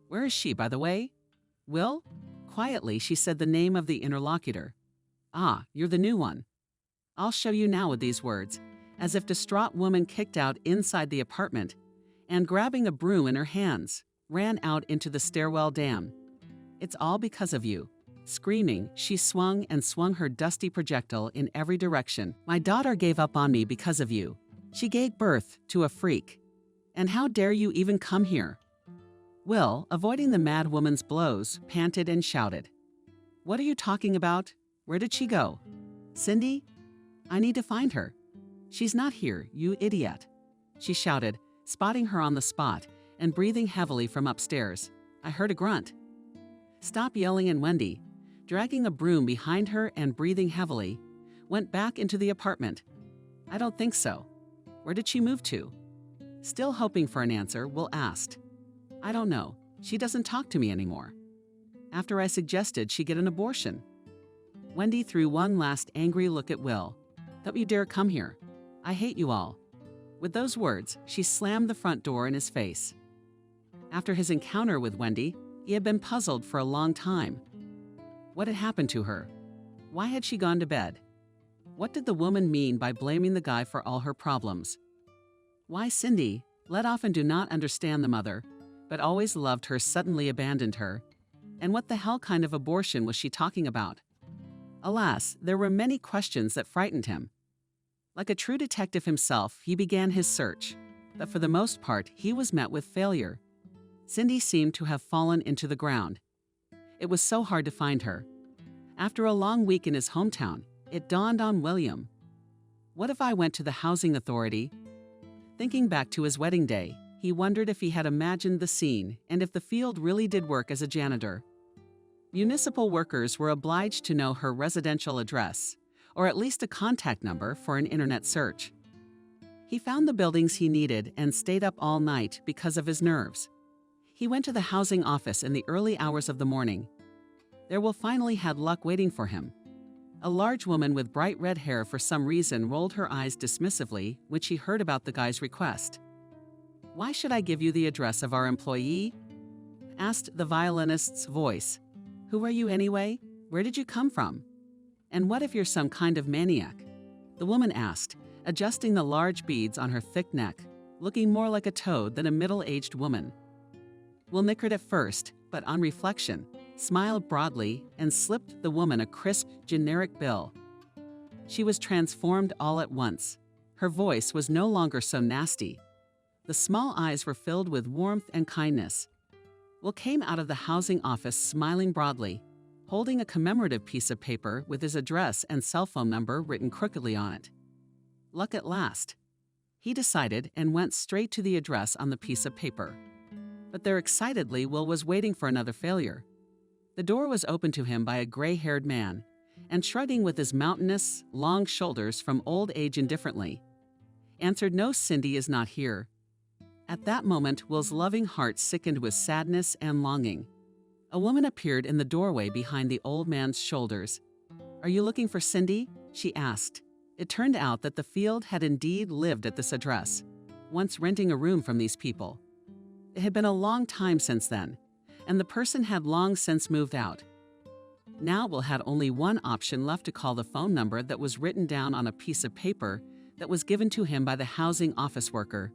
"Where is she, by the way?" "Will?" Quietly, she said the name of the interlocutor. "Ah, you're the new one." "I'll show you now," with these words, as if distraught woman kicked out inside the apartment and, grabbing a broom in her hands, ran out into the stairwell dam. "It's all because of you." Screaming, she swung and swung her dusty projectile in every direction. "My daughter gave up on me because of you. She gave birth to a freak. And how dare you even come here?" Will, avoiding the mad woman's blows, panted and shouted. "What are you talking about? Where did she go?" "Cindy? I need to find her." "She's not here, you idiot," she shouted, spotting her on the spot and breathing heavily from upstairs. I heard a grunt. Stop yelling, and Wendy, dragging a broom behind her and breathing heavily, went back into the apartment. I don't think so. Where did she move to? Still hoping for an answer, Will asked. I don't know. She doesn't talk to me anymore. After I suggested she get an abortion. Wendy threw one last angry look at Will. Don't you dare come here. I hate you all. With those words, she slammed the front door in his face. After his encounter with Wendy, he had been puzzled for a long time. What had happened to her? Why had she gone to bed? What did the woman mean by blaming the guy for all her problems? Why Cindy, let off and do not understand the mother, but always loved her, suddenly abandoned her? And what the hell kind of abortion was she talking about? Alas, there were many questions that frightened him. Like a true detective himself, he began his search, but for the most part, he was met with failure. Cindy seemed to have fallen into the ground. It was so hard to find her. After a long week in his hometown, it dawned on William. What if I went to the housing authority? Thinking back to his wedding day, he wondered if he had imagined the scene and if the field really did work as a janitor. Municipal workers were obliged to know her residential address, or at least a contact number for an internet search. He found the buildings he needed and stayed up all night because of his nerves. He went to the housing office in the early hours of the morning. There Will finally had luck waiting for him. A large woman with bright red hair for some reason rolled her eyes dismissively when she heard about the guy's request. Why should I give you the address of our employee? Asked the violinist's voice. Who are you anyway? Where did you come from? And what if you're some kind of maniac? The woman asked, adjusting the large beads on her thick neck, looking more like a toad than a middle-aged woman. Will nickered at first, but on reflection, smiled broadly and slipped the woman a crisp, generic bill. She was transformed all at once. Her voice was no longer so nasty. The small eyes were filled with warmth and kindness. Will came out of the housing office smiling broadly, holding a commemorative piece of paper with his address and cell phone number written crookedly on it. Luck at last. He decided and went straight to the address on the piece of paper. But there excitedly, Will was waiting for another failure. The door was opened to him by a gray-haired man, and shrugging with his mountainous, long shoulders from old age indifferently, answered, No, Cindy is not here. At that moment, Will's loving heart sickened with sadness and longing. A woman appeared in the doorway behind the old man's shoulders. Are you looking for Cindy? She asked. It turned out that the field had indeed lived at this address, once renting a room from these people. It had been a long time since then, and the person had long since moved out. Now Will had only one option left, to call the phone number that was written down on a piece of paper that was given to him by the housing office worker.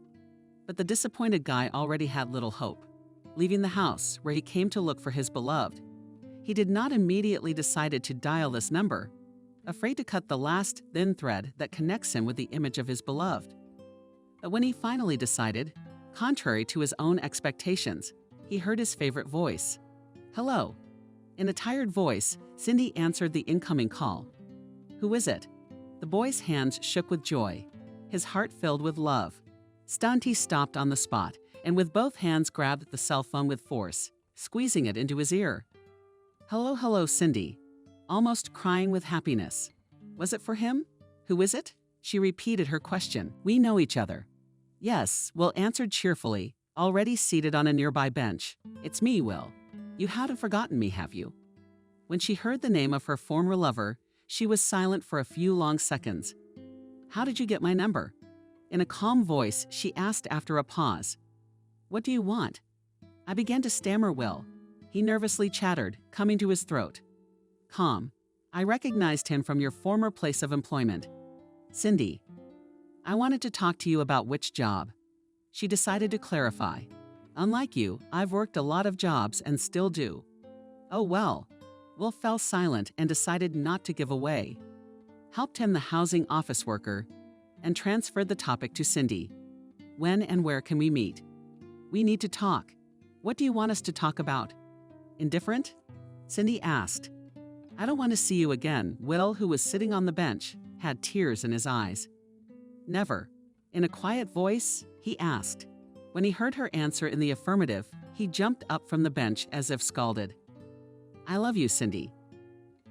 But the disappointed guy already had little hope. Leaving the house, where he came to look for his beloved, he did not immediately decide to dial this number, afraid to cut the last thin thread that connects him with the image of his beloved. But when he finally decided, contrary to his own expectations, he heard his favorite voice. Hello. In a tired voice, Cindy answered the incoming call. Who is it? The boy's hands shook with joy, his heart filled with love. Stunned, he stopped on the spot and with both hands grabbed the cell phone with force, squeezing it into his ear. Hello, hello, Cindy. Almost crying with happiness. Was it for him? Who is it? She repeated her question. We know each other. Yes, Will answered cheerfully, already seated on a nearby bench. It's me, Will. You haven't forgotten me, have you? When she heard the name of her former lover, she was silent for a few long seconds. How did you get my number? In a calm voice, she asked after a pause. What do you want? I began to stammer Will. He nervously chattered, coming to his throat. Calm. I recognized him from your former place of employment. Cindy. I wanted to talk to you about which job. She decided to clarify. Unlike you, I've worked a lot of jobs and still do. Oh well. Will fell silent and decided not to give away. Helped him the housing office worker and transferred the topic to Cindy. When and where can we meet? We need to talk. What do you want us to talk about? Indifferent? Cindy asked. I don't want to see you again. Will, who was sitting on the bench, had tears in his eyes. Never. In a quiet voice, he asked. When he heard her answer in the affirmative, he jumped up from the bench as if scalded. "I love you, Cindy,"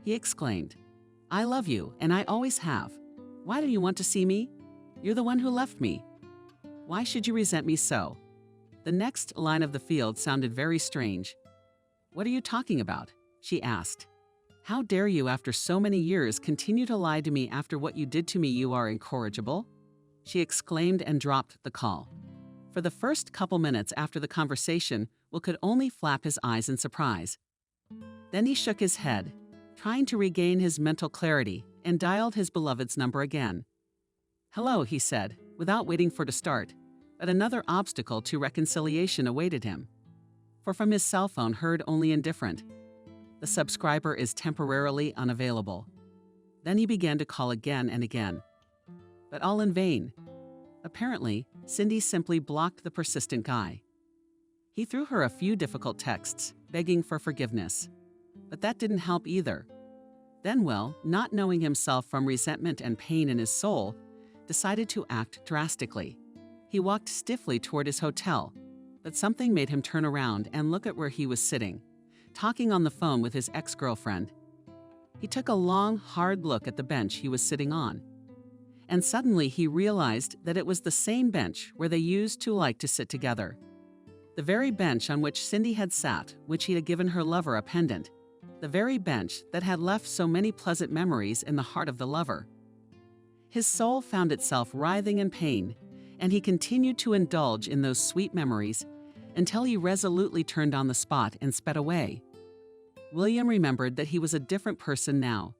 he exclaimed. "I love you, and I always have. Why do you want to see me? You're the one who left me. Why should you resent me so?" The next line of the field sounded very strange. "What are you talking about?" she asked. "How dare you, after so many years, continue to lie to me after what you did to me? You are incorrigible," she exclaimed and dropped the call. For the first couple minutes after the conversation, Will could only flap his eyes in surprise. Then he shook his head, trying to regain his mental clarity, and dialed his beloved's number again. "Hello," he said, without waiting for it to start, but another obstacle to reconciliation awaited him. For from his cell phone heard only indifferent, "The subscriber is temporarily unavailable." Then he began to call again and again, but all in vain. Apparently, Cindy simply blocked the persistent guy. He threw her a few difficult texts, begging for forgiveness. But that didn't help either. Then Will, not knowing himself from resentment and pain in his soul, decided to act drastically. He walked stiffly toward his hotel, but something made him turn around and look at where he was sitting, talking on the phone with his ex-girlfriend. He took a long, hard look at the bench he was sitting on. And suddenly he realized that it was the same bench where they used to like to sit together. The very bench on which Cindy had sat, which he had given her lover a pendant. The very bench that had left so many pleasant memories in the heart of the lover. His soul found itself writhing in pain, and he continued to indulge in those sweet memories until he resolutely turned on the spot and sped away. William remembered that he was a different person now.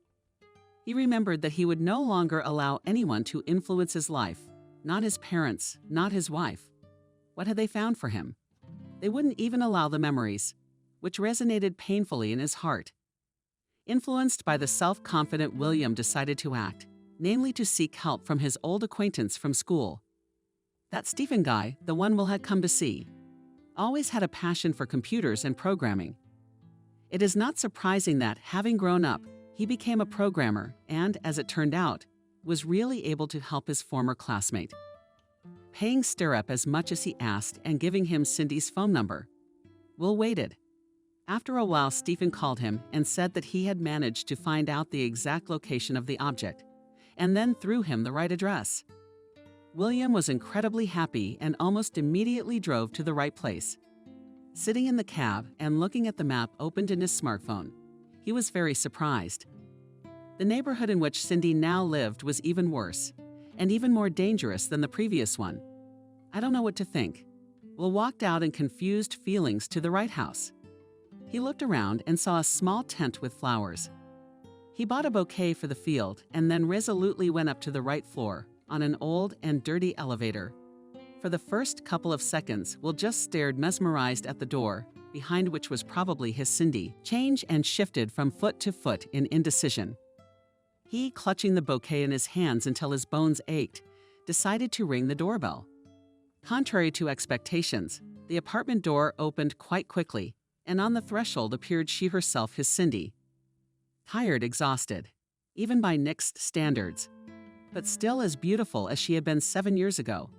He remembered that he would no longer allow anyone to influence his life, not his parents, not his wife. What had they found for him? They wouldn't even allow the memories, which resonated painfully in his heart. Influenced by the self-confident William decided to act, namely to seek help from his old acquaintance from school. That Stephen guy, the one Will had come to see, always had a passion for computers and programming. It is not surprising that, having grown up, he became a programmer and, as it turned out, was really able to help his former classmate. Paying Stirrup as much as he asked and giving him Cindy's phone number. Will waited. After a while, Stephen called him and said that he had managed to find out the exact location of the object, and then threw him the right address. William was incredibly happy and almost immediately drove to the right place. Sitting in the cab and looking at the map opened in his smartphone, he was very surprised. The neighborhood in which Cindy now lived was even worse, and even more dangerous than the previous one. "I don't know what to think." Will walked out in confused feelings to the right house. He looked around and saw a small tent with flowers. He bought a bouquet for the field and then resolutely went up to the right floor on an old and dirty elevator. For the first couple of seconds, Will just stared mesmerized at the door, behind which was probably his Cindy, changed and shifted from foot to foot in indecision. He, clutching the bouquet in his hands until his bones ached, decided to ring the doorbell. Contrary to expectations, the apartment door opened quite quickly, and on the threshold appeared she herself, his Cindy. Tired, exhausted, even by Nick's standards, but still as beautiful as she had been 7 years ago.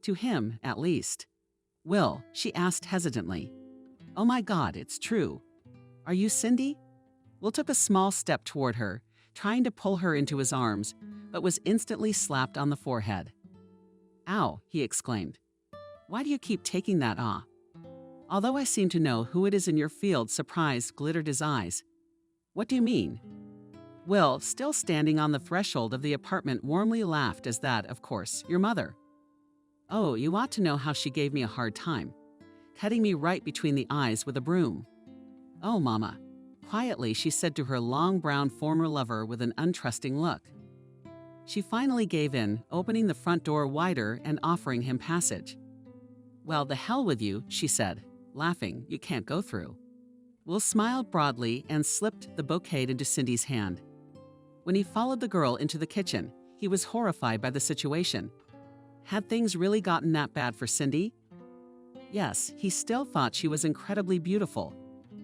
To him, at least. "Will," she asked hesitantly. "Oh my God, it's true. Are you Cindy?" Will took a small step toward her, trying to pull her into his arms, but was instantly slapped on the forehead. "Ow," he exclaimed. "Why do you keep taking that ah?" Although I seem to know who it is in your field, surprise glittered his eyes. "What do you mean?" Will, still standing on the threshold of the apartment, warmly laughed as that, of course, your mother. "Oh, you ought to know how she gave me a hard time, cutting me right between the eyes with a broom." "Oh, Mama," quietly she said to her long brown former lover with an untrusting look. She finally gave in, opening the front door wider and offering him passage. "Well, the hell with you," she said, laughing. "You can't go through." Will smiled broadly and slipped the bouquet into Cindy's hand. When he followed the girl into the kitchen, he was horrified by the situation. Had things really gotten that bad for Cindy? Yes, he still thought she was incredibly beautiful,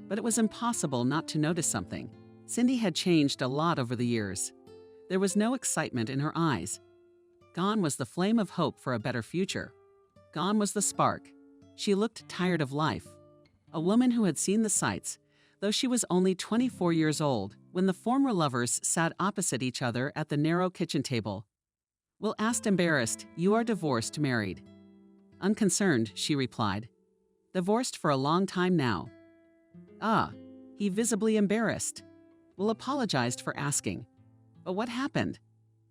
but it was impossible not to notice something. Cindy had changed a lot over the years. There was no excitement in her eyes. Gone was the flame of hope for a better future. Gone was the spark. She looked tired of life. A woman who had seen the sights, though she was only 24 years old when the former lovers sat opposite each other at the narrow kitchen table. Will asked, embarrassed, "You are divorced, married?" Unconcerned, she replied, "Divorced for a long time now." Ah, he visibly embarrassed. Will apologized for asking. But what happened?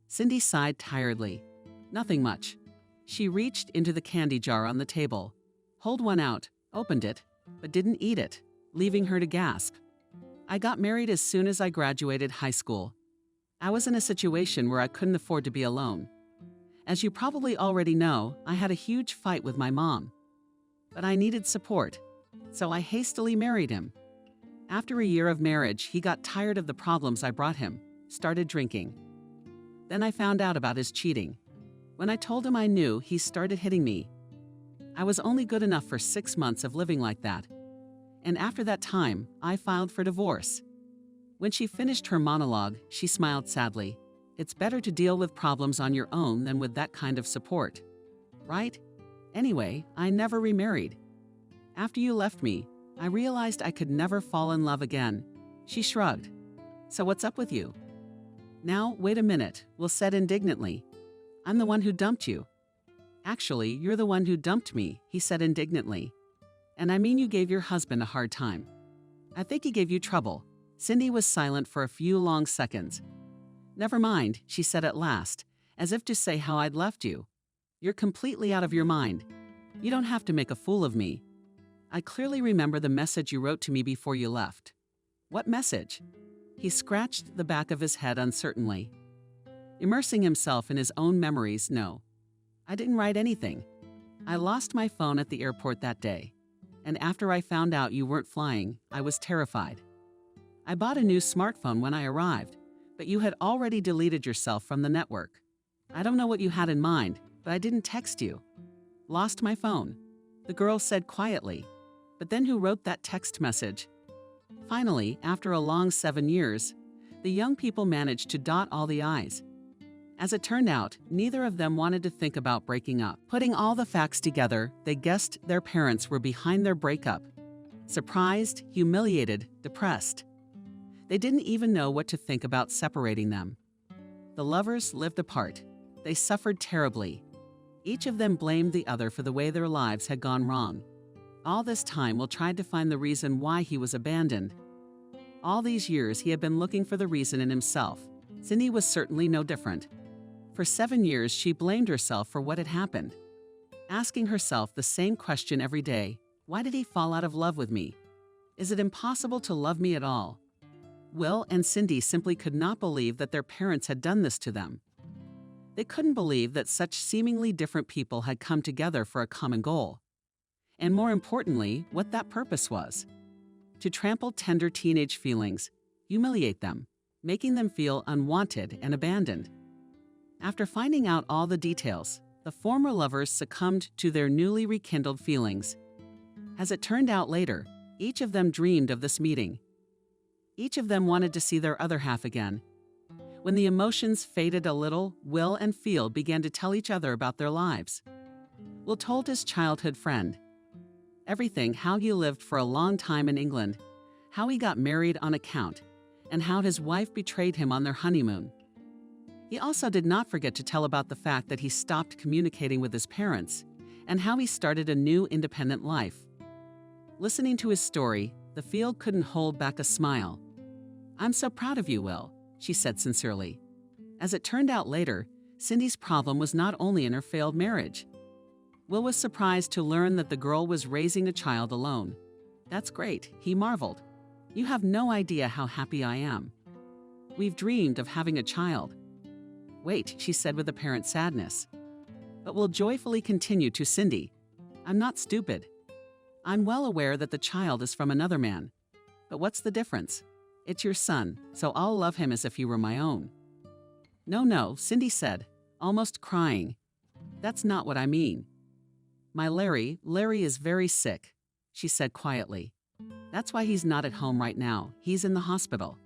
Cindy sighed tiredly. Nothing much. She reached into the candy jar on the table, pulled one out, opened it, but didn't eat it, leaving her to gasp. I got married as soon as I graduated high school. I was in a situation where I couldn't afford to be alone. As you probably already know, I had a huge fight with my mom. But I needed support, so I hastily married him. After a year of marriage, he got tired of the problems I brought him, started drinking. Then I found out about his cheating. When I told him I knew, he started hitting me. I was only good enough for 6 months of living like that. And after that time, I filed for divorce. When she finished her monologue, she smiled sadly. It's better to deal with problems on your own than with that kind of support. Right? Anyway, I never remarried. After you left me, I realized I could never fall in love again. She shrugged. So what's up with you? Now, wait a minute, Will said indignantly. I'm the one who dumped you. Actually, you're the one who dumped me, he said indignantly. And I mean you gave your husband a hard time. I think he gave you trouble. Cindy was silent for a few long seconds. Never mind, she said at last, as if to say how I'd left you. You're completely out of your mind. You don't have to make a fool of me. I clearly remember the message you wrote to me before you left. What message? He scratched the back of his head uncertainly. Immersing himself in his own memories, no. I didn't write anything. I lost my phone at the airport that day. And after I found out you weren't flying, I was terrified. I bought a new smartphone when I arrived, but you had already deleted yourself from the network. I don't know what you had in mind, but I didn't text you. Lost my phone, the girl said quietly. But then who wrote that text message? Finally, after a long 7 years, the young people managed to dot all the I's. As it turned out, neither of them wanted to think about breaking up. Putting all the facts together, they guessed their parents were behind their breakup. Surprised, humiliated, depressed. They didn't even know what to think about separating them. The lovers lived apart. They suffered terribly. Each of them blamed the other for the way their lives had gone wrong. All this time, Will tried to find the reason why he was abandoned. All these years, he had been looking for the reason in himself. Cindy was certainly no different. For 7 years, she blamed herself for what had happened, asking herself the same question every day. Why did he fall out of love with me? Is it impossible to love me at all? Will and Cindy simply could not believe that their parents had done this to them. They couldn't believe that such seemingly different people had come together for a common goal. And more importantly, what that purpose was. To trample tender teenage feelings, humiliate them, making them feel unwanted and abandoned. After finding out all the details, the former lovers succumbed to their newly rekindled feelings. As it turned out later, each of them dreamed of this meeting. Each of them wanted to see their other half again. When the emotions faded a little, Will and Field began to tell each other about their lives. Will told his childhood friend everything, how he lived for a long time in England, how he got married on account, and how his wife betrayed him on their honeymoon. He also did not forget to tell about the fact that he stopped communicating with his parents and how he started a new independent life. Listening to his story, the Field couldn't hold back a smile. I'm so proud of you, Will, she said sincerely. As it turned out later, Cindy's problem was not only in her failed marriage. Will was surprised to learn that the girl was raising a child alone. That's great, he marveled. You have no idea how happy I am. We've dreamed of having a child. Wait, she said with apparent sadness. But Will joyfully continued to Cindy. I'm not stupid. I'm well aware that the child is from another man. But what's the difference? It's your son, so I'll love him as if he were my own. No, Cindy said, almost crying. That's not what I mean. My Larry is very sick, she said quietly. That's why he's not at home right now. He's in the hospital.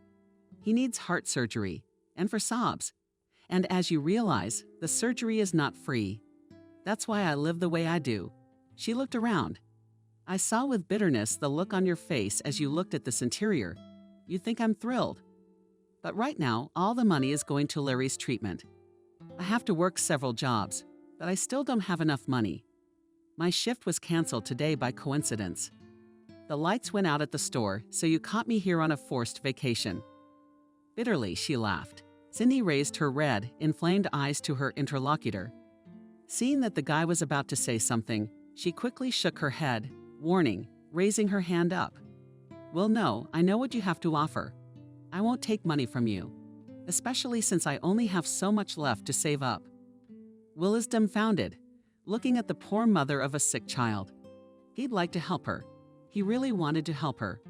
He needs heart surgery, and for sobs. And as you realize, the surgery is not free. That's why I live the way I do." She looked around. "I saw with bitterness the look on your face as you looked at this interior. You think I'm thrilled. But right now, all the money is going to Larry's treatment. I have to work several jobs, but I still don't have enough money. My shift was canceled today by coincidence. The lights went out at the store, so you caught me here on a forced vacation." Bitterly, she laughed. Cindy raised her red, inflamed eyes to her interlocutor. Seeing that the guy was about to say something, she quickly shook her head, warning, raising her hand up. "Well, no, I know what you have to offer. I won't take money from you, especially since I only have so much left to save up." Will is dumbfounded, looking at the poor mother of a sick child. He'd like to help her. He really wanted to help her.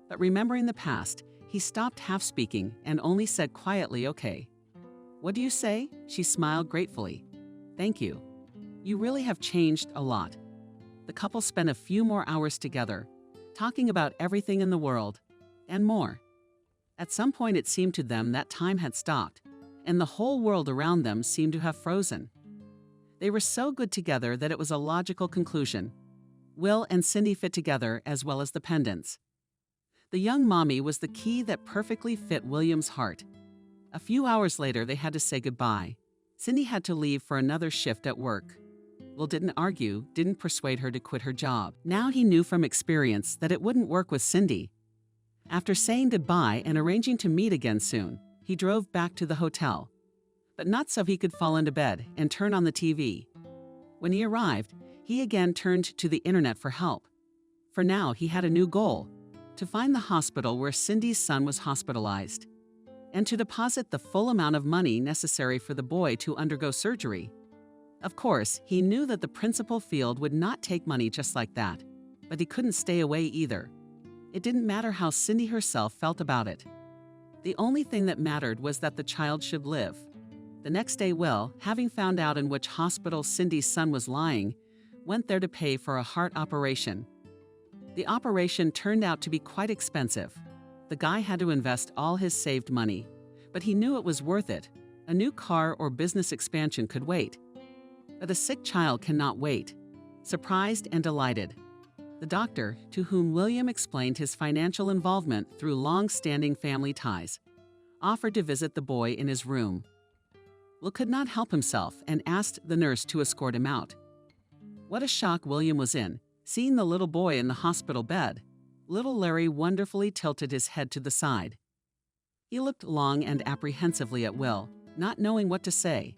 But remembering the past, he stopped half-speaking and only said quietly, "Okay." "What do you say?" She smiled gratefully. "Thank you. You really have changed a lot." The couple spent a few more hours together, talking about everything in the world, and more. At some point it seemed to them that time had stopped, and the whole world around them seemed to have frozen. They were so good together that it was a logical conclusion. Will and Cindy fit together as well as the pendants. The young mommy was the key that perfectly fit William's heart. A few hours later, they had to say goodbye. Cindy had to leave for another shift at work. Will didn't argue, didn't persuade her to quit her job. Now he knew from experience that it wouldn't work with Cindy. After saying goodbye and arranging to meet again soon, he drove back to the hotel. But not so he could fall into bed and turn on the TV. When he arrived, he again turned to the internet for help. For now, he had a new goal: to find the hospital where Cindy's son was hospitalized, and to deposit the full amount of money necessary for the boy to undergo surgery. Of course, he knew that the principal field would not take money just like that, but he couldn't stay away either. It didn't matter how Cindy herself felt about it. The only thing that mattered was that the child should live. The next day, Will, having found out in which hospital Cindy's son was lying, went there to pay for a heart operation. The operation turned out to be quite expensive. The guy had to invest all his saved money, but he knew it was worth it. A new car or business expansion could wait. But a sick child cannot wait. Surprised and delighted, the doctor, to whom William explained his financial involvement through long-standing family ties, offered to visit the boy in his room. Will could not help himself and asked the nurse to escort him out. What a shock William was in, seeing the little boy in the hospital bed. Little Larry wonderfully tilted his head to the side. He looked long and apprehensively at Will, not knowing what to say.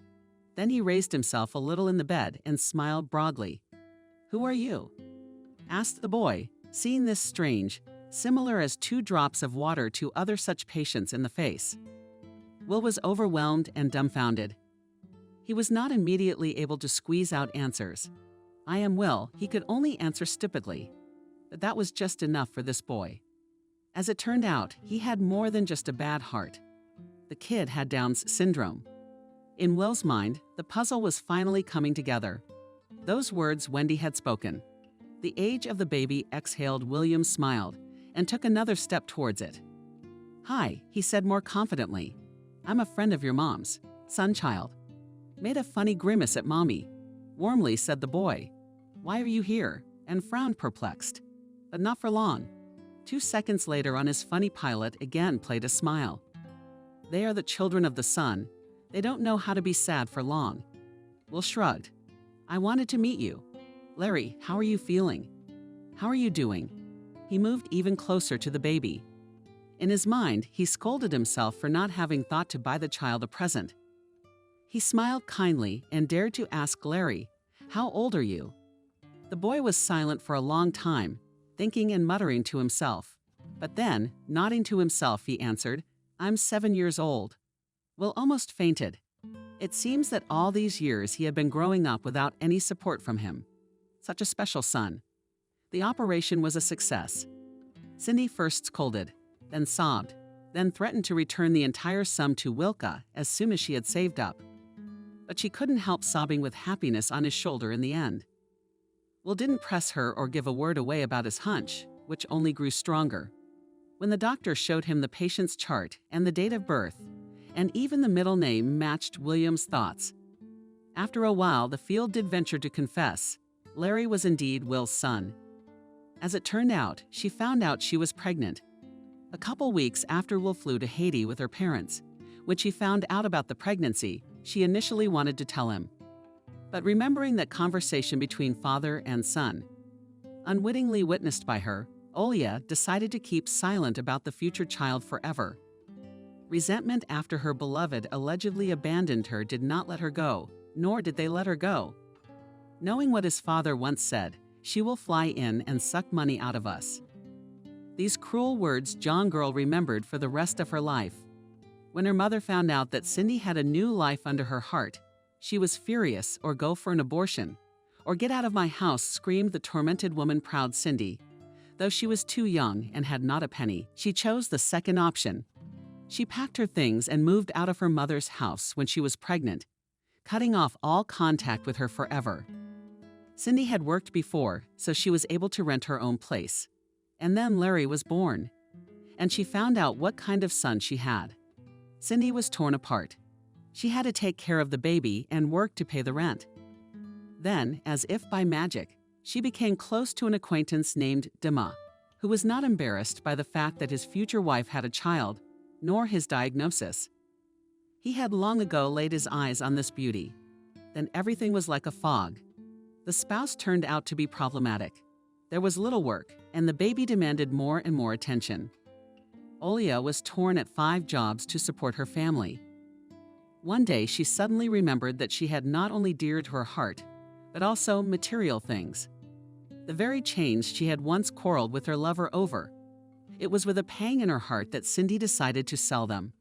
Then he raised himself a little in the bed and smiled broadly. "Who are you?" asked the boy, seeing this strange, similar as 2 drops of water to other such patients in the face. Will was overwhelmed and dumbfounded. He was not immediately able to squeeze out answers. "I am Will," he could only answer stupidly. But that was just enough for this boy. As it turned out, he had more than just a bad heart. The kid had Down's syndrome. In Will's mind, the puzzle was finally coming together. Those words Wendy had spoken. The age of the baby exhaled. William smiled and took another step towards it. "Hi," he said more confidently. "I'm a friend of your mom's, Sunchild." Made a funny grimace at Mommy. Warmly said the boy, "Why are you here?" and frowned perplexed. But not for long. 2 seconds later on his funny pilot again played a smile. They are the children of the sun. They don't know how to be sad for long. Will shrugged. "I wanted to meet you. Larry, how are you feeling? How are you doing?" He moved even closer to the baby. In his mind, he scolded himself for not having thought to buy the child a present. He smiled kindly and dared to ask Larry, "How old are you?" The boy was silent for a long time, thinking and muttering to himself. But then, nodding to himself, he answered, "I'm 7 years old." Will almost fainted. It seems that all these years he had been growing up without any support from him. Such a special son. The operation was a success. Cindy first scolded, then sobbed, then threatened to return the entire sum to Wilka as soon as she had saved up. But she couldn't help sobbing with happiness on his shoulder in the end. Will didn't press her or give a word away about his hunch, which only grew stronger. When the doctor showed him the patient's chart and the date of birth, and even the middle name matched William's thoughts. After a while, the field did venture to confess. Larry was indeed Will's son. As it turned out, she found out she was pregnant. A couple weeks after Will flew to Haiti with her parents, when she found out about the pregnancy, she initially wanted to tell him. But remembering that conversation between father and son, unwittingly witnessed by her, Olia decided to keep silent about the future child forever. Resentment after her beloved allegedly abandoned her did not let her go, nor did they let her go. Knowing what his father once said, "She will fly in and suck money out of us." These cruel words John Girl remembered for the rest of her life. When her mother found out that Cindy had a new life under her heart, she was furious, or go for an abortion, or get out of my house, screamed the tormented woman. Proud Cindy. Though she was too young and had not a penny, she chose the second option. She packed her things and moved out of her mother's house when she was pregnant, cutting off all contact with her forever. Cindy had worked before, so she was able to rent her own place. And then Larry was born, and she found out what kind of son she had. Cindy was torn apart. She had to take care of the baby and work to pay the rent. Then, as if by magic, she became close to an acquaintance named Dima, who was not embarrassed by the fact that his future wife had a child, nor his diagnosis. He had long ago laid his eyes on this beauty. Then everything was like a fog. The spouse turned out to be problematic. There was little work, and the baby demanded more and more attention. Olia was torn at 5 jobs to support her family. One day, she suddenly remembered that she had not only dear to her heart, but also material things. The very chains she had once quarreled with her lover over. It was with a pang in her heart that Cindy decided to sell them.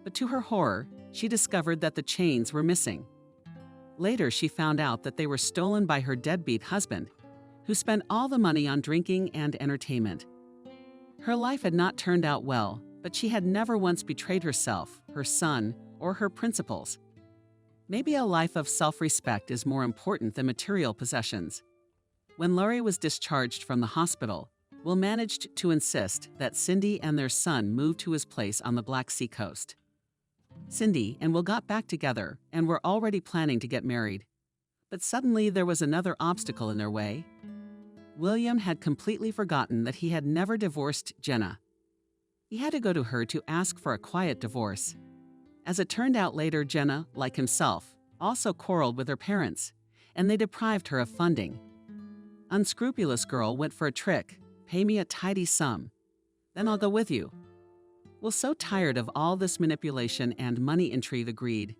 But to her horror, she discovered that the chains were missing. Later, she found out that they were stolen by her deadbeat husband, who spent all the money on drinking and entertainment. Her life had not turned out well, but she had never once betrayed herself, her son, or her principles. Maybe a life of self-respect is more important than material possessions. When Larry was discharged from the hospital, Will managed to insist that Cindy and their son move to his place on the Black Sea coast. Cindy and Will got back together and were already planning to get married. But suddenly there was another obstacle in their way. William had completely forgotten that he had never divorced Jenna. He had to go to her to ask for a quiet divorce. As it turned out later, Jenna, like himself, also quarreled with her parents, and they deprived her of funding. Unscrupulous girl went for a trick. "Pay me a tidy sum, then I'll go with you." Will, so tired of all this manipulation and money intrigue, agreed.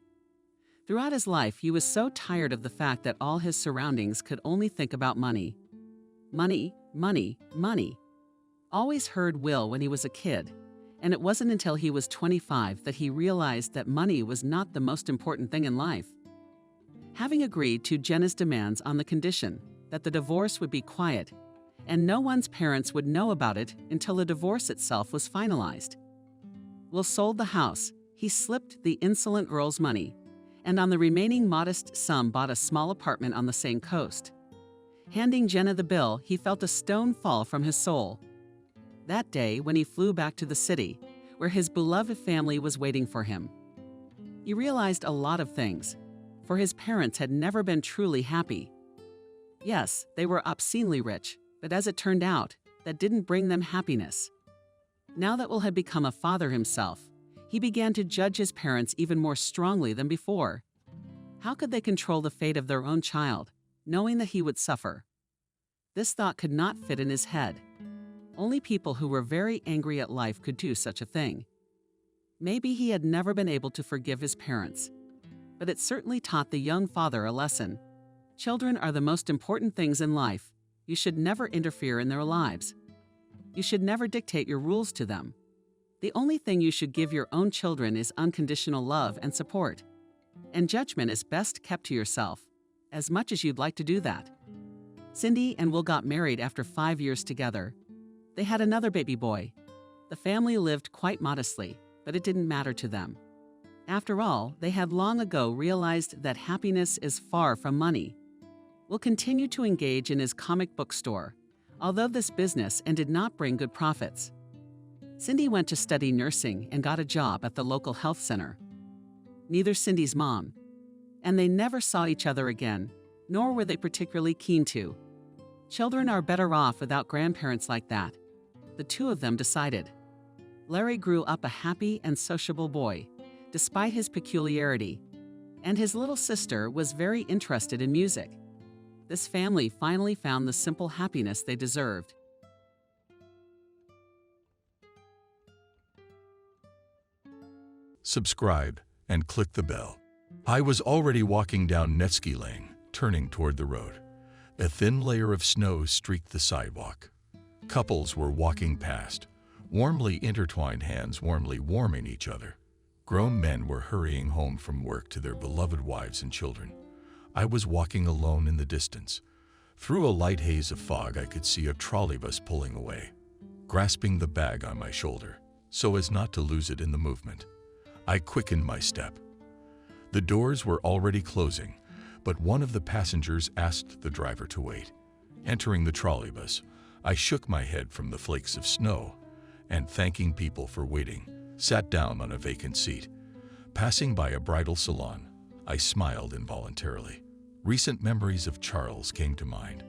Throughout his life, he was so tired of the fact that all his surroundings could only think about money. Money, money, money. Always heard Will when he was a kid, and it wasn't until he was 25 that he realized that money was not the most important thing in life. Having agreed to Jenna's demands on the condition that the divorce would be quiet, and no one's parents would know about it until the divorce itself was finalized, Will sold the house. He slipped the insolent girl's money, and on the remaining modest sum bought a small apartment on the same coast. Handing Jenna the bill, he felt a stone fall from his soul. That day, when he flew back to the city, where his beloved family was waiting for him, he realized a lot of things, for his parents had never been truly happy. Yes, they were obscenely rich, but as it turned out, that didn't bring them happiness. Now that Will had become a father himself, he began to judge his parents even more strongly than before. How could they control the fate of their own child, knowing that he would suffer? This thought could not fit in his head. Only people who were very angry at life could do such a thing. Maybe he had never been able to forgive his parents, but it certainly taught the young father a lesson. Children are the most important things in life. You should never interfere in their lives. You should never dictate your rules to them. The only thing you should give your own children is unconditional love and support. And judgment is best kept to yourself, as much as you'd like to do that. Cindy and Will got married after 5 years together. They had another baby boy. The family lived quite modestly, but it didn't matter to them. After all, they had long ago realized that happiness is far from money. Will continued to engage in his comic book store, although this business did not bring good profits. Cindy went to study nursing and got a job at the local health center. Neither Cindy's mom, and they never saw each other again, nor were they particularly keen to. Children are better off without grandparents like that, the two of them decided. Larry grew up a happy and sociable boy, despite his peculiarity, and his little sister was very interested in music. This family finally found the simple happiness they deserved. Subscribe and click the bell. I was already walking down Nevsky Lane, turning toward the road. A thin layer of snow streaked the sidewalk. Couples were walking past, warmly intertwined hands warmly warming each other. Grown men were hurrying home from work to their beloved wives and children. I was walking alone in the distance. Through a light haze of fog, I could see a trolleybus pulling away, grasping the bag on my shoulder, so as not to lose it in the movement. I quickened my step. The doors were already closing, but one of the passengers asked the driver to wait. Entering the trolleybus, I shook my head from the flakes of snow and, thanking people for waiting, sat down on a vacant seat. Passing by a bridal salon, I smiled involuntarily. Recent memories of Charles came to mind.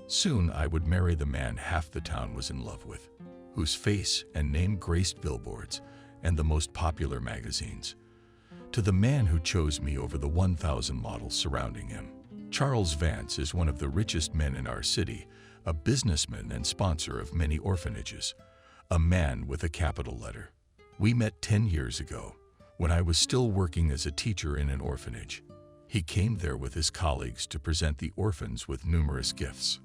Soon I would marry the man half the town was in love with, whose face and name graced billboards and the most popular magazines. To the man who chose me over the 1,000 models surrounding him. Charles Vance is one of the richest men in our city, a businessman and sponsor of many orphanages, a man with a capital letter. We met 10 years ago, when I was still working as a teacher in an orphanage. He came there with his colleagues to present the orphans with numerous gifts.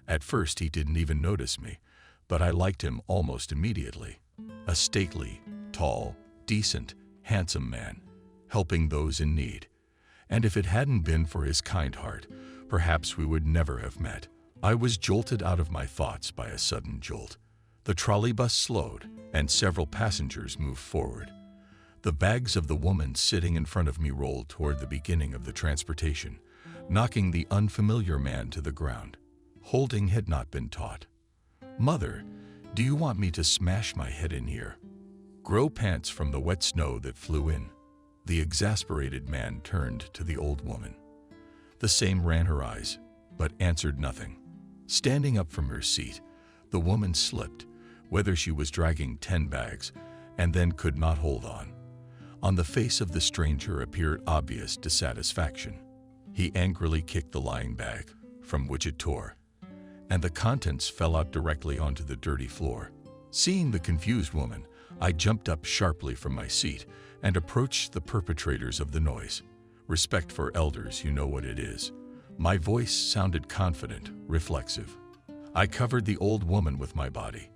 At first, he didn't even notice me, but I liked him almost immediately. A stately, tall, decent, handsome man, helping those in need. And if it hadn't been for his kind heart, perhaps we would never have met. I was jolted out of my thoughts by a sudden jolt. The trolleybus slowed, and several passengers moved forward. The bags of the woman sitting in front of me rolled toward the beginning of the transportation, knocking the unfamiliar man to the ground. Holding had not been taught. "Mother, do you want me to smash my head in here?" Grow pants from the wet snow that flew in. The exasperated man turned to the old woman. The same ran her eyes, but answered nothing. Standing up from her seat, the woman slipped, whether she was dragging 10 bags, and then could not hold on. On the face of the stranger appeared obvious dissatisfaction. He angrily kicked the lying bag, from which it tore, and the contents fell out directly onto the dirty floor. Seeing the confused woman, I jumped up sharply from my seat and approached the perpetrators of the noise. Respect for elders, you know what it is. My voice sounded confident, reflexive. I covered the old woman with my body.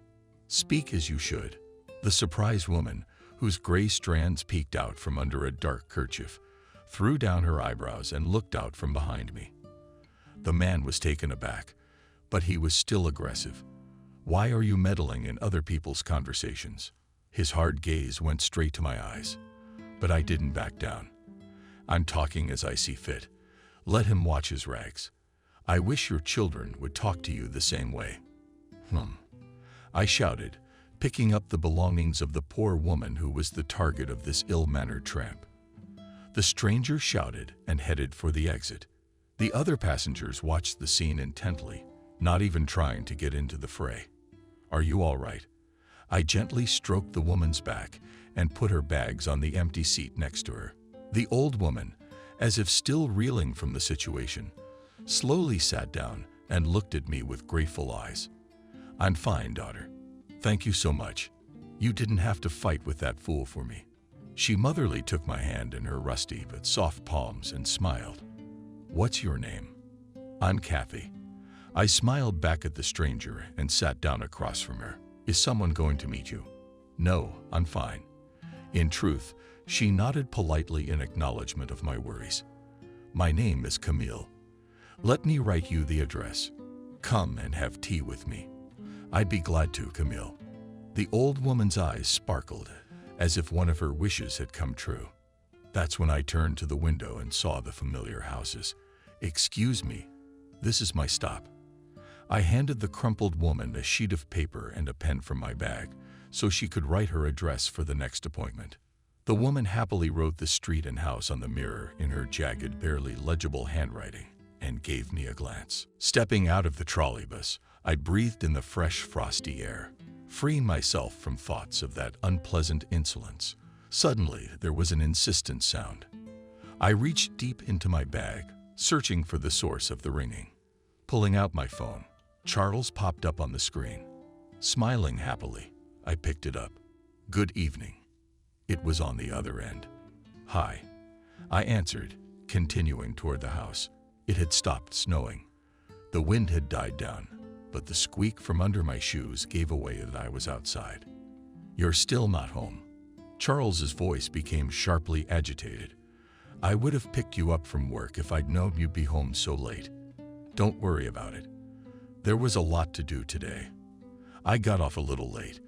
"Speak as you should." The surprised woman, whose gray strands peeked out from under a dark kerchief, threw down her eyebrows and looked out from behind me. The man was taken aback, but he was still aggressive. "Why are you meddling in other people's conversations?" His hard gaze went straight to my eyes, but I didn't back down. "I'm talking as I see fit. Let him watch his rags. I wish your children would talk to you the same way." I shouted, picking up the belongings of the poor woman who was the target of this ill-mannered tramp. The stranger shouted and headed for the exit. The other passengers watched the scene intently, not even trying to get into the fray. "Are you all right?" I gently stroked the woman's back and put her bags on the empty seat next to her. The old woman, as if still reeling from the situation, slowly sat down and looked at me with grateful eyes. "I'm fine, daughter. Thank you so much. You didn't have to fight with that fool for me." She motherly took my hand in her rusty but soft palms and smiled. "What's your name?" "I'm Kathy." I smiled back at the stranger and sat down across from her. "Is someone going to meet you?" "No, I'm fine." In truth, she nodded politely in acknowledgement of my worries. "My name is Camille. Let me write you the address. Come and have tea with me." "I'd be glad to, Camille." The old woman's eyes sparkled, as if one of her wishes had come true. That's when I turned to the window and saw the familiar houses. "Excuse me, this is my stop." I handed the crumpled woman a sheet of paper and a pen from my bag, so she could write her address for the next appointment. The woman happily wrote the street and house on the mirror in her jagged, barely legible handwriting and gave me a glance. Stepping out of the trolleybus, I breathed in the fresh, frosty air, freeing myself from thoughts of that unpleasant insolence. Suddenly, there was an insistent sound. I reached deep into my bag, searching for the source of the ringing. Pulling out my phone, Charles popped up on the screen. Smiling happily, I picked it up. "Good evening." It was on the other end. "Hi," I answered, continuing toward the house. It had stopped snowing. The wind had died down, but the squeak from under my shoes gave away that I was outside. "You're still not home." Charles's voice became sharply agitated. "I would have picked you up from work if I'd known you'd be home so late. Don't worry about it. There was a lot to do today. I got off a little late,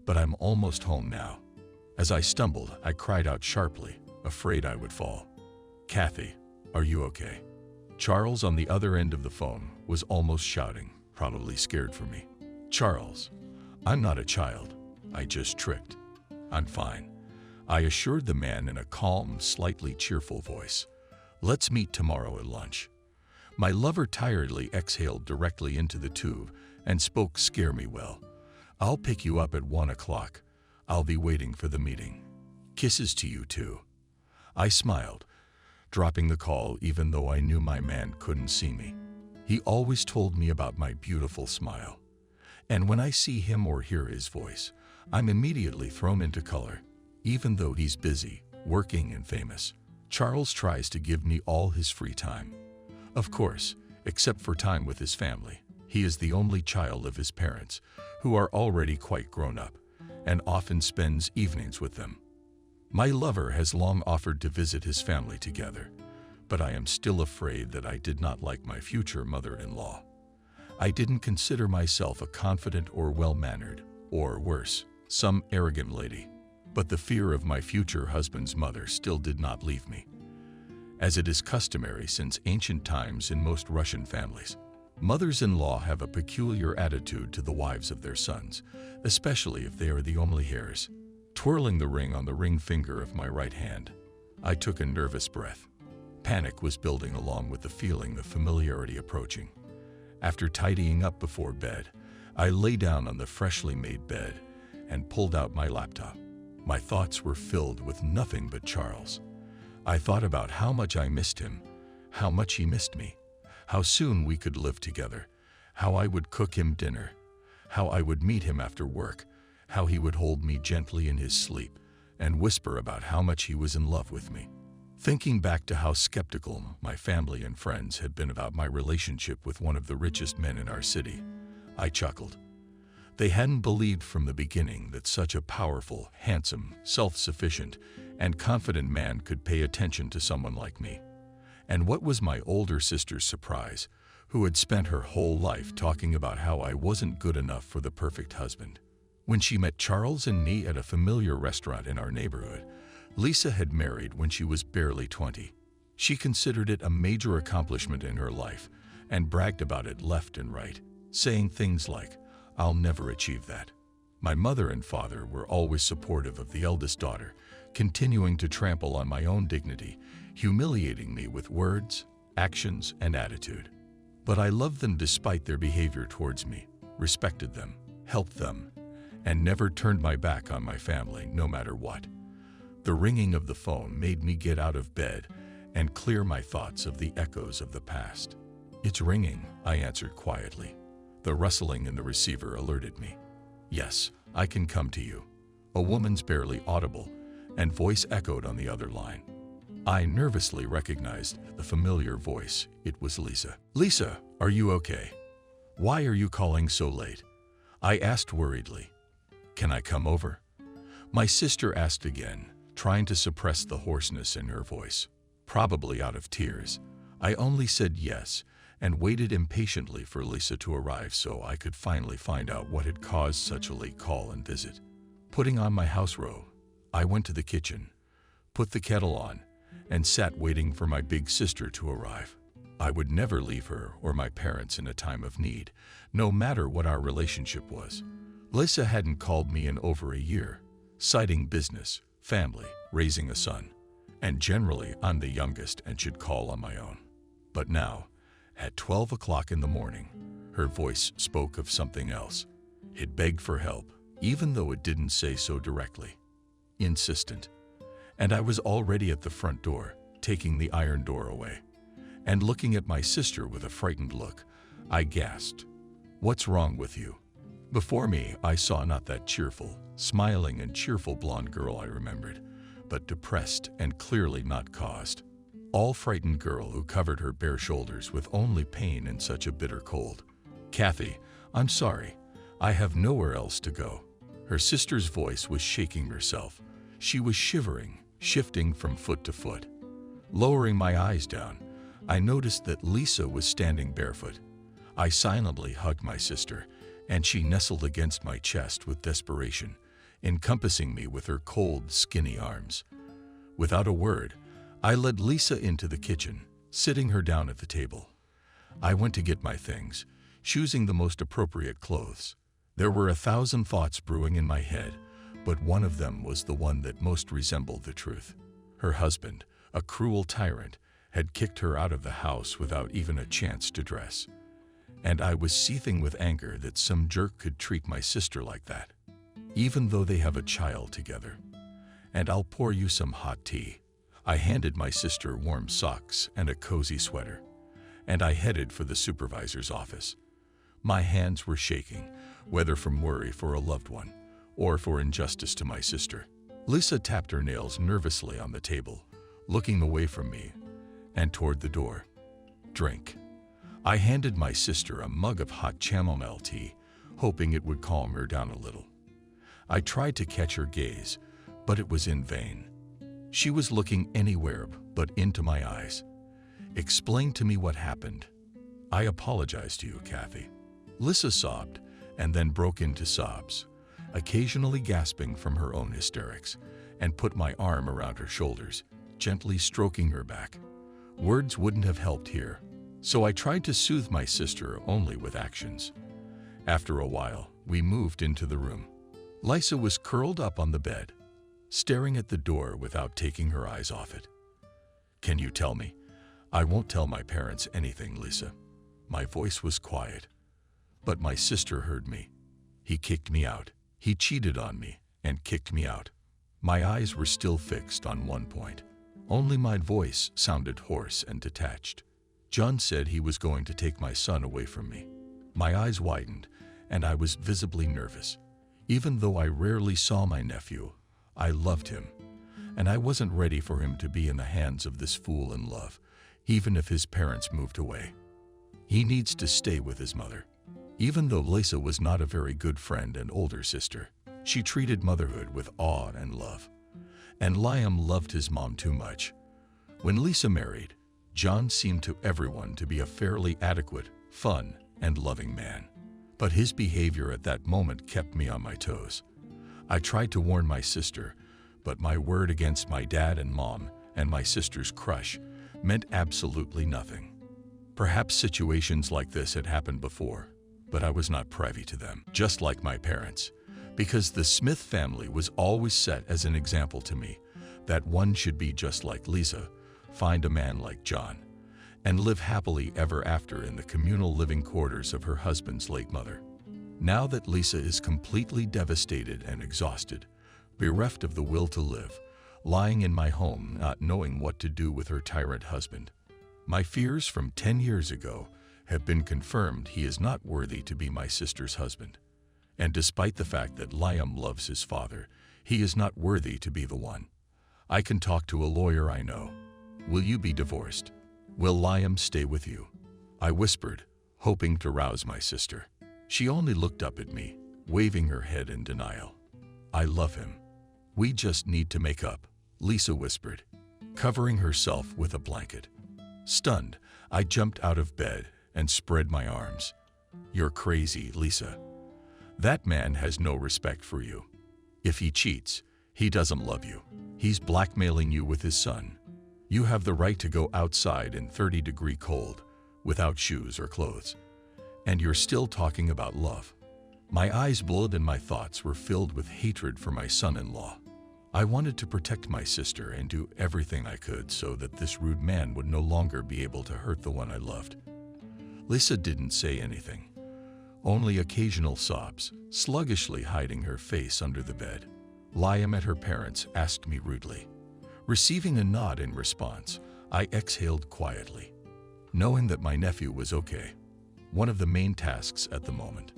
but I'm almost home now." As I stumbled, I cried out sharply, afraid I would fall. "Kathy, are you okay?" Charles on the other end of the phone was almost shouting, probably scared for me. "Charles, I'm not a child. I just tripped. I'm fine," I assured the man in a calm, slightly cheerful voice. "Let's meet tomorrow at lunch." My lover tiredly exhaled directly into the tube and spoke "Scare me well." "I'll pick you up at 1 o'clock. I'll be waiting for the meeting. Kisses to you too." I smiled, dropping the call even though I knew my man couldn't see me. He always told me about my beautiful smile. And when I see him or hear his voice, I'm immediately thrown into color, even though he's busy, working and famous. Charles tries to give me all his free time. Of course, except for time with his family. He is the only child of his parents, who are already quite grown up, and often spends evenings with them. My lover has long offered to visit his family together, but I am still afraid that I did not like my future mother-in-law. I didn't consider myself a confident or well-mannered, or worse, some arrogant lady, but the fear of my future husband's mother still did not leave me. As it is customary since ancient times in most Russian families, mothers-in-law have a peculiar attitude to the wives of their sons, especially if they are the only heirs. Twirling the ring on the ring finger of my right hand, I took a nervous breath. Panic was building along with the feeling of familiarity approaching. After tidying up before bed, I lay down on the freshly made bed and pulled out my laptop. My thoughts were filled with nothing but Charles. I thought about how much I missed him, how much he missed me, how soon we could live together, how I would cook him dinner, how I would meet him after work, how he would hold me gently in his sleep and whisper about how much he was in love with me. Thinking back to how skeptical my family and friends had been about my relationship with one of the richest men in our city, I chuckled. They hadn't believed from the beginning that such a powerful, handsome, self-sufficient, and confident man could pay attention to someone like me. And what was my older sister's surprise, who had spent her whole life talking about how I wasn't good enough for the perfect husband. When she met Charles and me at a familiar restaurant in our neighborhood, Lisa had married when she was barely 20. She considered it a major accomplishment in her life and bragged about it left and right, saying things like, "I'll never achieve that." My mother and father were always supportive of the eldest daughter, continuing to trample on my own dignity, humiliating me with words, actions, and attitude. But I loved them despite their behavior towards me, respected them, helped them, and never turned my back on my family, no matter what. The ringing of the phone made me get out of bed and clear my thoughts of the echoes of the past. "It's ringing," I answered quietly. The rustling in the receiver alerted me. "Yes, I can come to you." A woman's barely audible and voice echoed on the other line. I nervously recognized the familiar voice. It was Lisa. "Lisa, are you okay? Why are you calling so late?" I asked worriedly. "Can I come over?" My sister asked again, trying to suppress the hoarseness in her voice. Probably out of tears, I only said yes and waited impatiently for Lisa to arrive so I could finally find out what had caused such a late call and visit. Putting on my house robe, I went to the kitchen, put the kettle on, and sat waiting for my big sister to arrive. I would never leave her or my parents in a time of need, no matter what our relationship was. Lisa hadn't called me in over a year, citing business, family, raising a son. And generally, I'm the youngest and should call on my own. But now, at 12 o'clock in the morning, her voice spoke of something else. It begged for help, even though it didn't say so directly. Insistent. And I was already at the front door, taking the iron door away. And looking at my sister with a frightened look, I gasped, "What's wrong with you?" Before me, I saw not that cheerful, smiling and cheerful blonde girl I remembered, but depressed and clearly not caused. All frightened girl who covered her bare shoulders with only pain in such a bitter cold. "Kathy, I'm sorry. I have nowhere else to go." Her sister's voice was shaking herself. She was shivering, shifting from foot to foot. Lowering my eyes down, I noticed that Lisa was standing barefoot. I silently hugged my sister, and she nestled against my chest with desperation, encompassing me with her cold, skinny arms. Without a word, I led Lisa into the kitchen, sitting her down at the table. I went to get my things, choosing the most appropriate clothes. There were 1,000 thoughts brewing in my head, but one of them was the one that most resembled the truth. Her husband, a cruel tyrant, had kicked her out of the house without even a chance to dress. And I was seething with anger that some jerk could treat my sister like that, even though they have a child together. "And I'll pour you some hot tea." I handed my sister warm socks and a cozy sweater, and I headed for the supervisor's office. My hands were shaking, whether from worry for a loved one or for injustice to my sister. Lisa tapped her nails nervously on the table, looking away from me and toward the door. "Drink." I handed my sister a mug of hot chamomile tea, hoping it would calm her down a little. I tried to catch her gaze, but it was in vain. She was looking anywhere but into my eyes. "Explain to me what happened." "I apologize to you, Kathy." Lisa sobbed and then broke into sobs, occasionally gasping from her own hysterics, and put my arm around her shoulders, gently stroking her back. Words wouldn't have helped here, so I tried to soothe my sister only with actions. After a while, we moved into the room. Lisa was curled up on the bed, staring at the door without taking her eyes off it. "Can you tell me?" "I won't tell my parents anything, Lisa." My voice was quiet, but my sister heard me. "He kicked me out. He cheated on me and kicked me out." My eyes were still fixed on one point. Only my voice sounded hoarse and detached. "John said he was going to take my son away from me." My eyes widened, and I was visibly nervous. Even though I rarely saw my nephew, I loved him, and I wasn't ready for him to be in the hands of this fool in love, even if his parents moved away. He needs to stay with his mother. Even though Lisa was not a very good friend and older sister, she treated motherhood with awe and love. And Liam loved his mom too much. When Lisa married, John seemed to everyone to be a fairly adequate, fun, and loving man. But his behavior at that moment kept me on my toes. I tried to warn my sister, but my word against my dad and mom and my sister's crush meant absolutely nothing. Perhaps situations like this had happened before, but I was not privy to them, just like my parents, because the Smith family was always set as an example to me that one should be just like Lisa, find a man like John, and live happily ever after in the communal living quarters of her husband's late mother. Now that Lisa is completely devastated and exhausted, bereft of the will to live, lying in my home not knowing what to do with her tyrant husband, my fears from 10 years ago have been confirmed. He is not worthy to be my sister's husband. And despite the fact that Liam loves his father, he is not worthy to be the one. I can talk to a lawyer I know. Will you be divorced? Will Liam stay with you? I whispered, hoping to rouse my sister. She only looked up at me, waving her head in denial. I love him. We just need to make up, Lisa whispered, covering herself with a blanket. Stunned, I jumped out of bed and spread my arms. You're crazy, Lisa. That man has no respect for you. If he cheats, he doesn't love you. He's blackmailing you with his son. You have the right to go outside in 30-degree cold, without shoes or clothes. And you're still talking about love. My eyes blurred and my thoughts were filled with hatred for my son-in-law. I wanted to protect my sister and do everything I could so that this rude man would no longer be able to hurt the one I loved. Lisa didn't say anything, only occasional sobs, sluggishly hiding her face under the bed. Liam at her parents asked me rudely. Receiving a nod in response, I exhaled quietly, knowing that my nephew was okay, one of the main tasks at the moment.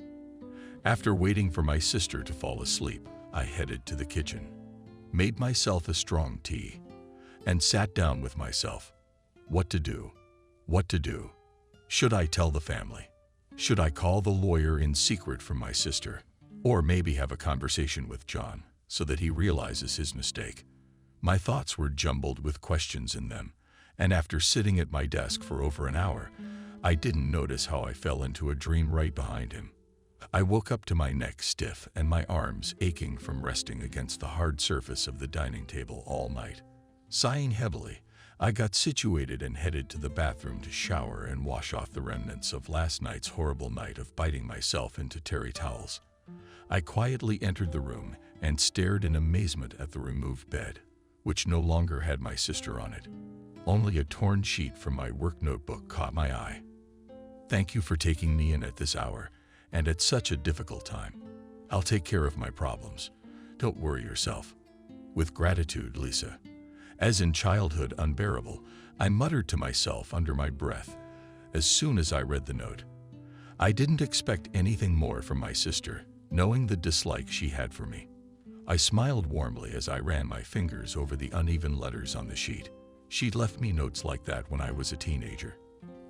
After waiting for my sister to fall asleep, I headed to the kitchen, made myself a strong tea, and sat down with myself. What to do? What to do? Should I tell the family? Should I call the lawyer in secret from my sister? Or maybe have a conversation with John so that he realizes his mistake? My thoughts were jumbled with questions in them, and after sitting at my desk for over an hour, I didn't notice how I fell into a dream right behind him. I woke up to my neck stiff and my arms aching from resting against the hard surface of the dining table all night. Sighing heavily, I got situated and headed to the bathroom to shower and wash off the remnants of last night's horrible night of biting myself into terry towels. I quietly entered the room and stared in amazement at the removed bed, which no longer had my sister on it. Only a torn sheet from my work notebook caught my eye. Thank you for taking me in at this hour and at such a difficult time. I'll take care of my problems. Don't worry yourself. With gratitude, Lisa. As in childhood unbearable, I muttered to myself under my breath as soon as I read the note. I didn't expect anything more from my sister, knowing the dislike she had for me. I smiled warmly as I ran my fingers over the uneven letters on the sheet. She'd left me notes like that when I was a teenager.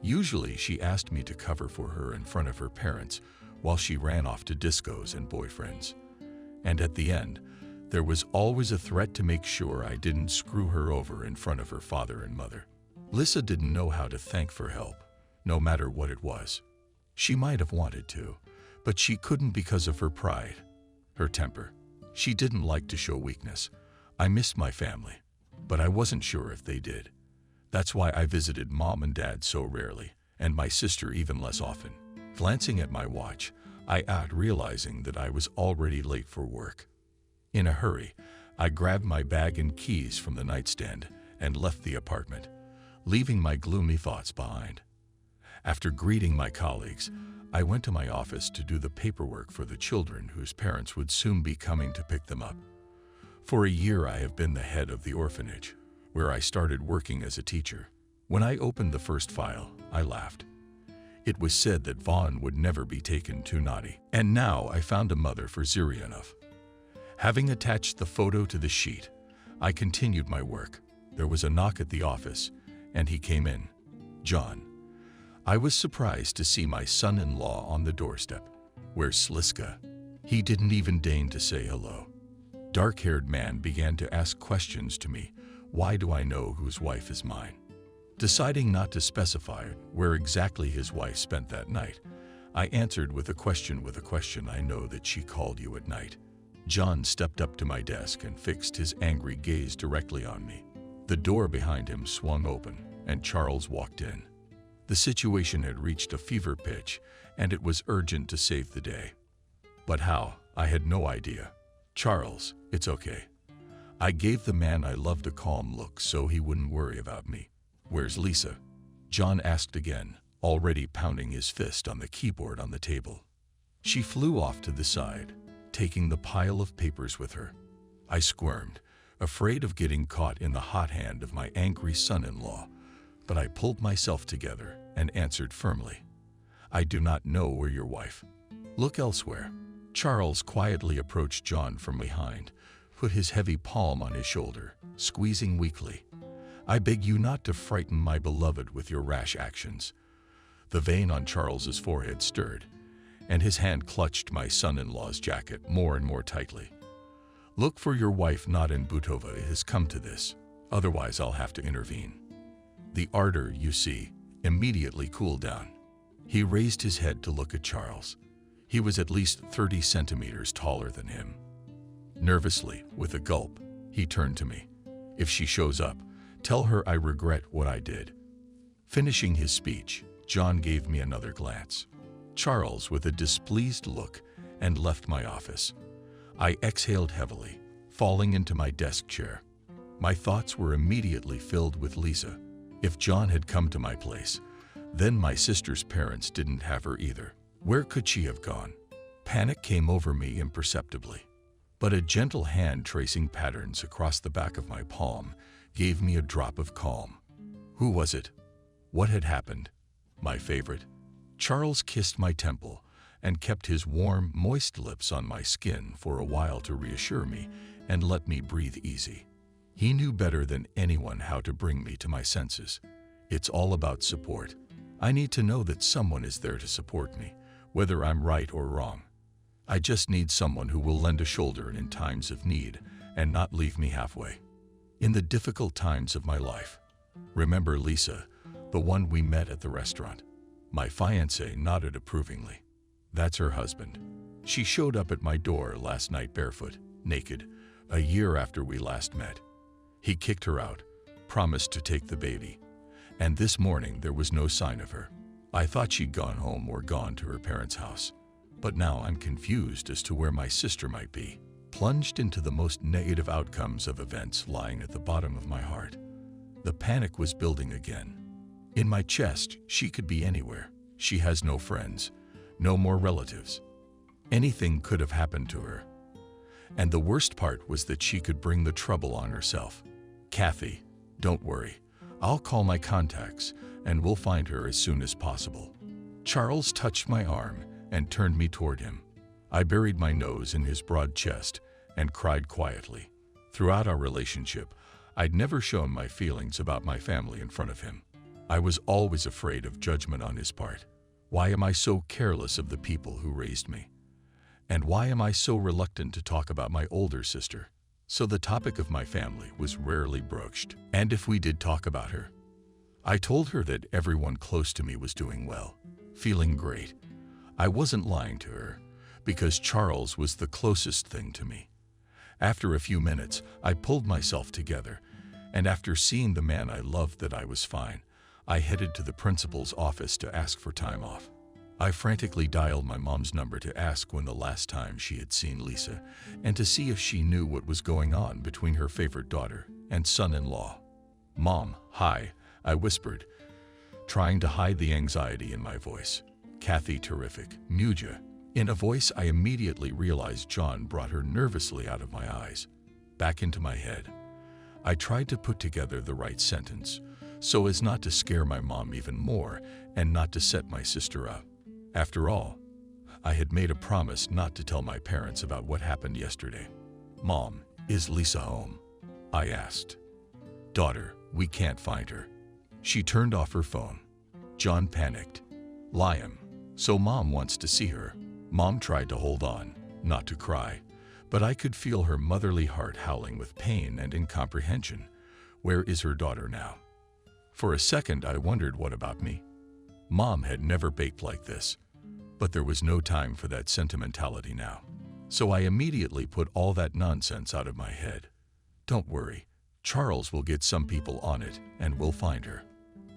Usually, she asked me to cover for her in front of her parents while she ran off to discos and boyfriends. And at the end, there was always a threat to make sure I didn't screw her over in front of her father and mother. Lisa didn't know how to thank for help, no matter what it was. She might have wanted to, but she couldn't because of her pride, her temper. She didn't like to show weakness. I missed my family, but I wasn't sure if they did. That's why I visited Mom and Dad so rarely, and my sister even less often. Glancing at my watch, I realizing that I was already late for work. In a hurry, I grabbed my bag and keys from the nightstand and left the apartment, leaving my gloomy thoughts behind. After greeting my colleagues, I went to my office to do the paperwork for the children whose parents would soon be coming to pick them up. For a year, I have been the head of the orphanage, where I started working as a teacher. When I opened the first file, I laughed. It was said that Vaughn would never be taken too naughty, and now I found a mother for Zurianov. Having attached the photo to the sheet, I continued my work. There was a knock at the office, and he came in. John. I was surprised to see my son-in-law on the doorstep. Where's Sliska? He didn't even deign to say hello. Dark-haired man began to ask questions to me. Why do I know whose wife is mine? Deciding not to specify where exactly his wife spent that night, I answered with a question I know that she called you at night. John stepped up to my desk and fixed his angry gaze directly on me. The door behind him swung open, and Charles walked in. The situation had reached a fever pitch, and it was urgent to save the day. But how? I had no idea. Charles, it's okay. I gave the man I loved a calm look so he wouldn't worry about me. Where's Lisa? John asked again, already pounding his fist on the keyboard on the table. She flew off to the side, taking the pile of papers with her. I squirmed, afraid of getting caught in the hot hand of my angry son-in-law, but I pulled myself together and answered firmly. I do not know where your wife. Look elsewhere. Charles quietly approached John from behind, put his heavy palm on his shoulder, squeezing weakly. I beg you not to frighten my beloved with your rash actions. The vein on Charles's forehead stirred, and his hand clutched my son-in-law's jacket more and more tightly. Look for your wife not in Butova. It has come to this. Otherwise, I'll have to intervene. The ardor, you see, immediately cooled down. He raised his head to look at Charles. He was at least 30 centimeters taller than him. Nervously, with a gulp, he turned to me. If she shows up, tell her I regret what I did. Finishing his speech, John gave me another glance. Charles with a displeased look and left my office. I exhaled heavily, falling into my desk chair. My thoughts were immediately filled with Lisa. If John had come to my place, then my sister's parents didn't have her either. Where could she have gone? Panic came over me imperceptibly, but a gentle hand tracing patterns across the back of my palm gave me a drop of calm. Who was it? What had happened? My favorite. Charles kissed my temple and kept his warm, moist lips on my skin for a while to reassure me and let me breathe easy. He knew better than anyone how to bring me to my senses. It's all about support. I need to know that someone is there to support me, whether I'm right or wrong. I just need someone who will lend a shoulder in times of need and not leave me halfway. In the difficult times of my life. Remember Lisa, the one we met at the restaurant? My fiancée nodded approvingly. That's her husband. She showed up at my door last night barefoot, naked, a year after we last met. He kicked her out, promised to take the baby, and this morning there was no sign of her. I thought she'd gone home or gone to her parents' house, but now I'm confused as to where my sister might be, plunged into the most negative outcomes of events lying at the bottom of my heart. The panic was building again. In my chest, she could be anywhere. She has no friends, no more relatives. Anything could have happened to her. And the worst part was that she could bring the trouble on herself. Kathy, don't worry. I'll call my contacts and we'll find her as soon as possible. Charles touched my arm and turned me toward him. I buried my nose in his broad chest and cried quietly. Throughout our relationship, I'd never shown my feelings about my family in front of him. I was always afraid of judgment on his part. Why am I so careless of the people who raised me? And why am I so reluctant to talk about my older sister? So the topic of my family was rarely broached. And if we did talk about her, I told her that everyone close to me was doing well, feeling great. I wasn't lying to her, because Charles was the closest thing to me. After a few minutes, I pulled myself together, and after seeing the man I loved that I was fine, I headed to the principal's office to ask for time off. I frantically dialed my mom's number to ask when the last time she had seen Lisa and to see if she knew what was going on between her favorite daughter and son-in-law. "Mom, hi," I whispered, trying to hide the anxiety in my voice. "Kathy, terrific. Muja." In a voice I immediately realized John brought her nervously out of my eyes, back into my head. I tried to put together the right sentence, so as not to scare my mom even more and not to set my sister up. After all, I had made a promise not to tell my parents about what happened yesterday. "Mom, is Lisa home?" I asked. "Daughter, we can't find her." She turned off her phone. John panicked. "Liam, so Mom wants to see her." Mom tried to hold on, not to cry, but I could feel her motherly heart howling with pain and incomprehension. Where is her daughter now? For a second, I wondered, what about me? Mom had never baked like this, but there was no time for that sentimentality now. So I immediately put all that nonsense out of my head. "Don't worry, Charles will get some people on it and we'll find her,"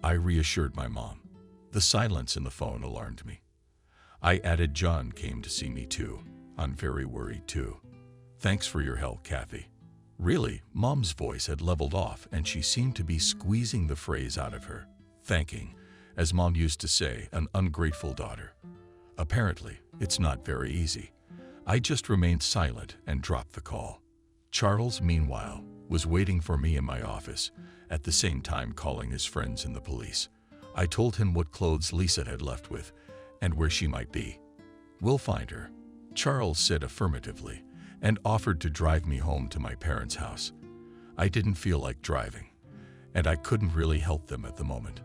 I reassured my mom. The silence in the phone alarmed me. I added, "John came to see me too. I'm very worried too. Thanks for your help, Kathy." Really, Mom's voice had leveled off and she seemed to be squeezing the phrase out of her. Thanking, as Mom used to say, an ungrateful daughter. Apparently, it's not very easy. I just remained silent and dropped the call. Charles, meanwhile, was waiting for me in my office, at the same time calling his friends and the police. I told him what clothes Lisa had left with and where she might be. "We'll find her," Charles said affirmatively, and offered to drive me home to my parents' house. I didn't feel like driving, and I couldn't really help them at the moment.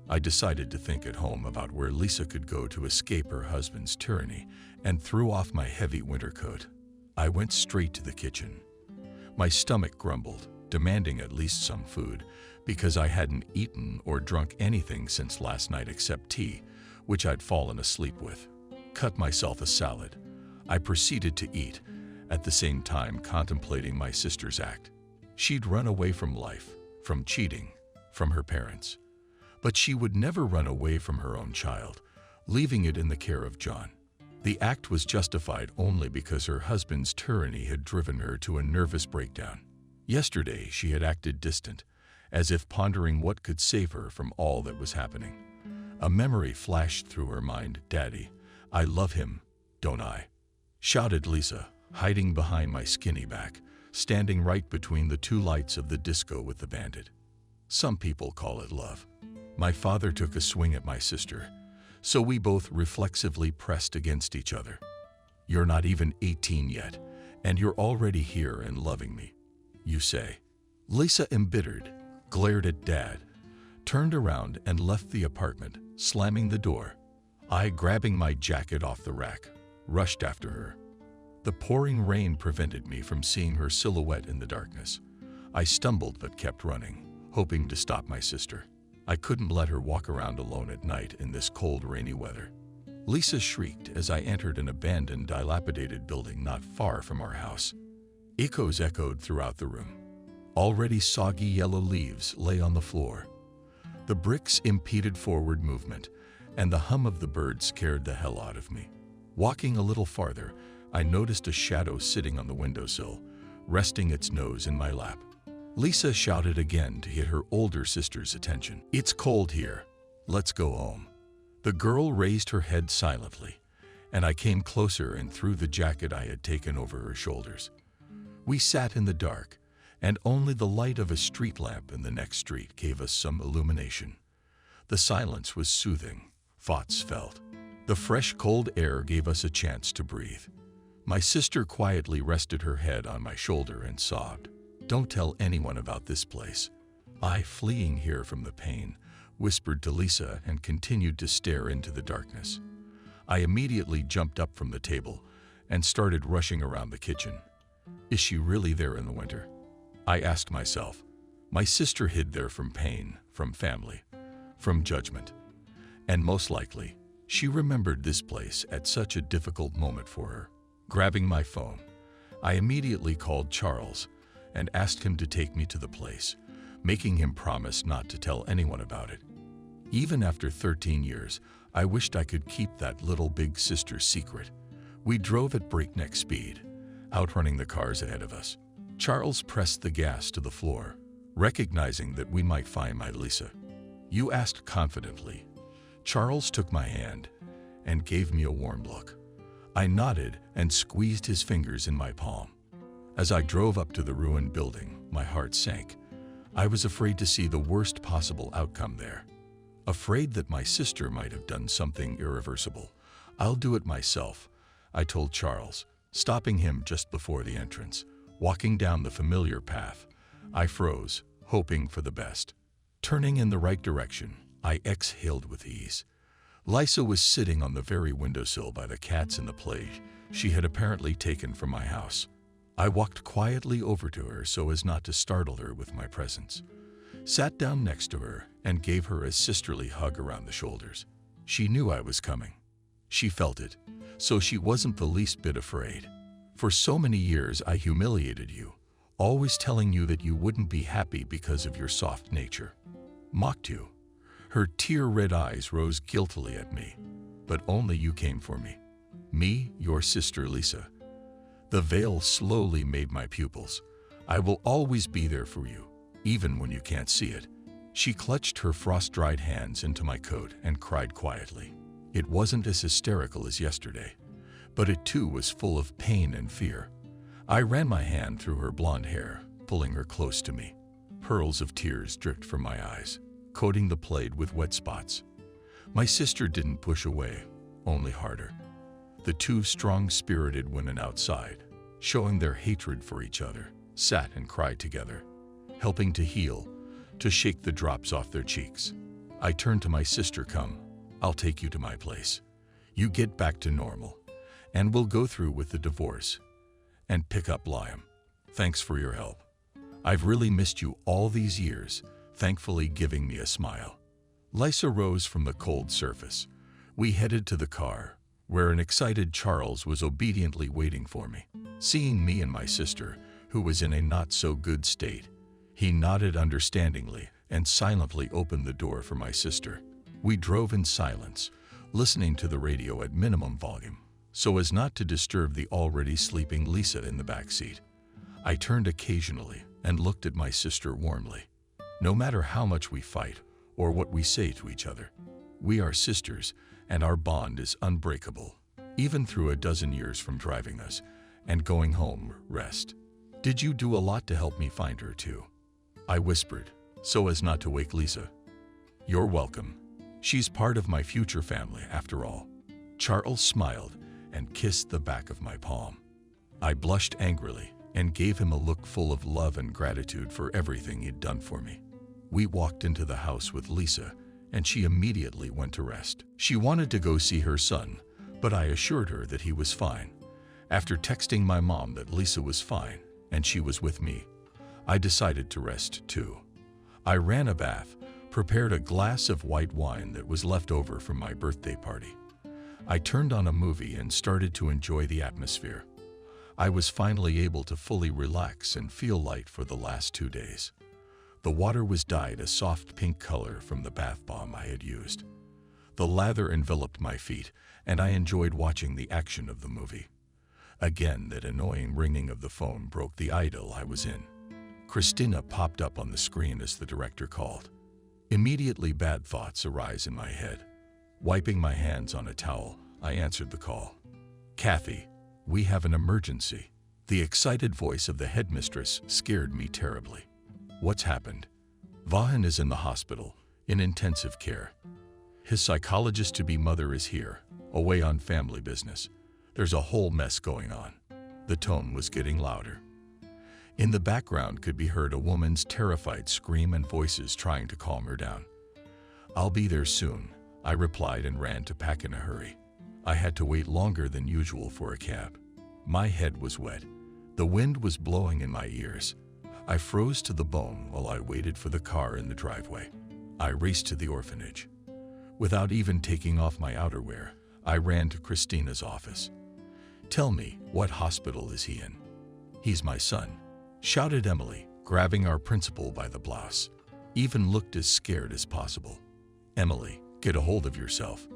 I decided to think at home about where Lisa could go to escape her husband's tyranny and threw off my heavy winter coat. I went straight to the kitchen. My stomach grumbled, demanding at least some food, because I hadn't eaten or drunk anything since last night except tea, which I'd fallen asleep with. Cut myself a salad. I proceeded to eat, at the same time contemplating my sister's act. She'd run away from life, from cheating, from her parents. But she would never run away from her own child, leaving it in the care of John. The act was justified only because her husband's tyranny had driven her to a nervous breakdown. Yesterday, she had acted distant, as if pondering what could save her from all that was happening. A memory flashed through her mind. "Daddy, I love him, don't I?" shouted Lisa, hiding behind my skinny back, standing right between the two lights of the disco with the bandit. Some people call it love. My father took a swing at my sister, so we both reflexively pressed against each other. "You're not even 18 yet, and you're already here and loving me, you say?" Lisa, embittered, glared at Dad, turned around and left the apartment, slamming the door. I, grabbing my jacket off the rack, rushed after her. The pouring rain prevented me from seeing her silhouette in the darkness. I stumbled but kept running, hoping to stop my sister. I couldn't let her walk around alone at night in this cold, rainy weather. Lisa shrieked as I entered an abandoned, dilapidated building not far from our house. Echoes echoed throughout the room. Already soggy yellow leaves lay on the floor. The bricks impeded forward movement, and the hum of the birds scared the hell out of me. Walking a little farther, I noticed a shadow sitting on the windowsill, resting its nose in my lap. Lisa shouted again to get her older sister's attention. "It's cold here. Let's go home." The girl raised her head silently, and I came closer and threw the jacket I had taken over her shoulders. We sat in the dark, and only the light of a street lamp in the next street gave us some illumination. The silence was soothing, thoughts felt. The fresh, cold air gave us a chance to breathe. My sister quietly rested her head on my shoulder and sobbed. "Don't tell anyone about this place." I, fleeing here from the pain, whispered to Lisa and continued to stare into the darkness. I immediately jumped up from the table and started rushing around the kitchen. Is she really there in the winter? I asked myself. My sister hid there from pain, from family, from judgment. And most likely, she remembered this place at such a difficult moment for her. Grabbing my phone, I immediately called Charles and asked him to take me to the place, making him promise not to tell anyone about it. Even after 13 years, I wished I could keep that little big sister secret. We drove at breakneck speed, outrunning the cars ahead of us. Charles pressed the gas to the floor, recognizing that we might find my Lisa. "You asked confidently." Charles took my hand and gave me a warm look. I nodded and squeezed his fingers in my palm. As I drove up to the ruined building, my heart sank. I was afraid to see the worst possible outcome there. Afraid that my sister might have done something irreversible. "I'll do it myself," I told Charles, stopping him just before the entrance. Walking down the familiar path, I froze, hoping for the best. Turning in the right direction, I exhaled with ease. Lisa was sitting on the very windowsill by the cats in the plate she had apparently taken from my house. I walked quietly over to her so as not to startle her with my presence, sat down next to her, and gave her a sisterly hug around the shoulders. She knew I was coming. She felt it, so she wasn't the least bit afraid. "For so many years I humiliated you, always telling you that you wouldn't be happy because of your soft nature. Mocked you." Her tear-red eyes rose guiltily at me. "But only you came for me. Me, your sister Lisa." The veil slowly made my pupils. "I will always be there for you, even when you can't see it." She clutched her frost-dried hands into my coat and cried quietly. It wasn't as hysterical as yesterday, but it too was full of pain and fear. I ran my hand through her blonde hair, pulling her close to me. Pearls of tears dripped from my eyes, coating the plate with wet spots. My sister didn't push away, only harder. The two strong-spirited women outside, showing their hatred for each other, sat and cried together, helping to heal, to shake the drops off their cheeks. I turned to my sister. "Come, I'll take you to my place. You get back to normal, and we'll go through with the divorce and pick up Liam. Thanks for your help. I've really missed you all these years," thankfully giving me a smile. Lisa rose from the cold surface. We headed to the car, where an excited Charles was obediently waiting for me. Seeing me and my sister, who was in a not-so-good state, he nodded understandingly and silently opened the door for my sister. We drove in silence, listening to the radio at minimum volume. so as not to disturb the already sleeping Lisa in the back seat. I turned occasionally and looked at my sister warmly. No matter how much we fight or what we say to each other, we are sisters and our bond is unbreakable, even through a dozen years from driving us and going home rest. Did you do a lot to help me find her too? I whispered, so as not to wake Lisa. You're welcome. She's part of my future family after all. Charles smiled and kissed the back of my palm. I blushed angrily and gave him a look full of love and gratitude for everything he'd done for me. We walked into the house with Lisa, and she immediately went to rest. She wanted to go see her son, but I assured her that he was fine. After texting my mom that Lisa was fine and she was with me, I decided to rest too. I ran a bath, prepared a glass of white wine that was left over from my birthday party. I turned on a movie and started to enjoy the atmosphere. I was finally able to fully relax and feel light for the last 2 days. The water was dyed a soft pink color from the bath bomb I had used. The lather enveloped my feet, and I enjoyed watching the action of the movie. Again, that annoying ringing of the phone broke the idyll I was in. Christina popped up on the screen as the director called. Immediately, bad thoughts arise in my head. Wiping my hands on a towel, I answered the call. Kathy, we have an emergency. The excited voice of the headmistress scared me terribly. What's happened? Vahan is in the hospital, in intensive care. His psychologist-to-be mother is here, away on family business. There's a whole mess going on. The tone was getting louder. In the background could be heard a woman's terrified scream and voices trying to calm her down. I'll be there soon, I replied and ran to pack in a hurry. I had to wait longer than usual for a cab. My head was wet. The wind was blowing in my ears. I froze to the bone while I waited for the car in the driveway. I raced to the orphanage. Without even taking off my outerwear, I ran to Christina's office. Tell me, what hospital is he in? He's my son, shouted Emily, grabbing our principal by the blouse. Even looked as scared as possible. Emily, get a hold of yourself.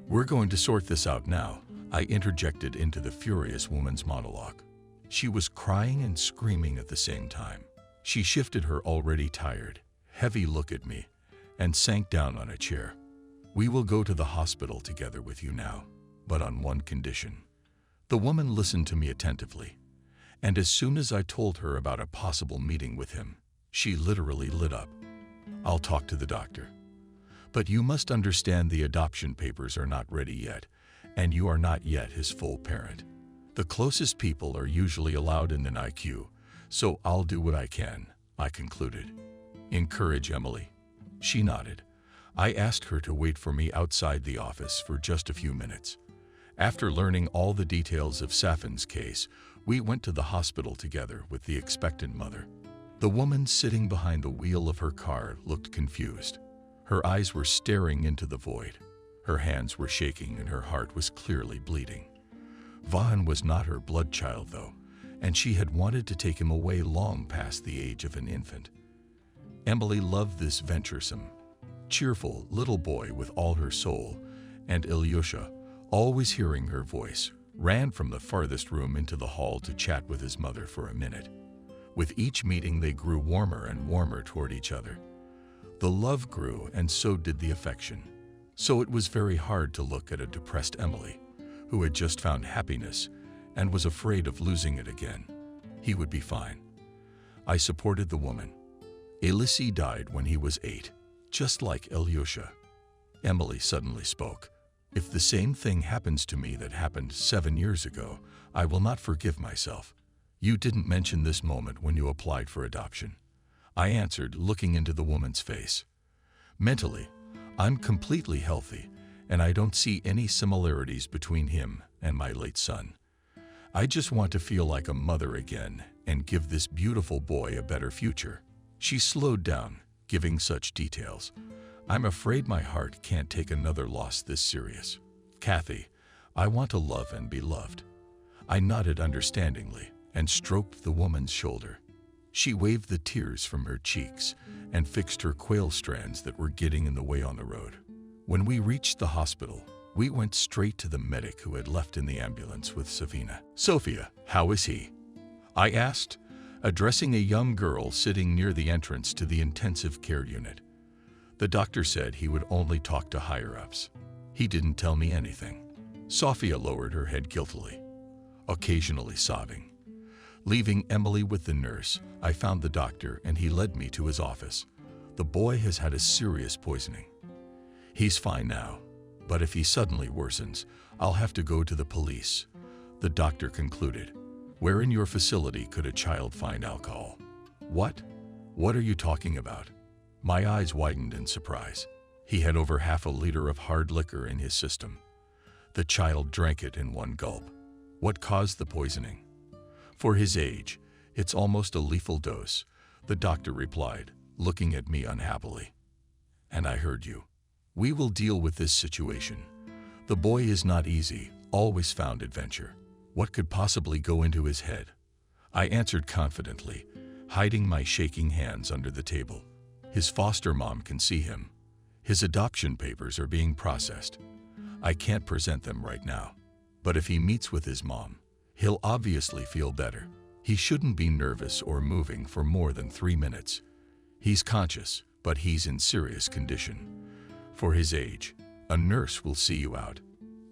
We're going to sort this out now, I interjected into the furious woman's monologue. She was crying and screaming at the same time. She shifted her already tired, heavy look at me and sank down on a chair. We will go to the hospital together with you now, but on one condition. The woman listened to me attentively, and as soon as I told her about a possible meeting with him, she literally lit up. I'll talk to the doctor. But you must understand the adoption papers are not ready yet, and you are not yet his full parent. The closest people are usually allowed in an IQ, so I'll do what I can, I concluded. Encourage Emily. She nodded. I asked her to wait for me outside the office for just a few minutes. After learning all the details of Safin's case, we went to the hospital together with the expectant mother. The woman sitting behind the wheel of her car looked confused. Her eyes were staring into the void. Her hands were shaking and her heart was clearly bleeding. Vahan was not her blood child, though, and she had wanted to take him away long past the age of an infant. Emily loved this venturesome, cheerful little boy with all her soul, and Ilyusha, always hearing her voice, ran from the farthest room into the hall to chat with his mother for a minute. With each meeting, they grew warmer and warmer toward each other. The love grew, and so did the affection. So it was very hard to look at a depressed Emily, who had just found happiness and was afraid of losing it again. He would be fine. I supported the woman. Elisi died when he was 8, just like Ilyusha. Emily suddenly spoke. If the same thing happens to me that happened 7 years ago, I will not forgive myself. You didn't mention this moment when you applied for adoption. I answered, looking into the woman's face. Mentally, I'm completely healthy, and I don't see any similarities between him and my late son. I just want to feel like a mother again and give this beautiful boy a better future. She slowed down, giving such details. I'm afraid my heart can't take another loss this serious. Kathy, I want to love and be loved. I nodded understandingly and stroked the woman's shoulder. She waved the tears from her cheeks and fixed her quail strands that were getting in the way on the road. When we reached the hospital, We went straight to the medic who had left in the ambulance with Safina. "Sophia, how is he?" I asked, addressing a young girl sitting near the entrance to the intensive care unit. The doctor said he would only talk to higher-ups. He didn't tell me anything. Sophia lowered her head guiltily, occasionally sobbing. Leaving Emily with the nurse, I found the doctor and he led me to his office. The boy has had a serious poisoning. He's fine now, but if he suddenly worsens, I'll have to go to the police. The doctor concluded. "Where in your facility could a child find alcohol?" "What? What are you talking about?" My eyes widened in surprise. He had over half a liter of hard liquor in his system. The child drank it in one gulp. What caused the poisoning? "For his age, it's almost a lethal dose," the doctor replied, looking at me unhappily. "And I heard you. We will deal with this situation. The boy is not easy, always found adventure. What could possibly go into his head?" I answered confidently, hiding my shaking hands under the table. "His foster mom can see him. His adoption papers are being processed. I can't present them right now. But if he meets with his mom, he'll obviously feel better. He shouldn't be nervous or moving for more than 3 minutes. He's conscious, but he's in serious condition. For his age, a nurse will see you out.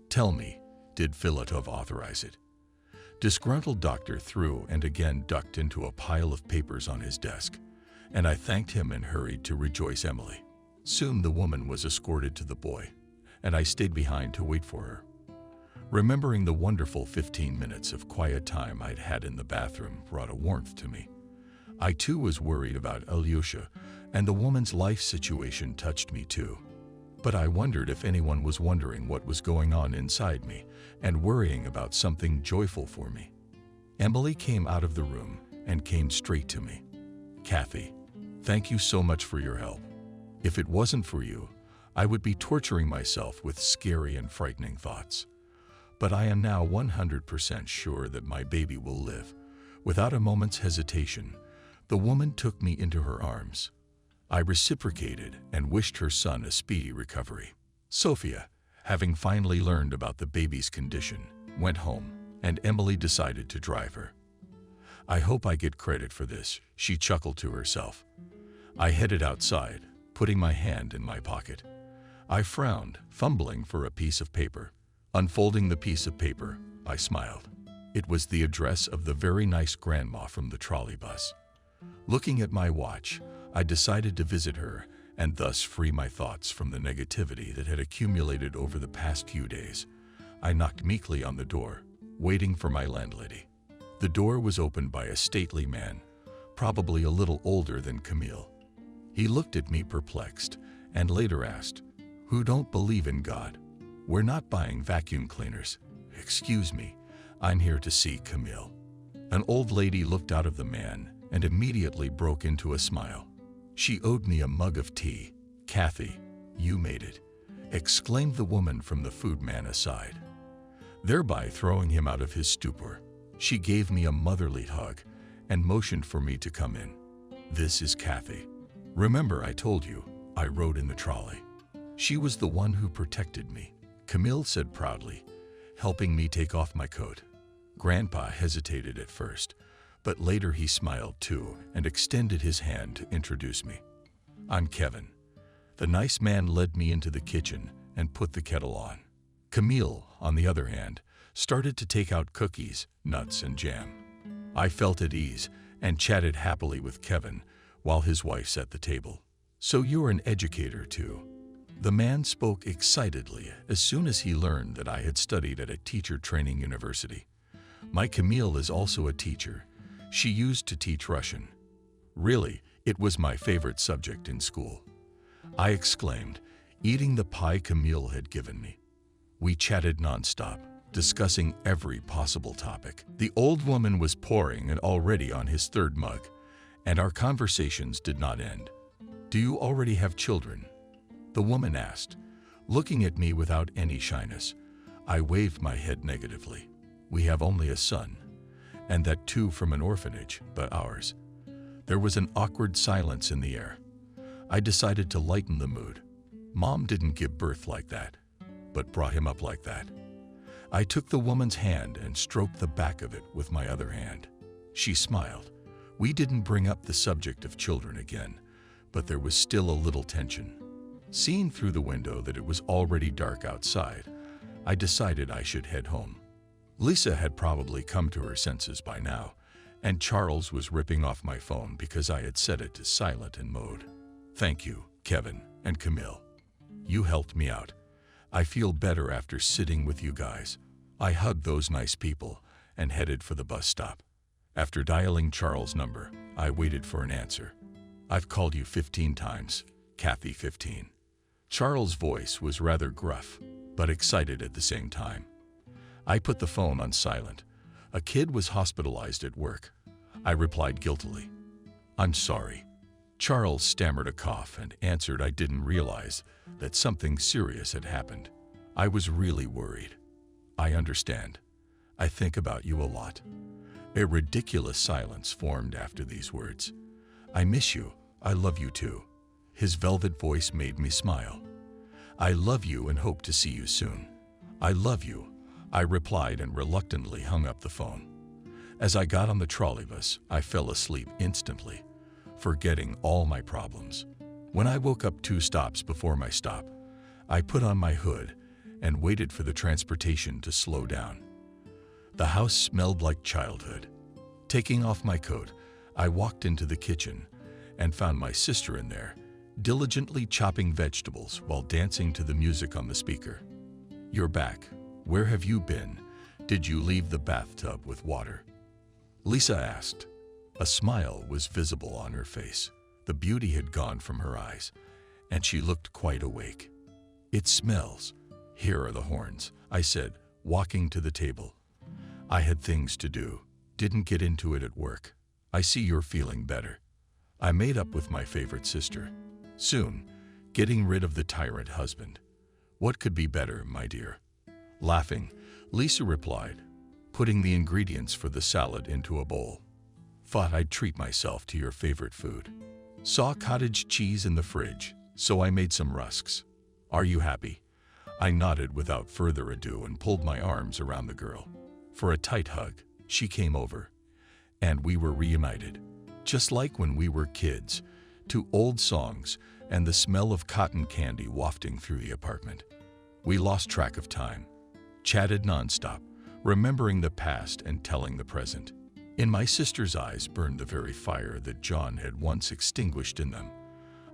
Tell me, did Filatov authorize it?" Disgruntled doctor threw and again ducked into a pile of papers on his desk, and I thanked him and hurried to rejoice Emily. Soon the woman was escorted to the boy, and I stayed behind to wait for her. Remembering the wonderful 15 minutes of quiet time I'd had in the bathroom brought a warmth to me. I too was worried about Alyosha, and the woman's life situation touched me too. But I wondered if anyone was wondering what was going on inside me and worrying about something joyful for me. Emily came out of the room and came straight to me. "Kathy, thank you so much for your help. If it wasn't for you, I would be torturing myself with scary and frightening thoughts. But I am now 100% sure that my baby will live." Without a moment's hesitation, the woman took me into her arms. I reciprocated and wished her son a speedy recovery. Sophia, having finally learned about the baby's condition, went home, and Emily decided to drive her. "I hope I get credit for this," she chuckled to herself. I headed outside, putting my hand in my pocket. I frowned, fumbling for a piece of paper. Unfolding the piece of paper, I smiled. It was the address of the very nice grandma from the trolley bus. Looking at my watch, I decided to visit her and thus free my thoughts from the negativity that had accumulated over the past few days. I knocked meekly on the door, waiting for my landlady. The door was opened by a stately man, probably a little older than Camille. He looked at me perplexed and later asked, "Who don't believe in God? We're not buying vacuum cleaners." "Excuse me, I'm here to see Camille." An old lady looked out of the man and immediately broke into a smile. She owed me a mug of tea. "Kathy, you made it," exclaimed the woman from the food man aside, thereby throwing him out of his stupor. She gave me a motherly hug and motioned for me to come in. "This is Kathy. Remember I told you I rode in the trolley. She was the one who protected me," Camille said proudly, helping me take off my coat. Grandpa hesitated at first, but later he smiled too and extended his hand to introduce me. "I'm Kevin." The nice man led me into the kitchen and put the kettle on. Camille, on the other hand, started to take out cookies, nuts, and jam. I felt at ease and chatted happily with Kevin while his wife set the table. "So you're an educator too?" The man spoke excitedly as soon as he learned that I had studied at a teacher training university. "My Camille is also a teacher. She used to teach Russian. Really, it was my favorite subject in school," I exclaimed, eating the pie Camille had given me. We chatted nonstop, discussing every possible topic. The old woman was pouring and already on his third mug, and our conversations did not end. "Do you already have children?" the woman asked, looking at me without any shyness. I waved my head negatively. "We have only a son, and that too from an orphanage, but ours." There was an awkward silence in the air. I decided to lighten the mood. "Mom didn't give birth like that." but brought him up like that. I took the woman's hand and stroked the back of it with my other hand. She smiled. We didn't bring up the subject of children again, but there was still a little tension. Seeing through the window that it was already dark outside, I decided I should head home. Lisa had probably come to her senses by now, and Charles was ripping off my phone because I had set it to silent in mode. Thank you, Kevin and Camille. You helped me out. I feel better after sitting with you guys. I hugged those nice people and headed for the bus stop. After dialing Charles' number, I waited for an answer. I've called you 15 times, Kathy 15. Charles' voice was rather gruff, but excited at the same time. I put the phone on silent. A kid was hospitalized at work. I replied guiltily. I'm sorry. Charles stammered a cough and answered I didn't realize that something serious had happened. I was really worried. I understand. I think about you a lot. A ridiculous silence formed after these words. I miss you. I love you too. His velvet voice made me smile. I love you and hope to see you soon. I love you, I replied and reluctantly hung up the phone. As I got on the trolleybus, I fell asleep instantly, forgetting all my problems. When I woke up 2 stops before my stop, I put on my hood and waited for the transportation to slow down. The house smelled like childhood. Taking off my coat, I walked into the kitchen and found my sister in there, diligently chopping vegetables while dancing to the music on the speaker. You're back. Where have you been? Did you leave the bathtub with water? Lisa asked. A smile was visible on her face. The beauty had gone from her eyes, and she looked quite awake. It smells. Here are the horns, I said, walking to the table. I had things to do. Didn't get into it at work. I see you're feeling better. I made up with my favorite sister. Soon, getting rid of the tyrant husband. What could be better, my dear? Laughing, Lisa replied, putting the ingredients for the salad into a bowl. Thought I'd treat myself to your favorite food. Saw cottage cheese in the fridge, so I made some rusks. Are you happy? I nodded without further ado and pulled my arms around the girl. For a tight hug, she came over, and we were reunited. Just like when we were kids, to old songs and the smell of cotton candy wafting through the apartment. We lost track of time, chatted nonstop, remembering the past and telling the present. In my sister's eyes burned the very fire that John had once extinguished in them.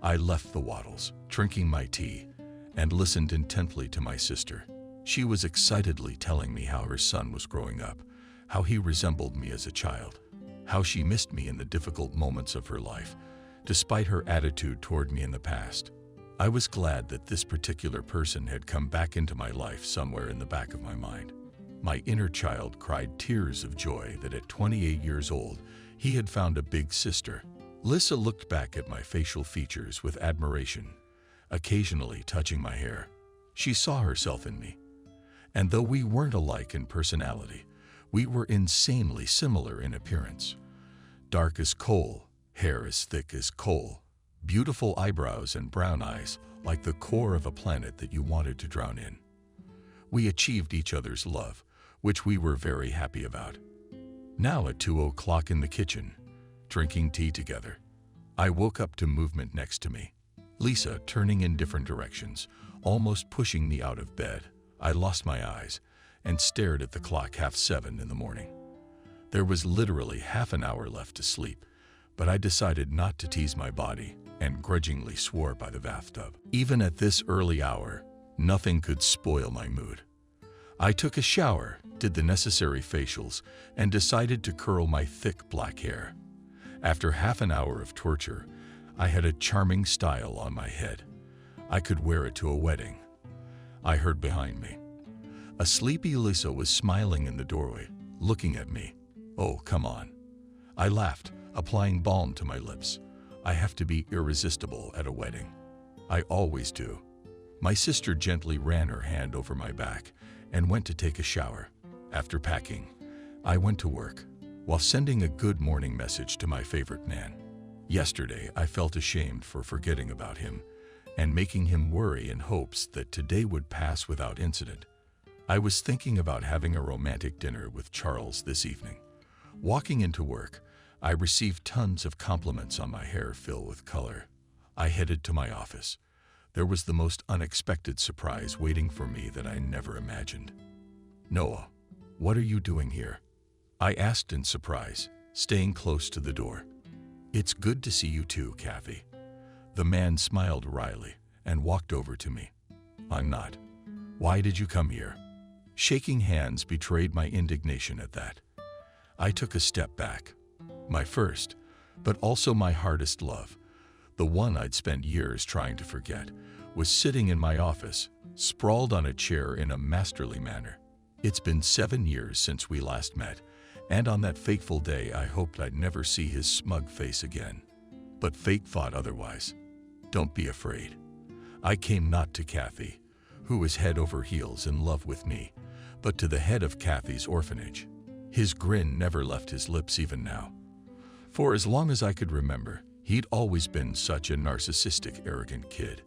I left the waddles, drinking my tea, and listened intently to my sister. She was excitedly telling me how her son was growing up, how he resembled me as a child, how she missed me in the difficult moments of her life, despite her attitude toward me in the past. I was glad that this particular person had come back into my life somewhere in the back of my mind. My inner child cried tears of joy that at 28 years old, he had found a big sister. Lisa looked back at my facial features with admiration, occasionally touching my hair. She saw herself in me. And though we weren't alike in personality, we were insanely similar in appearance. Dark as coal, hair as thick as coal, beautiful eyebrows and brown eyes like the core of a planet that you wanted to drown in. We achieved each other's love, which we were very happy about. Now at 2 o'clock in the kitchen, drinking tea together, I woke up to movement next to me. Lisa turning in different directions, almost pushing me out of bed. I lost my eyes and stared at the clock 7:30 in the morning. There was literally half an hour left to sleep, but I decided not to tease my body and grudgingly swore by the bathtub. Even at this early hour, nothing could spoil my mood. I took a shower, did the necessary facials, and decided to curl my thick black hair. After half an hour of torture, I had a charming style on my head. I could wear it to a wedding. I heard behind me. A sleepy Lisa was smiling in the doorway, looking at me. Oh, come on. I laughed, applying balm to my lips. I have to be irresistible at a wedding. I always do. My sister gently ran her hand over my back and went to take a shower. After packing, I went to work while sending a good morning message to my favorite man. Yesterday, I felt ashamed for forgetting about him and making him worry in hopes that today would pass without incident. I was thinking about having a romantic dinner with Charles this evening. Walking into work, I received tons of compliments on my hair filled with color. I headed to my office. There was the most unexpected surprise waiting for me that I never imagined. "Noah, what are you doing here?" I asked in surprise, staying close to the door. "It's good to see you too, Kathy." The man smiled wryly and walked over to me. "I'm not. Why did you come here?" Shaking hands betrayed my indignation at that. I took a step back. My first, but also my hardest love, the one I'd spent years trying to forget, was sitting in my office, sprawled on a chair in a masterly manner. It's been 7 years since we last met, and on that fateful day I hoped I'd never see his smug face again. But fate thought otherwise. Don't be afraid. I came not to Kathy, who was head over heels in love with me, but to the head of Kathy's orphanage. His grin never left his lips even now. For as long as I could remember, he'd always been such a narcissistic, arrogant kid.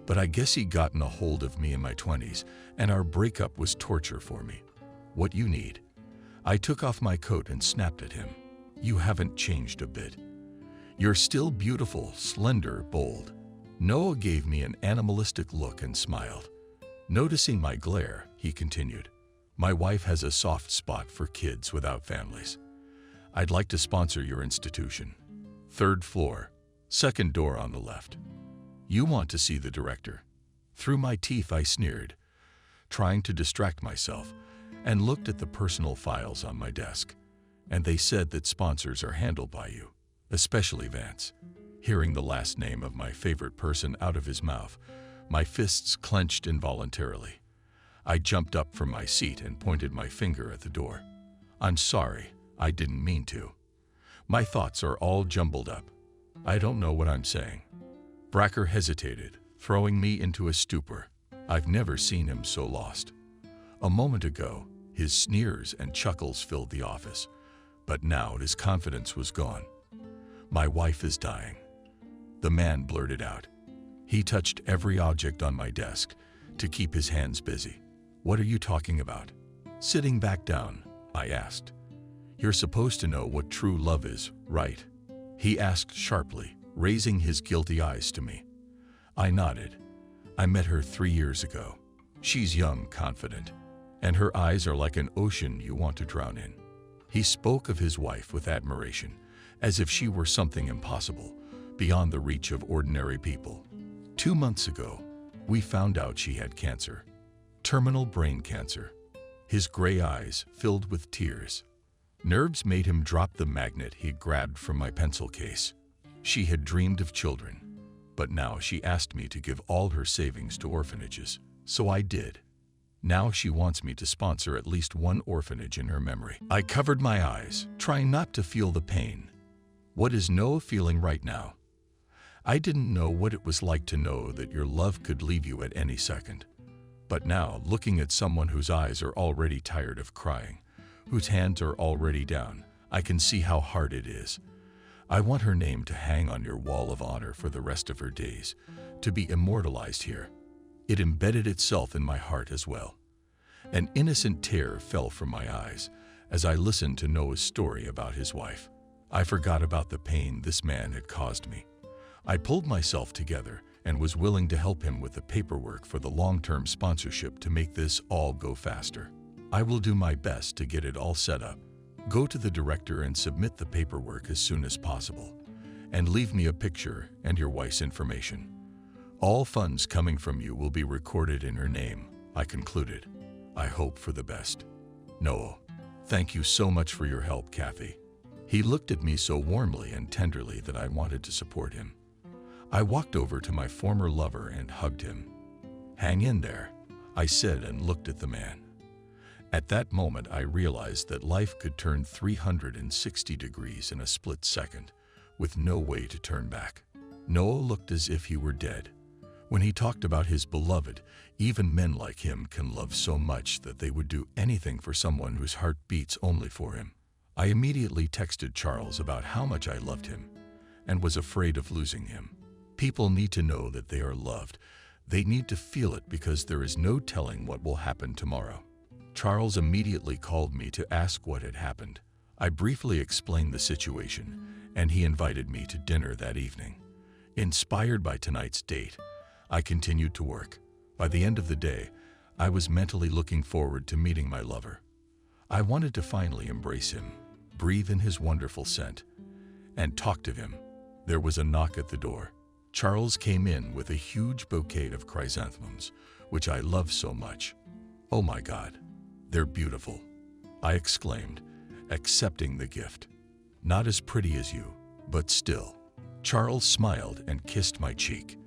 But I guess he'd gotten a hold of me in my 20s, and our breakup was torture for me. "What you need?" I took off my coat and snapped at him. "You haven't changed a bit. You're still beautiful, slender, bold." Noah gave me an animalistic look and smiled. Noticing my glare, he continued, "My wife has a soft spot for kids without families. I'd like to sponsor your institution. 3rd floor, 2nd door on the left. You want to see the director?" Through my teeth I sneered, trying to distract myself, and looked at the personal files on my desk. "And they said that sponsors are handled by you, especially Vance." Hearing the last name of my favorite person out of his mouth, my fists clenched involuntarily. I jumped up from my seat and pointed my finger at the door. "I'm sorry, I didn't mean to. My thoughts are all jumbled up. I don't know what I'm saying." Bracker hesitated, throwing me into a stupor. I've never seen him so lost. A moment ago, his sneers and chuckles filled the office, but now his confidence was gone. "My wife is dying," the man blurted out. He touched every object on my desk to keep his hands busy. "What are you talking about?" Sitting back down, I asked. "You're supposed to know what true love is, right?" He asked sharply, raising his guilty eyes to me. I nodded. "I met her 3 years ago. She's young, confident, and her eyes are like an ocean you want to drown in." He spoke of his wife with admiration, as if she were something impossible, beyond the reach of ordinary people. 2 months ago, we found out she had cancer. Terminal brain cancer. His gray eyes filled with tears. Nerves made him drop the magnet he'd grabbed from my pencil case. She had dreamed of children, but now she asked me to give all her savings to orphanages, so I did. Now she wants me to sponsor at least one orphanage in her memory. I covered my eyes, trying not to feel the pain. What is Noah feeling right now? I didn't know what it was like to know that your love could leave you at any second. But now, looking at someone whose eyes are already tired of crying, whose hands are already down, I can see how hard it is. I want her name to hang on your wall of honor for the rest of her days, to be immortalized here. It embedded itself in my heart as well. An innocent tear fell from my eyes as I listened to Noah's story about his wife. I forgot about the pain this man had caused me. I pulled myself together and was willing to help him with the paperwork for the long-term sponsorship to make this all go faster. I will do my best to get it all set up. Go to the director and submit the paperwork as soon as possible. And leave me a picture and your wife's information. All funds coming from you will be recorded in her name, I concluded. I hope for the best. Noah, thank you so much for your help, Kathy. He looked at me so warmly and tenderly that I wanted to support him. I walked over to my former lover and hugged him. Hang in there, I said and looked at the man. At that moment, I realized that life could turn 360 degrees in a split second, with no way to turn back. Noah looked as if he were dead. When he talked about his beloved, even men like him can love so much that they would do anything for someone whose heart beats only for him. I immediately texted Charles about how much I loved him and was afraid of losing him. People need to know that they are loved. They need to feel it because there is no telling what will happen tomorrow. Charles immediately called me to ask what had happened. I briefly explained the situation, and he invited me to dinner that evening. Inspired by tonight's date, I continued to work. By the end of the day, I was mentally looking forward to meeting my lover. I wanted to finally embrace him, breathe in his wonderful scent, and talk to him. There was a knock at the door. Charles came in with a huge bouquet of chrysanthemums, which I love so much. "Oh my God, they're beautiful," I exclaimed, accepting the gift. "Not as pretty as you, but still." Charles smiled and kissed my cheek.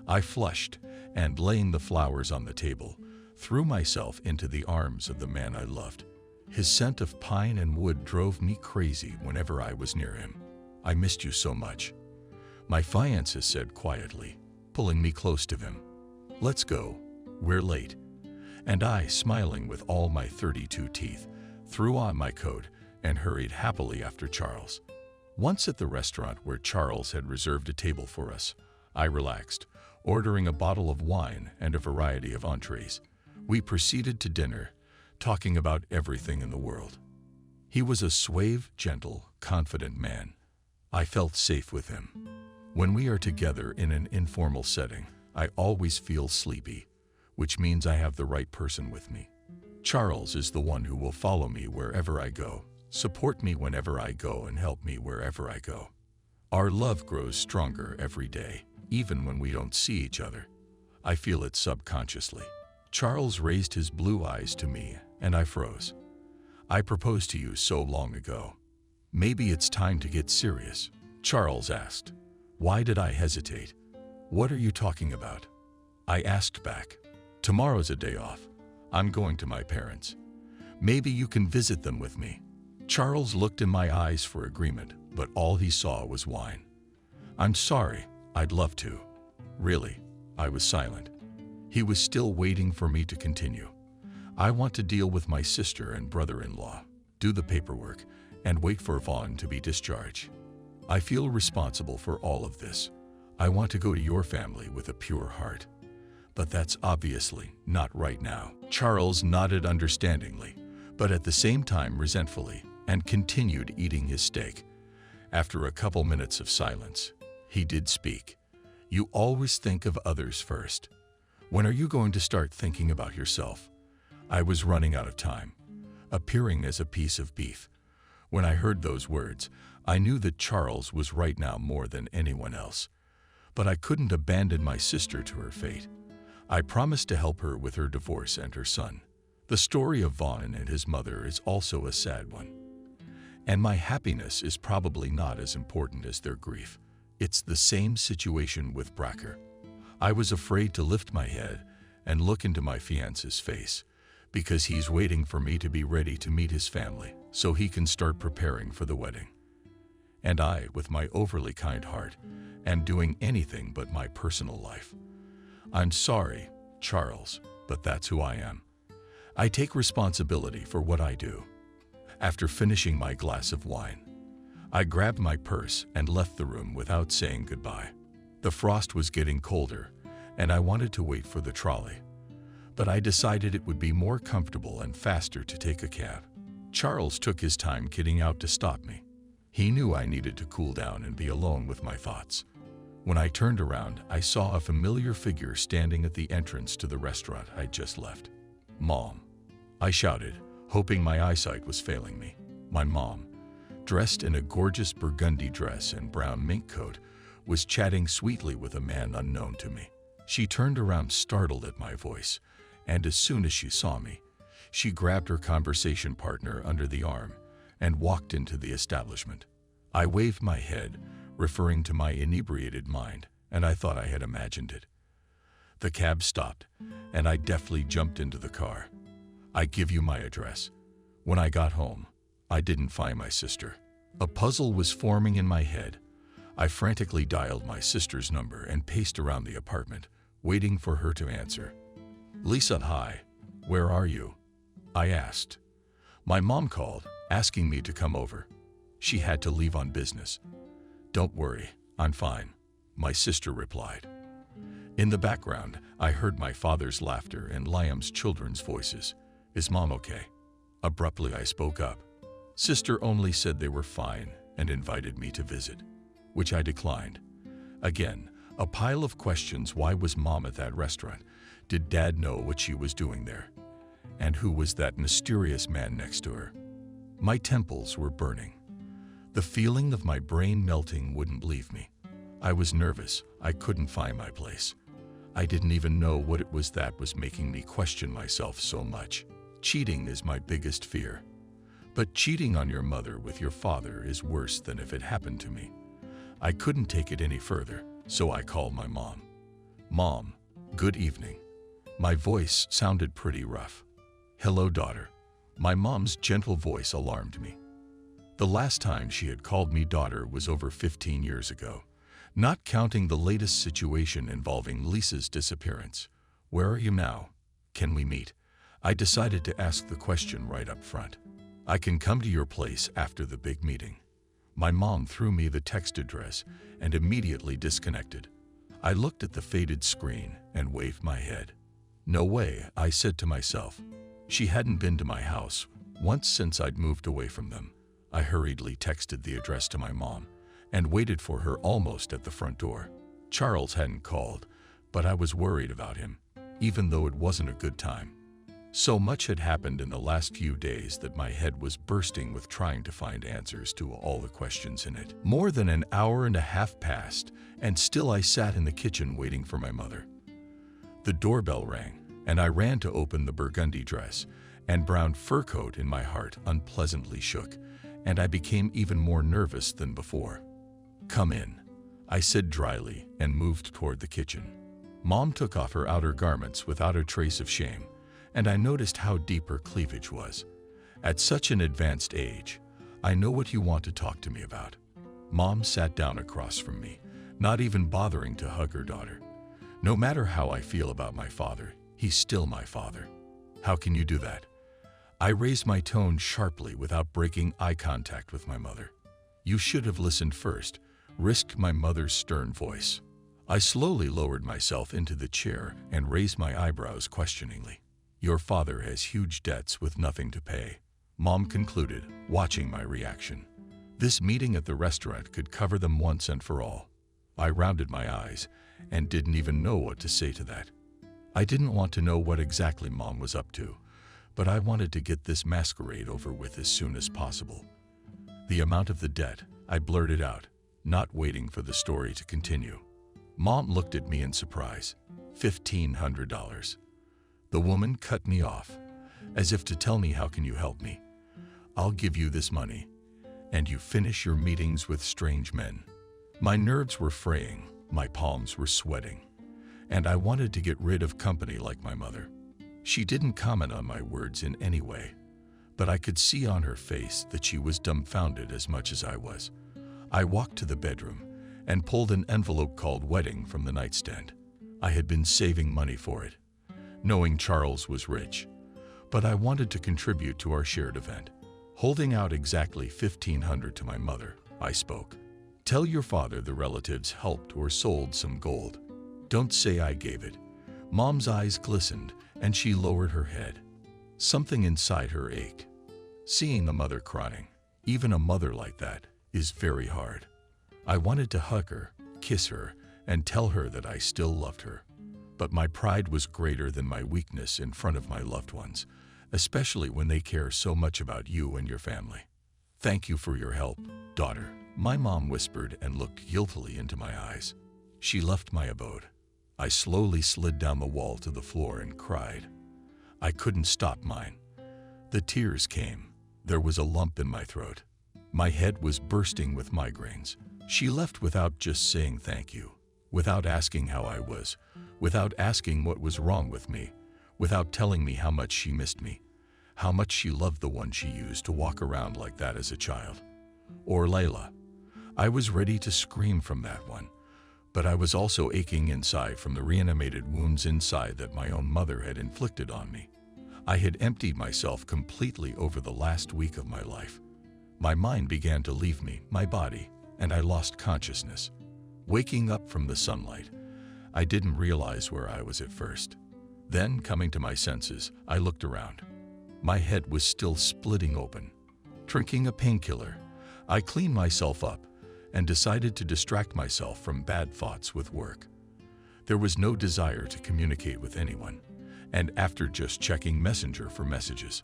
I flushed and, laying the flowers on the table, threw myself into the arms of the man I loved. His scent of pine and wood drove me crazy whenever I was near him. "I missed you so much," my fiancé said quietly, pulling me close to him. "Let's go, we're late." And I, smiling with all my 32 teeth, threw on my coat and hurried happily after Charles. Once at the restaurant where Charles had reserved a table for us, I relaxed, ordering a bottle of wine and a variety of entrees. We proceeded to dinner, talking about everything in the world. He was a suave, gentle, confident man. I felt safe with him. When we are together in an informal setting, I always feel sleepy, which means I have the right person with me. Charles is the one who will follow me wherever I go, support me whenever I go, and help me wherever I go. Our love grows stronger every day, even when we don't see each other. I feel it subconsciously. Charles raised his blue eyes to me, and I froze. "I proposed to you so long ago. Maybe it's time to get serious," Charles asked. Why did I hesitate? "What are you talking about?" I asked back. "Tomorrow's a day off. I'm going to my parents. Maybe you can visit them with me." Charles looked in my eyes for agreement, but all he saw was wine. "I'm sorry, I'd love to." "Really?" I was silent. He was still waiting for me to continue. "I want to deal with my sister and brother-in-law, do the paperwork, and wait for Vaughn to be discharged. I feel responsible for all of this. I want to go to your family with a pure heart. But that's obviously not right now." Charles nodded understandingly, but at the same time resentfully, and continued eating his steak. After a couple minutes of silence, he did speak. "You always think of others first. When are you going to start thinking about yourself?" I was running out of time, appearing as a piece of beef. When I heard those words, I knew that Charles was right now more than anyone else. But I couldn't abandon my sister to her fate. I promised to help her with her divorce and her son. The story of Vaughn and his mother is also a sad one. And my happiness is probably not as important as their grief. It's the same situation with Bracker. I was afraid to lift my head and look into my fiancé's face, because he's waiting for me to be ready to meet his family so he can start preparing for the wedding. And I, with my overly kind heart, am doing anything but my personal life. I'm sorry, Charles, but that's who I am. I take responsibility for what I do. After finishing my glass of wine, I grabbed my purse and left the room without saying goodbye. The frost was getting colder, and I wanted to wait for the trolley. But I decided it would be more comfortable and faster to take a cab. Charles took his time getting out to stop me. He knew I needed to cool down and be alone with my thoughts. When I turned around, I saw a familiar figure standing at the entrance to the restaurant I'd just left. "Mom," I shouted, hoping my eyesight was failing me. My mom, dressed in a gorgeous burgundy dress and brown mink coat, was chatting sweetly with a man unknown to me. She turned around startled at my voice, and as soon as she saw me, she grabbed her conversation partner under the arm and walked into the establishment. I waved my head, referring to my inebriated mind, and I thought I had imagined it. The cab stopped, and I deftly jumped into the car. "I give you my address." When I got home, I didn't find my sister. A puzzle was forming in my head. I frantically dialed my sister's number and paced around the apartment, waiting for her to answer. "Lisa, hi. Where are you?" I asked. "My mom called, asking me to come over. She had to leave on business." "Don't worry, I'm fine. my sister replied. In the background, I heard my father's laughter and Liam's children's voices. Is Mom okay? Abruptly, I spoke up. Sister only said they were fine and invited me to visit, which I declined. Again, a pile of questions. Why was Mom at that restaurant? Did Dad know what she was doing there? And who was that mysterious man next to her? My temples were burning. The feeling of my brain melting wouldn't leave me. I was nervous. I couldn't find my place. I didn't even know what it was that was making me question myself so much. Cheating is my biggest fear. But cheating on your mother with your father is worse than if it happened to me. I couldn't take it any further, so I called my mom. Mom, good evening. My voice sounded pretty rough. Hello, daughter. My mom's gentle voice alarmed me. The last time she had called me daughter was over 15 years ago, not counting the latest situation involving Lisa's disappearance. Where are you now? Can we meet? I decided to ask the question right up front. I can come to your place after the big meeting. My mom threw me the text address and immediately disconnected. I looked at the faded screen and waved my head. No way, I said to myself. She hadn't been to my house once since I'd moved away from them. I hurriedly texted the address to my mom and waited for her almost at the front door. Charles hadn't called, but I was worried about him, even though it wasn't a good time. So much had happened in the last few days that my head was bursting with trying to find answers to all the questions in it. More than an hour and a half passed, and still I sat in the kitchen waiting for my mother. The doorbell rang, and I ran to open the burgundy dress and brown fur coat. In my heart unpleasantly shook, and I became even more nervous than before. Come in, I said dryly and moved toward the kitchen. Mom took off her outer garments without a trace of shame, and I noticed how deep her cleavage was. At such an advanced age, I know what you want to talk to me about. Mom sat down across from me, not even bothering to hug her daughter. No matter how I feel about my father, he's still my father. How can you do that? I raised my tone sharply without breaking eye contact with my mother. You should have listened first, risked my mother's stern voice. I slowly lowered myself into the chair and raised my eyebrows questioningly. Your father has huge debts with nothing to pay, Mom concluded, watching my reaction. This meeting at the restaurant could cover them once and for all. I rounded my eyes and didn't even know what to say to that. I didn't want to know what exactly Mom was up to, but I wanted to get this masquerade over with as soon as possible. The amount of the debt, I blurted out, not waiting for the story to continue. Mom looked at me in surprise. $1,500. The woman cut me off, as if to tell me, how can you help me? I'll give you this money, and you finish your meetings with strange men. My nerves were fraying, my palms were sweating, and I wanted to get rid of company like my mother. She didn't comment on my words in any way, but I could see on her face that she was dumbfounded as much as I was. I walked to the bedroom and pulled an envelope called wedding from the nightstand. I had been saving money for it, knowing Charles was rich, but I wanted to contribute to our shared event. Holding out exactly $1,500 to my mother, I spoke. Tell your father the relatives helped or sold some gold. Don't say I gave it. Mom's eyes glistened and she lowered her head. Something inside her ached. Seeing a mother crying, even a mother like that, is very hard. I wanted to hug her, kiss her, and tell her that I still loved her. But my pride was greater than my weakness in front of my loved ones, especially when they care so much about you and your family. Thank you for your help, daughter, my mom whispered and looked guiltily into my eyes. She left my abode. I slowly slid down the wall to the floor and cried. I couldn't stop mine. The tears came. There was a lump in my throat. My head was bursting with migraines. She left without just saying thank you, without asking how I was, without asking what was wrong with me, without telling me how much she missed me, how much she loved the one she used to walk around like that as a child. Or Layla. I was ready to scream from that one, but I was also aching inside from the reanimated wounds inside that my own mother had inflicted on me. I had emptied myself completely over the last week of my life. My mind began to leave me, my body, and I lost consciousness. Waking up from the sunlight, I didn't realize where I was at first. Then, coming to my senses, I looked around. My head was still splitting open. Drinking a painkiller, I cleaned myself up and decided to distract myself from bad thoughts with work. There was no desire to communicate with anyone, and after just checking Messenger for messages,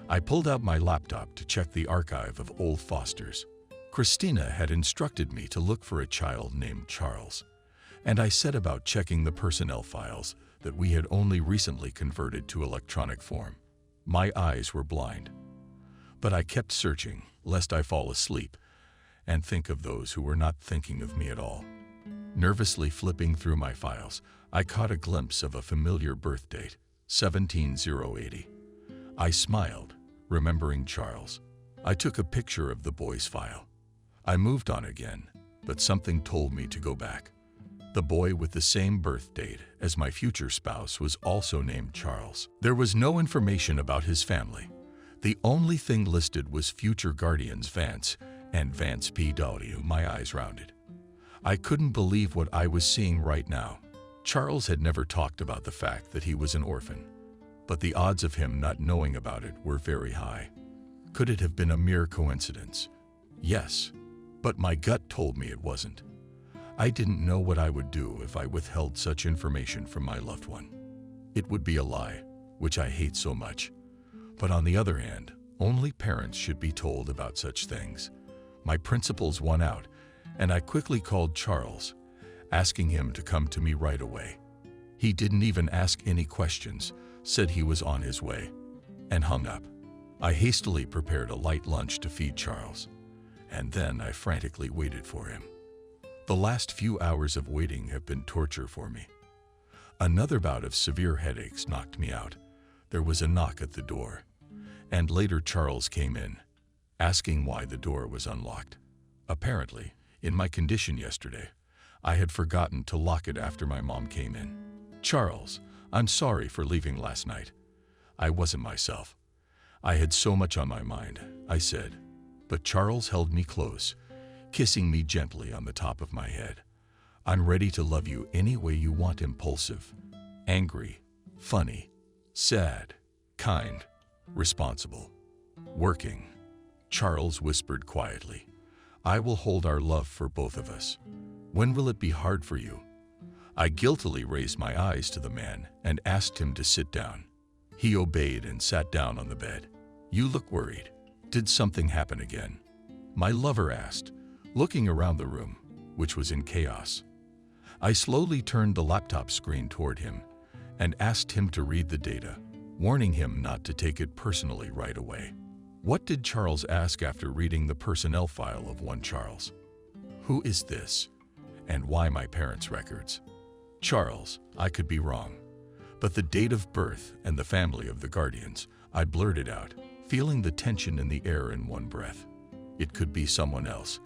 I pulled out my laptop to check the archive of old Fosters. Christina had instructed me to look for a child named Charles, and I set about checking the personnel files that we had only recently converted to electronic form. My eyes were blind, but I kept searching lest I fall asleep and think of those who were not thinking of me at all. Nervously flipping through my files, I caught a glimpse of a familiar birth date, 17080. I smiled, remembering Charles. I took a picture of the boy's file. I moved on again, but something told me to go back. The boy with the same birth date as my future spouse was also named Charles. There was no information about his family. The only thing listed was future guardians Vance and Vance P.W. My eyes rounded. I couldn't believe what I was seeing right now. Charles had never talked about the fact that he was an orphan, but the odds of him not knowing about it were very high. Could it have been a mere coincidence? Yes, but my gut told me it wasn't. I didn't know what I would do if I withheld such information from my loved one. It would be a lie, which I hate so much. But on the other hand, only parents should be told about such things. My principles won out, and I quickly called Charles, asking him to come to me right away. He didn't even ask any questions, said he was on his way, and hung up. I hastily prepared a light lunch to feed Charles, and then I frantically waited for him. The last few hours of waiting have been torture for me. Another bout of severe headaches knocked me out. There was a knock at the door, and later Charles came in, asking why the door was unlocked. Apparently, in my condition yesterday, I had forgotten to lock it after my mom came in. Charles, I'm sorry for leaving last night. I wasn't myself. I had so much on my mind, I said, but Charles held me close, kissing me gently on the top of my head. I'm ready to love you any way you want, impulsive, angry, funny, sad, kind, responsible, working. Charles whispered quietly, I will hold our love for both of us. When will it be hard for you? I guiltily raised my eyes to the man and asked him to sit down. He obeyed and sat down on the bed. You look worried. Did something happen again? My lover asked, looking around the room, which was in chaos. I slowly turned the laptop screen toward him and asked him to read the data, warning him not to take it personally right away. What did Charles ask after reading the personnel file of one Charles? Who is this? And why my parents' records? Charles, I could be wrong, but the date of birth and the family of the guardians, I blurted out, feeling the tension in the air in one breath. It could be someone else,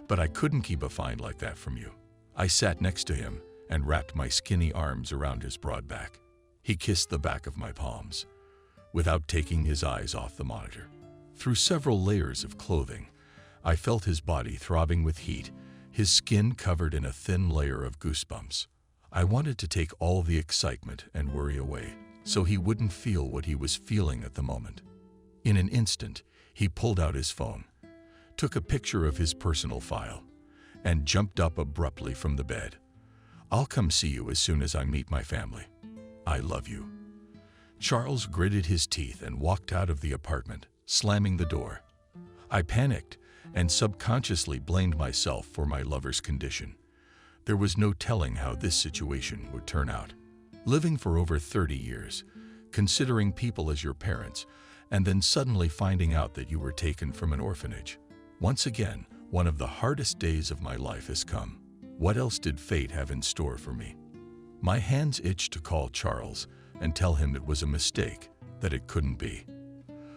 but I couldn't keep a find like that from you. I sat next to him and wrapped my skinny arms around his broad back. He kissed the back of my palms, without taking his eyes off the monitor. Through several layers of clothing, I felt his body throbbing with heat, his skin covered in a thin layer of goosebumps. I wanted to take all the excitement and worry away, so he wouldn't feel what he was feeling at the moment. In an instant, he pulled out his phone, took a picture of his personal file, and jumped up abruptly from the bed. I'll come see you as soon as I meet my family. I love you. Charles gritted his teeth and walked out of the apartment, slamming the door. I panicked and subconsciously blamed myself for my lover's condition. There was no telling how this situation would turn out. Living for over 30 years, considering people as your parents, and then suddenly finding out that you were taken from an orphanage. Once again, one of the hardest days of my life has come. What else did fate have in store for me? My hands itched to call Charles and tell him it was a mistake, that it couldn't be.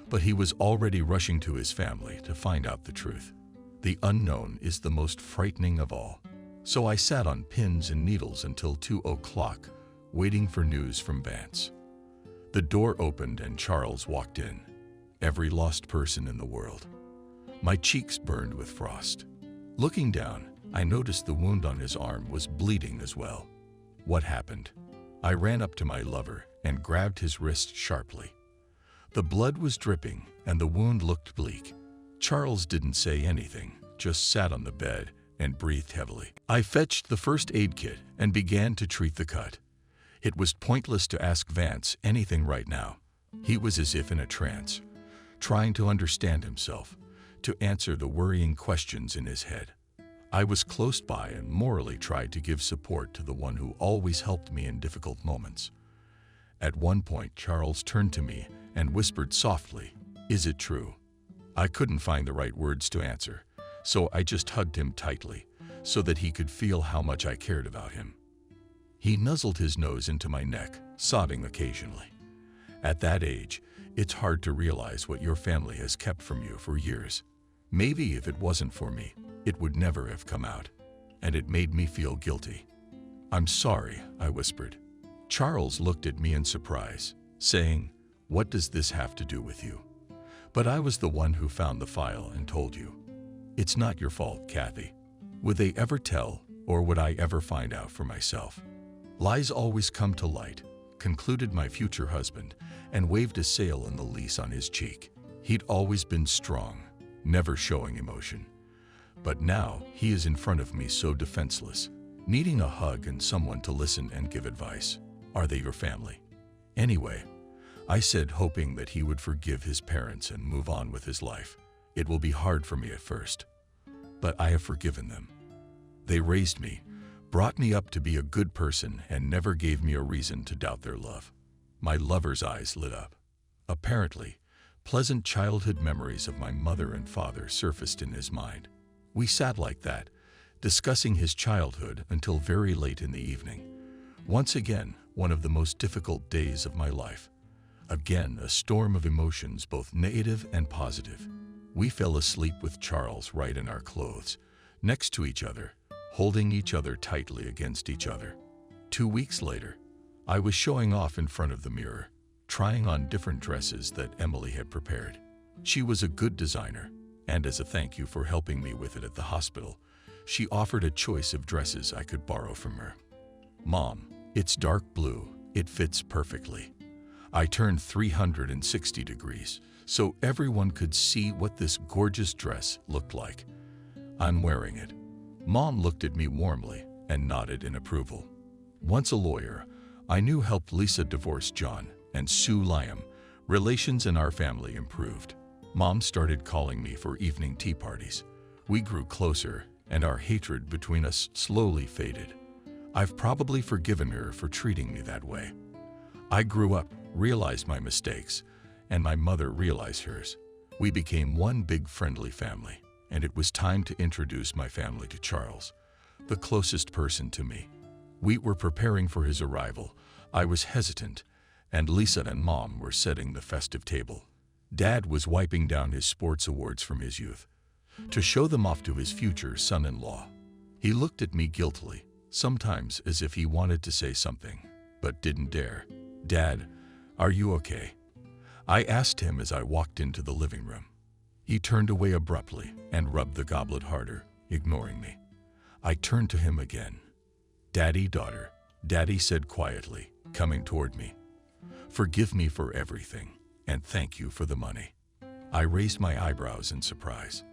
But he was already rushing to his family to find out the truth. The unknown is the most frightening of all. So I sat on pins and needles until 2 o'clock, waiting for news from Vance. The door opened and Charles walked in. Every lost person in the world. My cheeks burned with frost. Looking down, I noticed the wound on his arm was bleeding as well. What happened? I ran up to my lover and grabbed his wrist sharply. The blood was dripping and the wound looked bleak. Charles didn't say anything, just sat on the bed and breathed heavily. I fetched the first aid kit and began to treat the cut. It was pointless to ask Vance anything right now. He was as if in a trance, trying to understand himself, to answer the worrying questions in his head. I was close by and morally tried to give support to the one who always helped me in difficult moments. At one point, Charles turned to me and whispered softly, "Is it true?" I couldn't find the right words to answer, so I just hugged him tightly so that he could feel how much I cared about him. He nuzzled his nose into my neck, sobbing occasionally. At that age, it's hard to realize what your family has kept from you for years. Maybe if it wasn't for me, it would never have come out, and it made me feel guilty. "I'm sorry," I whispered. Charles looked at me in surprise, saying, "What does this have to do with you?" But I was the one who found the file and told you. "It's not your fault, Kathy." Would they ever tell, or would I ever find out for myself? Lies always come to light, concluded my future husband, and waved a sail in the lease on his cheek. He'd always been strong, never showing emotion. But now he is in front of me so defenseless, needing a hug and someone to listen and give advice. Are they your family? Anyway, I said, hoping that he would forgive his parents and move on with his life. It will be hard for me at first, but I have forgiven them. They raised me, brought me up to be a good person, and never gave me a reason to doubt their love. My lover's eyes lit up. Apparently, pleasant childhood memories of my mother and father surfaced in his mind. We sat like that, discussing his childhood until very late in the evening. Once again, one of the most difficult days of my life. Again, a storm of emotions, both negative and positive. We fell asleep with Charles right in our clothes, next to each other, holding each other tightly against each other. 2 weeks later, I was showing off in front of the mirror, trying on different dresses that Emily had prepared. She was a good designer, and as a thank you for helping me with it at the hospital, she offered a choice of dresses I could borrow from her. "Mom, it's dark blue. It fits perfectly." I turned 360 degrees so everyone could see what this gorgeous dress looked like. I'm wearing it. Mom looked at me warmly and nodded in approval. Once a lawyer, I knew helped Lisa divorce John and Sue Liam. Relations in our family improved. Mom started calling me for evening tea parties. We grew closer, and our hatred between us slowly faded. I've probably forgiven her for treating me that way. I grew up, realized my mistakes, and my mother realized hers. We became one big friendly family, and it was time to introduce my family to Charles, the closest person to me. We were preparing for his arrival. I was hesitant, and Lisa and Mom were setting the festive table. Dad was wiping down his sports awards from his youth to show them off to his future son-in-law. He looked at me guiltily, sometimes as if he wanted to say something, but didn't dare. "Dad, are you okay?" I asked him as I walked into the living room. He turned away abruptly and rubbed the goblet harder, ignoring me. I turned to him again. "Daddy, daughter," Daddy said quietly, coming toward me. "Forgive me for everything, and thank you for the money." I raised my eyebrows in surprise.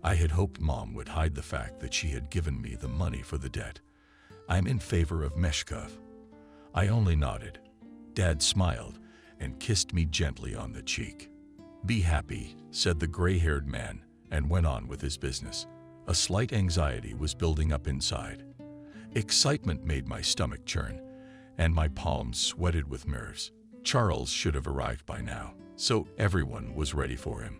I had hoped Mom would hide the fact that she had given me the money for the debt. "I'm in favor of Meshkov." I only nodded. Dad smiled and kissed me gently on the cheek. "Be happy," said the gray-haired man, and went on with his business. A slight anxiety was building up inside. Excitement made my stomach churn, and my palms sweated with nerves. Charles should have arrived by now, so everyone was ready for him.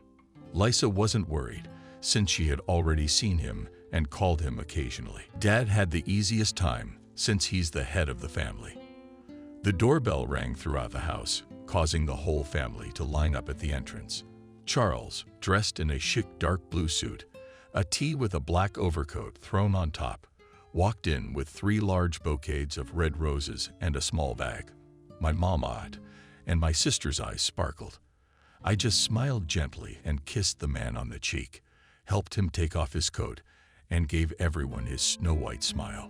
Lisa wasn't worried, since she had already seen him and called him occasionally. Dad had the easiest time, since he's the head of the family. The doorbell rang throughout the house, causing the whole family to line up at the entrance. Charles, dressed in a chic dark blue suit, a tee with a black overcoat thrown on top, walked in with 3 large bouquets of red roses and a small bag. My mom eyed, and my sister's eyes sparkled. I just smiled gently and kissed the man on the cheek, helped him take off his coat, and gave everyone his snow-white smile.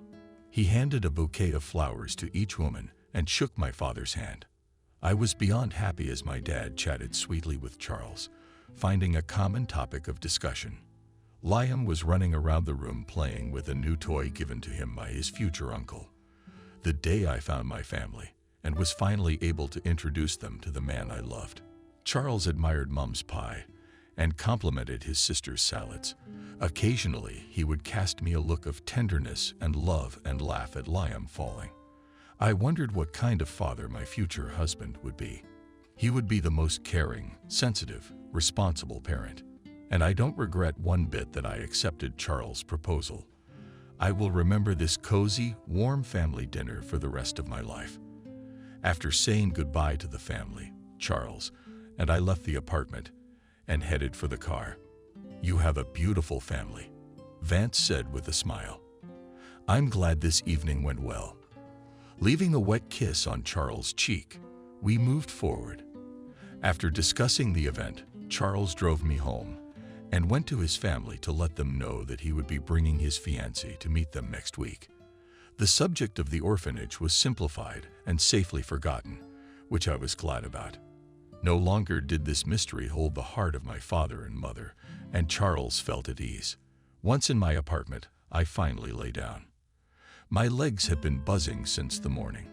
He handed a bouquet of flowers to each woman and shook my father's hand. I was beyond happy as my dad chatted sweetly with Charles, finding a common topic of discussion. Liam was running around the room playing with a new toy given to him by his future uncle. The day I found my family and was finally able to introduce them to the man I loved. Charles admired Mom's pie and complimented his sister's salads. Occasionally, he would cast me a look of tenderness and love and laugh at Liam falling. I wondered what kind of father my future husband would be. He would be the most caring, sensitive, responsible parent. And I don't regret one bit that I accepted Charles' proposal. I will remember this cozy, warm family dinner for the rest of my life. After saying goodbye to the family, Charles and I left the apartment and headed for the car. "You have a beautiful family," Vance said with a smile. "I'm glad this evening went well." Leaving a wet kiss on Charles' cheek, we moved forward. After discussing the event, Charles drove me home and went to his family to let them know that he would be bringing his fiancée to meet them next week. The subject of the orphanage was simplified and safely forgotten, which I was glad about. No longer did this mystery hold the heart of my father and mother, and Charles felt at ease. Once in my apartment, I finally lay down. My legs had been buzzing since the morning.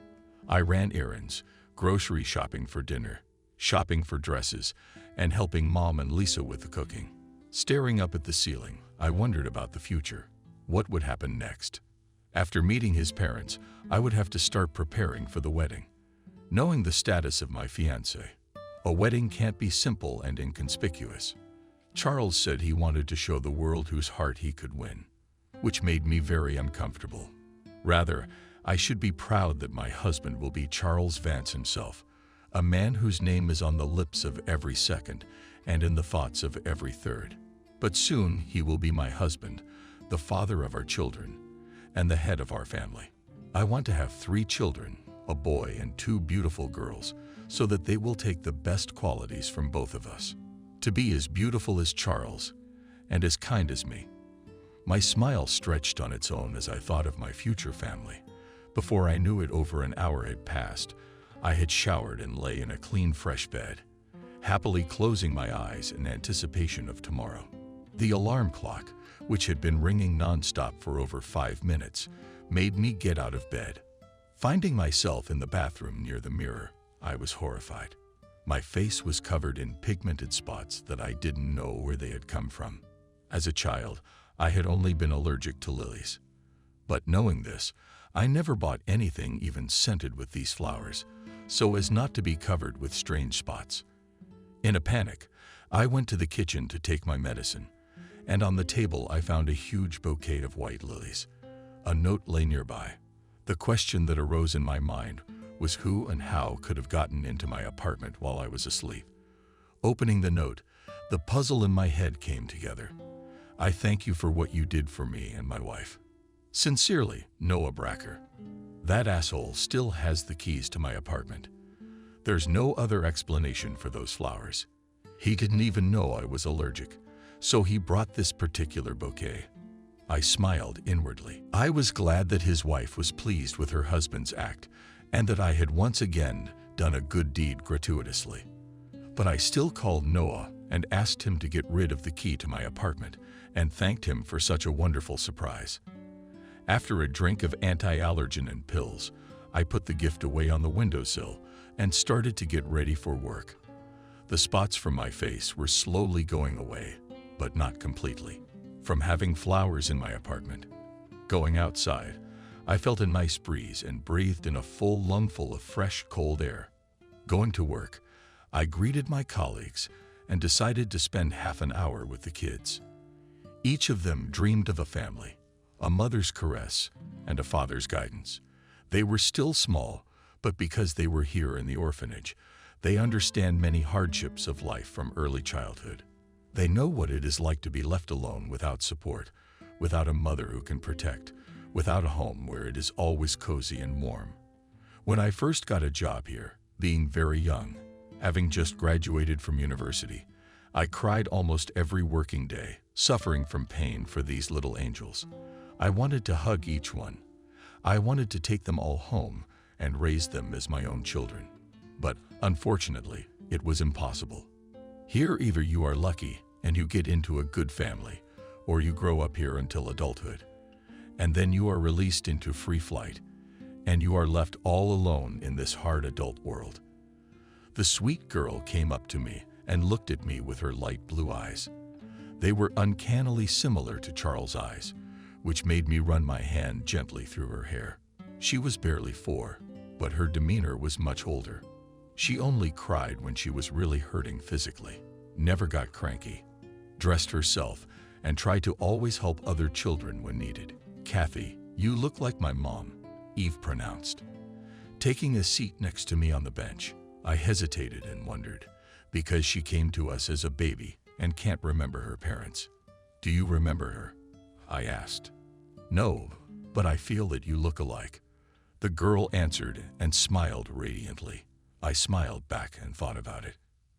I ran errands, grocery shopping for dinner, shopping for dresses, and helping Mom and Lisa with the cooking. Staring up at the ceiling, I wondered about the future. What would happen next? After meeting his parents, I would have to start preparing for the wedding. Knowing the status of my fiancé, a wedding can't be simple and inconspicuous. Charles said he wanted to show the world whose heart he could win, which made me very uncomfortable. Rather, I should be proud that my husband will be Charles Vance himself, a man whose name is on the lips of every second and in the thoughts of every third. But soon he will be my husband, the father of our children, and the head of our family. I want to have 3 children, a boy and 2 beautiful girls, so that they will take the best qualities from both of us. To be as beautiful as Charles and as kind as me. My smile stretched on its own as I thought of my future family. Before I knew it, over an hour had passed. I had showered and lay in a clean, fresh bed, happily closing my eyes in anticipation of tomorrow. The alarm clock, which had been ringing nonstop for over 5 minutes, made me get out of bed. Finding myself in the bathroom near the mirror, I was horrified. My face was covered in pigmented spots that I didn't know where they had come from. As a child, I had only been allergic to lilies. But knowing this, I never bought anything even scented with these flowers, so as not to be covered with strange spots. In a panic, I went to the kitchen to take my medicine, and on the table I found a huge bouquet of white lilies. A note lay nearby. The question that arose in my mind was who and how could have gotten into my apartment while I was asleep. Opening the note, the puzzle in my head came together. "I thank you for what you did for me and my wife. Sincerely, Noah Bracker." That asshole still has the keys to my apartment. There's no other explanation for those flowers. He didn't even know I was allergic, so he brought this particular bouquet. I smiled inwardly. I was glad that his wife was pleased with her husband's act and that I had once again done a good deed gratuitously. But I still called Noah and asked him to get rid of the key to my apartment and thanked him for such a wonderful surprise. After a drink of anti-allergen and pills, I put the gift away on the windowsill and started to get ready for work. The spots from my face were slowly going away, but not completely, from having flowers in my apartment. Going outside, I felt a nice breeze and breathed in a full lungful of fresh, cold air. Going to work, I greeted my colleagues and decided to spend half an hour with the kids. Each of them dreamed of a family, a mother's caress, and a father's guidance. They were still small, but because they were here in the orphanage, they understand many hardships of life from early childhood. They know what it is like to be left alone without support, without a mother who can protect, without a home where it is always cozy and warm. When I first got a job here, being very young, having just graduated from university, I cried almost every working day, suffering from pain for these little angels. I wanted to hug each one. I wanted to take them all home and raise them as my own children. But unfortunately, it was impossible. Here, either you are lucky and you get into a good family, or you grow up here until adulthood, and then you are released into free flight, and you are left all alone in this hard adult world. The sweet girl came up to me and looked at me with her light blue eyes. They were uncannily similar to Charles' eyes, which made me run my hand gently through her hair. She was barely 4, but her demeanor was much older. She only cried when she was really hurting physically, never got cranky, dressed herself, and tried to always help other children when needed. "Kathy, you look like my mom," Eve pronounced. Taking a seat next to me on the bench, I hesitated and wondered, because she came to us as a baby and can't remember her parents. "Do you remember her?" I asked. "No, but I feel that you look alike." The girl answered and smiled radiantly. I smiled back and thought about it.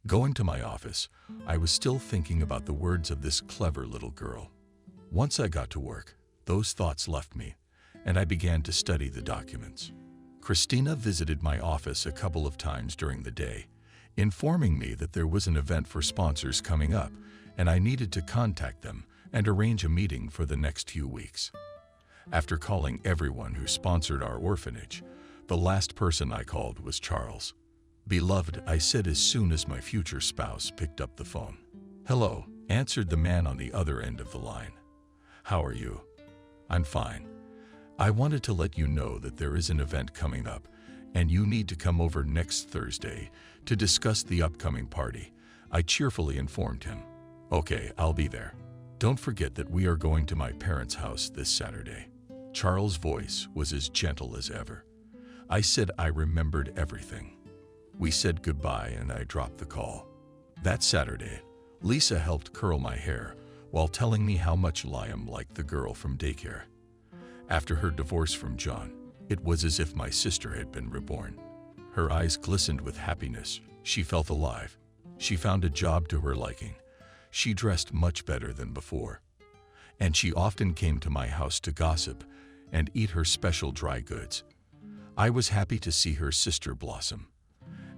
Going to my office, I was still thinking about the words of this clever little girl. Once I got to work, those thoughts left me, and I began to study the documents. Christina visited my office a couple of times during the day, informing me that there was an event for sponsors coming up, and I needed to contact them and arrange a meeting for the next few weeks. After calling everyone who sponsored our orphanage, the last person I called was Charles. "Beloved," I said as soon as my future spouse picked up the phone. "Hello," answered the man on the other end of the line. "How are you?" "I'm fine. I wanted to let you know that there is an event coming up, and you need to come over next Thursday to discuss the upcoming party," I cheerfully informed him. "Okay, I'll be there. Don't forget that we are going to my parents' house this Saturday." Charles' voice was as gentle as ever. I said I remembered everything. We said goodbye and I dropped the call. That Saturday, Lisa helped curl my hair while telling me how much Liam liked the girl from daycare. After her divorce from John, it was as if my sister had been reborn. Her eyes glistened with happiness. She felt alive. She found a job to her liking. She dressed much better than before. And she often came to my house to gossip and eat her special dry goods. I was happy to see her sister blossom.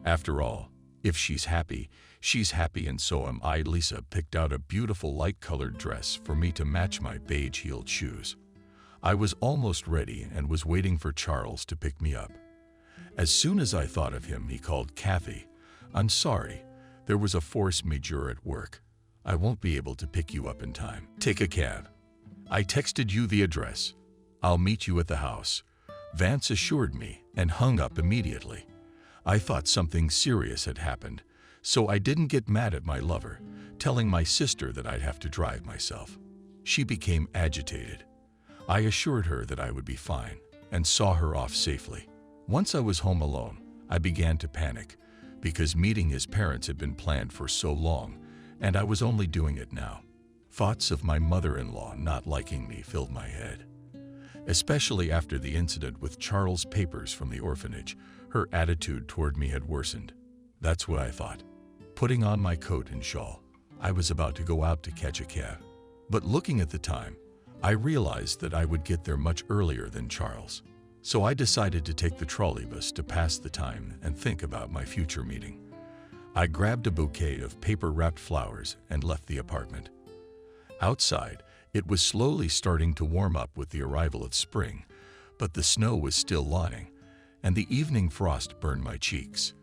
After all, if she's happy, and so am I. Lisa picked out a beautiful light-colored dress for me to match my beige-heeled shoes. I was almost ready and was waiting for Charles to pick me up. As soon as I thought of him, he called, "Kathy, I'm sorry. There was a force majeure at work. I won't be able to pick you up in time. Take a cab. I texted you the address. I'll meet you at the house." Vance assured me and hung up immediately. I thought something serious had happened, so I didn't get mad at my lover, telling my sister that I'd have to drive myself. She became agitated. I assured her that I would be fine and saw her off safely. Once I was home alone, I began to panic because meeting his parents had been planned for so long, and I was only doing it now. Thoughts of my mother-in-law not liking me filled my head. Especially after the incident with Charles' papers from the orphanage, her attitude toward me had worsened. That's what I thought. Putting on my coat and shawl, I was about to go out to catch a cab. But looking at the time, I realized that I would get there much earlier than Charles. So I decided to take the trolleybus to pass the time and think about my future meeting. I grabbed a bouquet of paper-wrapped flowers and left the apartment. Outside, it was slowly starting to warm up with the arrival of spring, but the snow was still lying, and the evening frost burned my cheeks.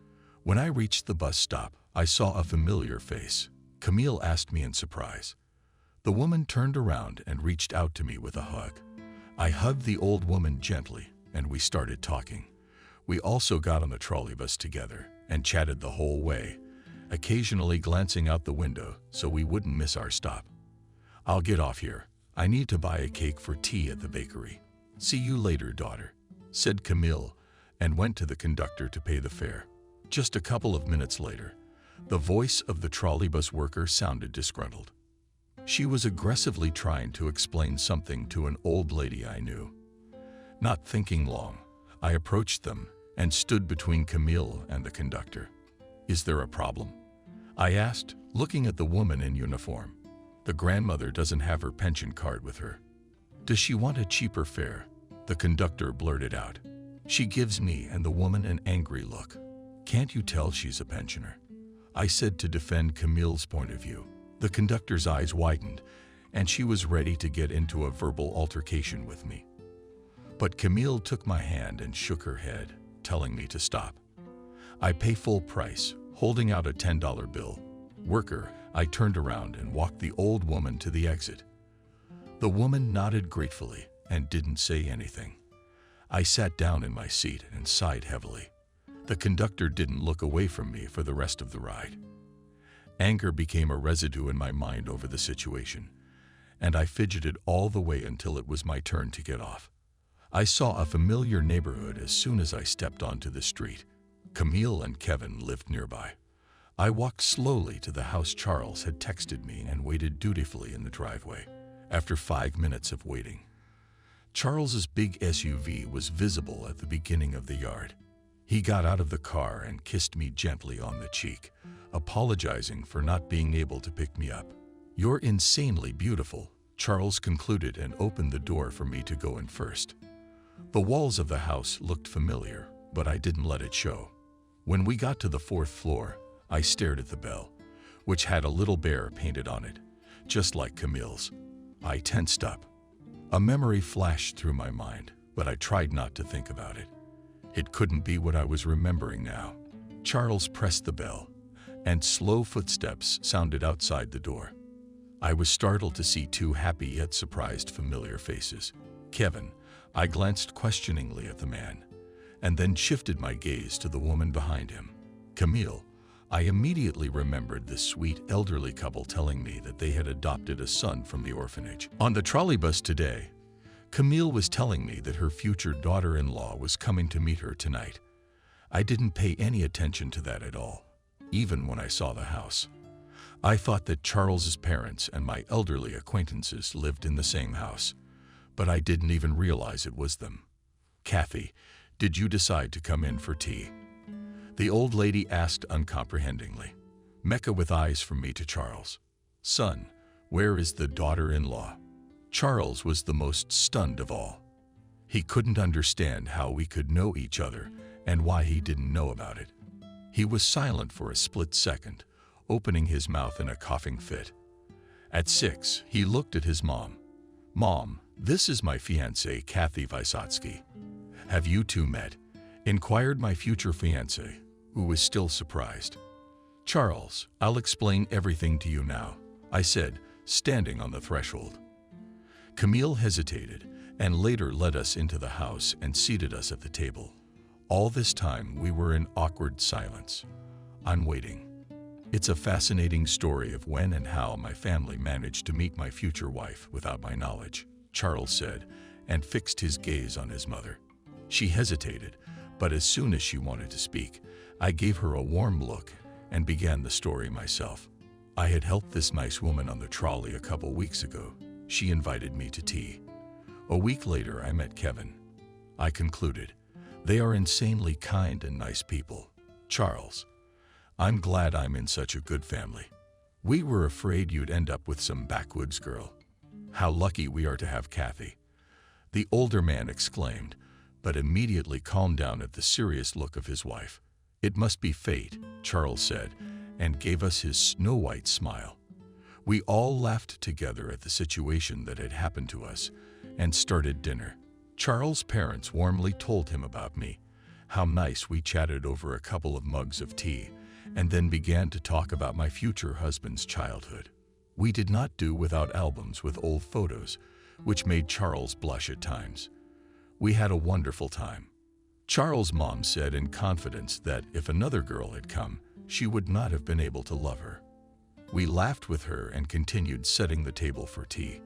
When I reached the bus stop, I saw a familiar face. Camille asked me in surprise. The woman turned around and reached out to me with a hug. I hugged the old woman gently, and we started talking. We also got on the trolleybus together and chatted the whole way, occasionally glancing out the window so we wouldn't miss our stop. "I'll get off here. I need to buy a cake for tea at the bakery. See you later, daughter," said Camille, and went to the conductor to pay the fare. Just a couple of minutes later, the voice of the trolleybus worker sounded disgruntled. She was aggressively trying to explain something to an old lady I knew. Not thinking long, I approached them and stood between Camille and the conductor. "Is there a problem?" I asked, looking at the woman in uniform. The grandmother doesn't have her pension card with her. Does she want a cheaper fare? The conductor blurted out. She gives me and the woman an angry look. Can't you tell she's a pensioner? I said to defend Camille's point of view. The conductor's eyes widened, and she was ready to get into a verbal altercation with me. But Camille took my hand and shook her head, telling me to stop. I pay full price, holding out a $10 bill. Worker, I turned around and walked the old woman to the exit. The woman nodded gratefully and didn't say anything. I sat down in my seat and sighed heavily. The conductor didn't look away from me for the rest of the ride. Anger became a residue in my mind over the situation, and I fidgeted all the way until it was my turn to get off. I saw a familiar neighborhood as soon as I stepped onto the street. Camille and Kevin lived nearby. I walked slowly to the house Charles had texted me and waited dutifully in the driveway. After 5 minutes of waiting, Charles's big SUV was visible at the beginning of the yard. He got out of the car and kissed me gently on the cheek, apologizing for not being able to pick me up. "You're insanely beautiful," Charles concluded and opened the door for me to go in first. The walls of the house looked familiar, but I didn't let it show. When we got to the 4th floor, I stared at the bell, which had a little bear painted on it, just like Camille's. I tensed up. A memory flashed through my mind, but I tried not to think about it. It couldn't be what I was remembering now. Charles pressed the bell, and slow footsteps sounded outside the door. I was startled to see 2 happy yet surprised familiar faces. Kevin, I glanced questioningly at the man, and then shifted my gaze to the woman behind him. Camille, I immediately remembered this sweet elderly couple telling me that they had adopted a son from the orphanage. On the trolleybus today, Camille was telling me that her future daughter-in-law was coming to meet her tonight. I didn't pay any attention to that at all, even when I saw the house. I thought that Charles's parents and my elderly acquaintances lived in the same house, but I didn't even realize it was them. "Kathy, did you decide to come in for tea?" the old lady asked uncomprehendingly. Mecca with eyes from me to Charles. "Son, where is the daughter-in-law?" Charles was the most stunned of all. He couldn't understand how we could know each other and why he didn't know about it. He was silent for a split second, opening his mouth in a coughing fit. At 6, he looked at his mom. "Mom, this is my fiancée, Kathy Vysotsky. Have you two met?" inquired my future fiancée, who was still surprised. "Charles, I'll explain everything to you now," I said, standing on the threshold. Camille hesitated and later led us into the house and seated us at the table. All this time, we were in awkward silence. I'm waiting. It's a fascinating story of when and how my family managed to meet my future wife without my knowledge, Charles said, and fixed his gaze on his mother. She hesitated, but as soon as she wanted to speak, I gave her a warm look and began the story myself. I had helped this nice woman on the trolley a couple weeks ago. She invited me to tea. A week later, I met Kevin. I concluded, they are insanely kind and nice people. Charles, I'm glad I'm in such a good family. We were afraid you'd end up with some backwoods girl. How lucky we are to have Kathy. The older man exclaimed, but immediately calmed down at the serious look of his wife. It must be fate, Charles said, and gave us his snow-white smile. We all laughed together at the situation that had happened to us and started dinner. Charles' parents warmly told him about me, how nice we chatted over a couple of mugs of tea, and then began to talk about my future husband's childhood. We did not do without albums with old photos, which made Charles blush at times. We had a wonderful time. Charles' mom said in confidence that if another girl had come, she would not have been able to love her. We laughed with her and continued setting the table for tea.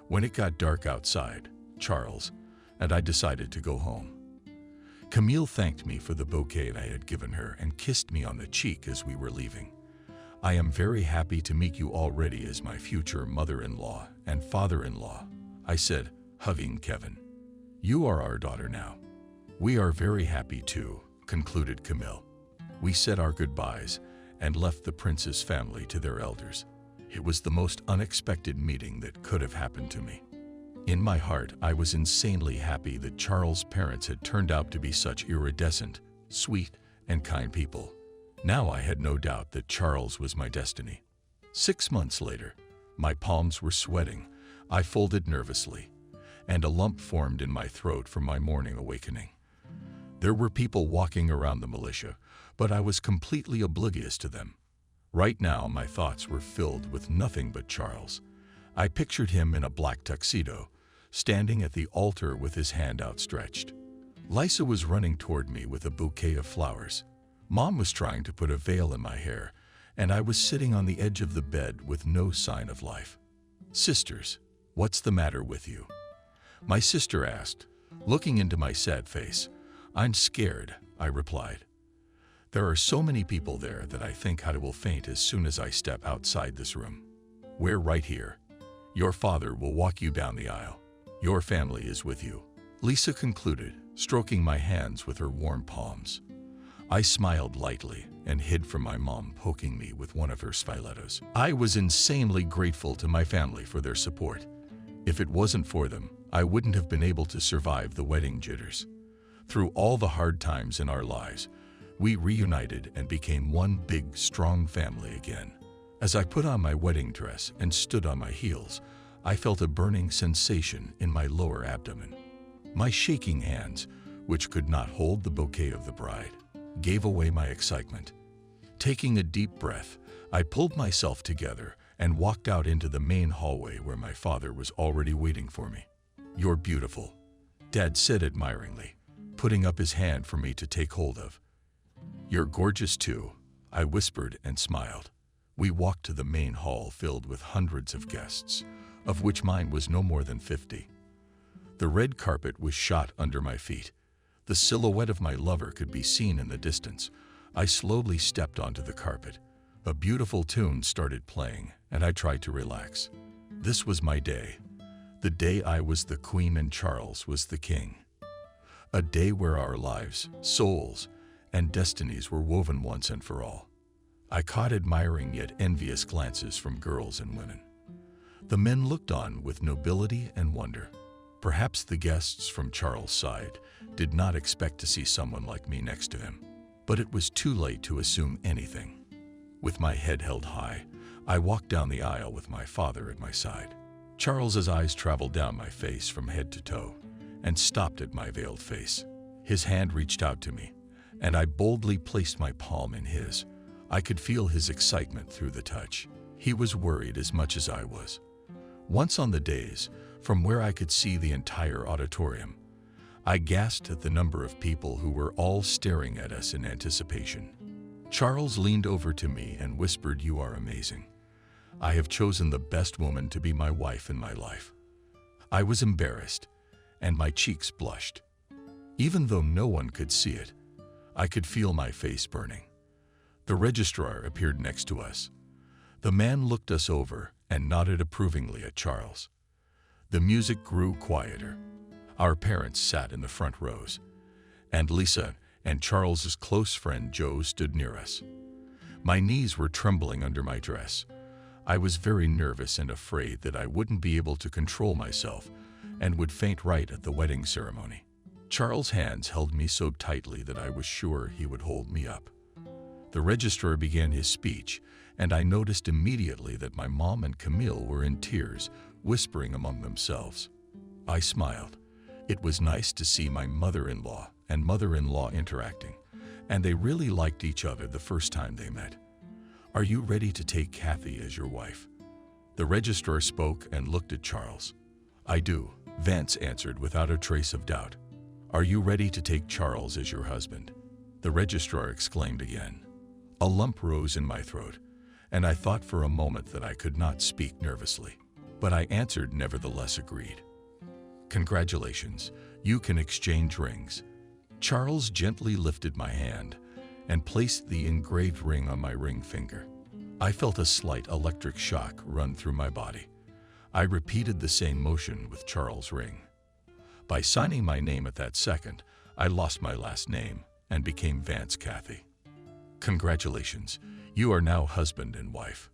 When it got dark outside, Charles and I decided to go home. Camille thanked me for the bouquet I had given her and kissed me on the cheek as we were leaving. "I am very happy to meet you already as my future mother-in-law and father-in-law," I said, hugging Kevin. "You are our daughter now." "We are very happy too," concluded Camille. We said our goodbyes and left the prince's family to their elders. It was the most unexpected meeting that could have happened to me. In my heart, I was insanely happy that Charles' parents had turned out to be such iridescent, sweet, and kind people. Now I had no doubt that Charles was my destiny. 6 months later, my palms were sweating, I folded nervously, and a lump formed in my throat from my morning awakening. There were people walking around the militia, but I was completely oblivious to them. Right now, my thoughts were filled with nothing but Charles. I pictured him in a black tuxedo, standing at the altar with his hand outstretched. Lisa was running toward me with a bouquet of flowers. Mom was trying to put a veil in my hair, and I was sitting on the edge of the bed with no sign of life. "Sisters, what's the matter with you?" my sister asked, looking into my sad face. "I'm scared," I replied. "There are so many people there that I think I will faint as soon as I step outside this room. We're right here. Your father will walk you down the aisle. Your family is with you," Lisa concluded, stroking my hands with her warm palms. I smiled lightly and hid from my mom poking me with one of her stilettos. I was insanely grateful to my family for their support. If it wasn't for them, I wouldn't have been able to survive the wedding jitters. Through all the hard times in our lives, we reunited and became one big, strong family again. As I put on my wedding dress and stood on my heels, I felt a burning sensation in my lower abdomen. My shaking hands, which could not hold the bouquet of the bride, gave away my excitement. Taking a deep breath, I pulled myself together and walked out into the main hallway where my father was already waiting for me. "You're beautiful," Dad said admiringly, putting up his hand for me to take hold of. "You're gorgeous too," I whispered and smiled. We walked to the main hall filled with hundreds of guests, of which mine was no more than 50. The red carpet was shot under my feet. The silhouette of my lover could be seen in the distance. I slowly stepped onto the carpet. A beautiful tune started playing, and I tried to relax. This was my day. The day I was the queen and Charles was the king. A day where our lives, souls, and destinies were woven once and for all. I caught admiring yet envious glances from girls and women. The men looked on with nobility and wonder. Perhaps the guests from Charles' side did not expect to see someone like me next to him, but it was too late to assume anything. With my head held high, I walked down the aisle with my father at my side. Charles's eyes traveled down my face from head to toe and stopped at my veiled face. His hand reached out to me, and I boldly placed my palm in his. I could feel his excitement through the touch. He was worried as much as I was. Once on the dais, from where I could see the entire auditorium, I gasped at the number of people who were all staring at us in anticipation. Charles leaned over to me and whispered, "You are amazing. I have chosen the best woman to be my wife in my life." I was embarrassed, and my cheeks blushed. Even though no one could see it, I could feel my face burning. The registrar appeared next to us. The man looked us over and nodded approvingly at Charles. The music grew quieter. Our parents sat in the front rows, and Lisa and Charles's close friend Joe stood near us. My knees were trembling under my dress. I was very nervous and afraid that I wouldn't be able to control myself and would faint right at the wedding ceremony. Charles' hands held me so tightly that I was sure he would hold me up. The registrar began his speech, and I noticed immediately that my mom and Camille were in tears, whispering among themselves. I smiled. It was nice to see my mother-in-law and mother-in-law interacting, and they really liked each other the first time they met. "Are you ready to take Kathy as your wife?" The registrar spoke and looked at Charles. "I do," Vance answered without a trace of doubt. "Are you ready to take Charles as your husband?" The registrar exclaimed again. A lump rose in my throat, and I thought for a moment that I could not speak nervously, but I answered nevertheless agreed. "Congratulations, you can exchange rings." Charles gently lifted my hand and placed the engraved ring on my ring finger. I felt a slight electric shock run through my body. I repeated the same motion with Charles' ring. By signing my name at that second, I lost my last name and became Vance Kathy. Congratulations, you are now husband and wife.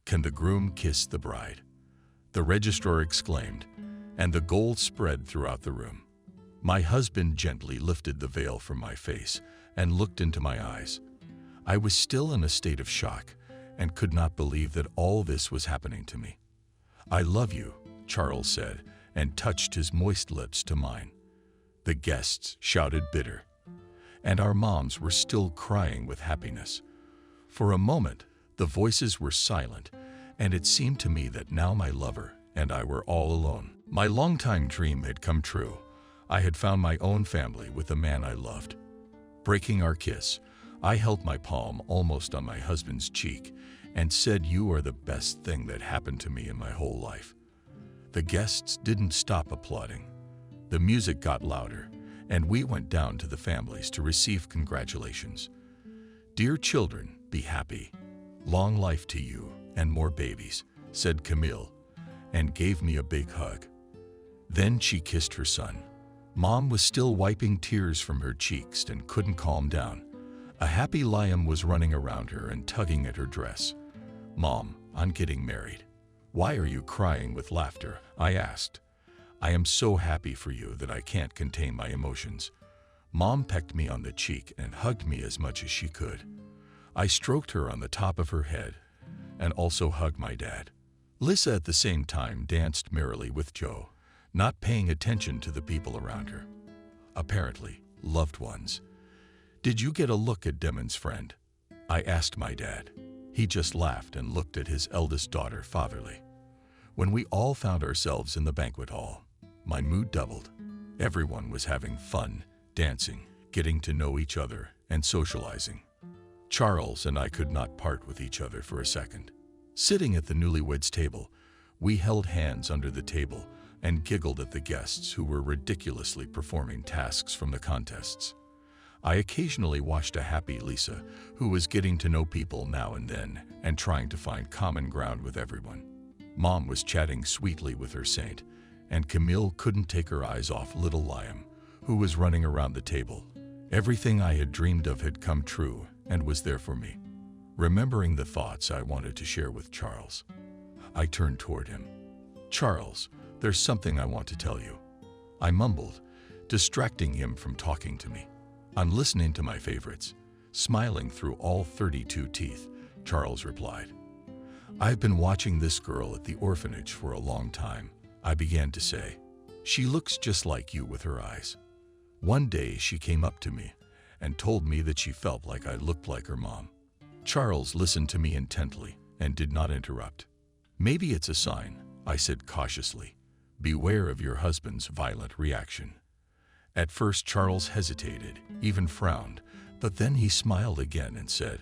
Can the groom kiss the bride? The registrar exclaimed, and the gold spread throughout the room. My husband gently lifted the veil from my face and looked into my eyes. I was still in a state of shock and could not believe that all this was happening to me. "I love you," Charles said, and touched his moist lips to mine. The guests shouted bitter, and our moms were still crying with happiness. For a moment, the voices were silent, and it seemed to me that now my lover and I were all alone. My longtime dream had come true. I had found my own family with the man I loved. Breaking our kiss, I held my palm almost on my husband's cheek and said, "You are the best thing that happened to me in my whole life." The guests didn't stop applauding. The music got louder, and we went down to the families to receive congratulations. "Dear children, be happy. Long life to you and more babies," said Camille, and gave me a big hug. Then she kissed her son. Mom was still wiping tears from her cheeks and couldn't calm down. A happy lion was running around her and tugging at her dress. "Mom, I'm getting married. Why are you crying with laughter?" I asked. "I am so happy for you that I can't contain my emotions." Mom pecked me on the cheek and hugged me as much as she could. I stroked her on the top of her head and also hugged my dad. Lisa at the same time danced merrily with Joe, not paying attention to the people around her. Apparently, loved ones. "Did you get a look at Demon's friend?" I asked my dad. He just laughed and looked at his eldest daughter fatherly. When we all found ourselves in the banquet hall, my mood doubled. Everyone was having fun, dancing, getting to know each other, and socializing. Charles and I could not part with each other for a second. Sitting at the newlyweds table, we held hands under the table and giggled at the guests who were ridiculously performing tasks from the contests. I occasionally watched a happy Lisa, who was getting to know people now and then and trying to find common ground with everyone. Mom was chatting sweetly with her saint, and Camille couldn't take her eyes off little Liam, who was running around the table. Everything I had dreamed of had come true and was there for me. Remembering the thoughts I wanted to share with Charles, I turned toward him. "Charles, there's something I want to tell you," I mumbled, distracting him from talking to me. "I'm listening to my favorites." Smiling through all 32 teeth, Charles replied. "I've been watching this girl at the orphanage for a long time," I began to say. "She looks just like you with her eyes. One day she came up to me and told me that she felt like I looked like her mom." Charles listened to me intently and did not interrupt. "Maybe it's a sign," I said cautiously. "Beware of your husband's violent reaction." At first Charles hesitated, even frowned, but then he smiled again and said,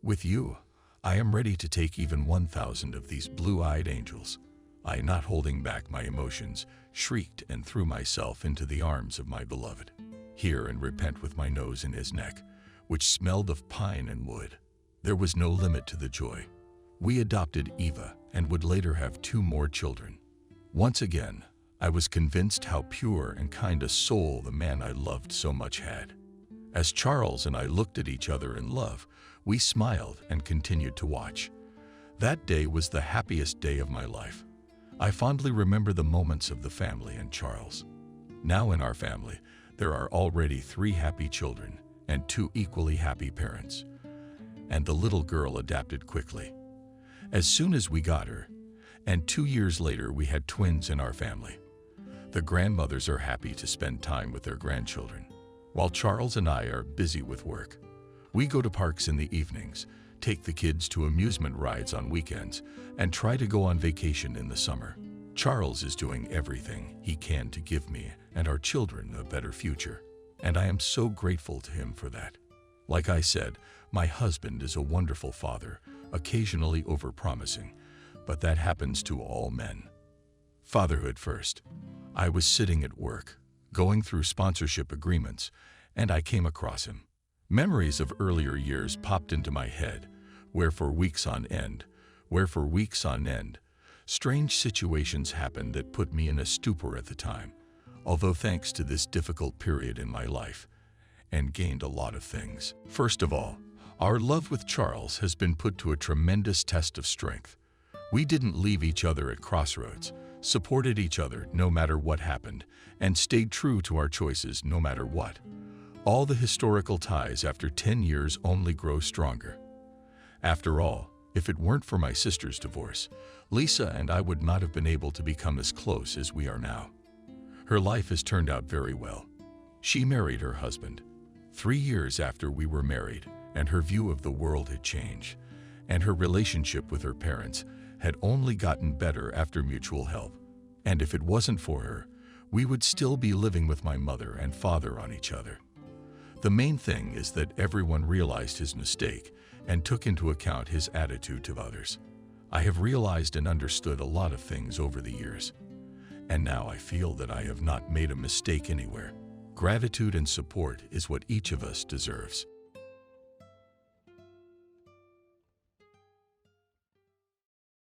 "With you, I am ready to take even 1,000 of these blue-eyed angels." I, not holding back my emotions, shrieked and threw myself into the arms of my beloved. Hear and repent with my nose in his neck, which smelled of pine and wood. There was no limit to the joy. We adopted Eva and would later have 2 more children. Once again, I was convinced how pure and kind a soul the man I loved so much had. As Charles and I looked at each other in love, we smiled and continued to watch. That day was the happiest day of my life. I fondly remember the moments of the family and Charles. Now in our family, there are already 3 happy children and 2 equally happy parents. And the little girl adapted quickly. As soon as we got her, and 2 years later we had twins in our family. The grandmothers are happy to spend time with their grandchildren, while Charles and I are busy with work. We go to parks in the evenings, take the kids to amusement rides on weekends, and try to go on vacation in the summer. Charles is doing everything he can to give me and our children a better future, and I am so grateful to him for that. Like I said, my husband is a wonderful father, occasionally overpromising, but that happens to all men. Fatherhood first. I was sitting at work, going through sponsorship agreements, and I came across him. Memories of earlier years popped into my head, where for weeks on end, strange situations happened that put me in a stupor at the time, although thanks to this difficult period in my life, and gained a lot of things. First of all, Our love with Charles has been put to a tremendous test of strength. We didn't leave each other at crossroads, supported each other no matter what happened, and stayed true to our choices no matter what. All the historical ties after 10 years only grow stronger. After all, if it weren't for my sister's divorce, Lisa and I would not have been able to become as close as we are now. Her life has turned out very well. She married her husband 3 years after we were married, and her view of the world had changed, and her relationship with her parents had only gotten better after mutual help. And if it wasn't for her, we would still be living with my mother and father on each other. The main thing is that everyone realized his mistake and took into account his attitude to others. I have realized and understood a lot of things over the years, and now I feel that I have not made a mistake anywhere. Gratitude and support is what each of us deserves.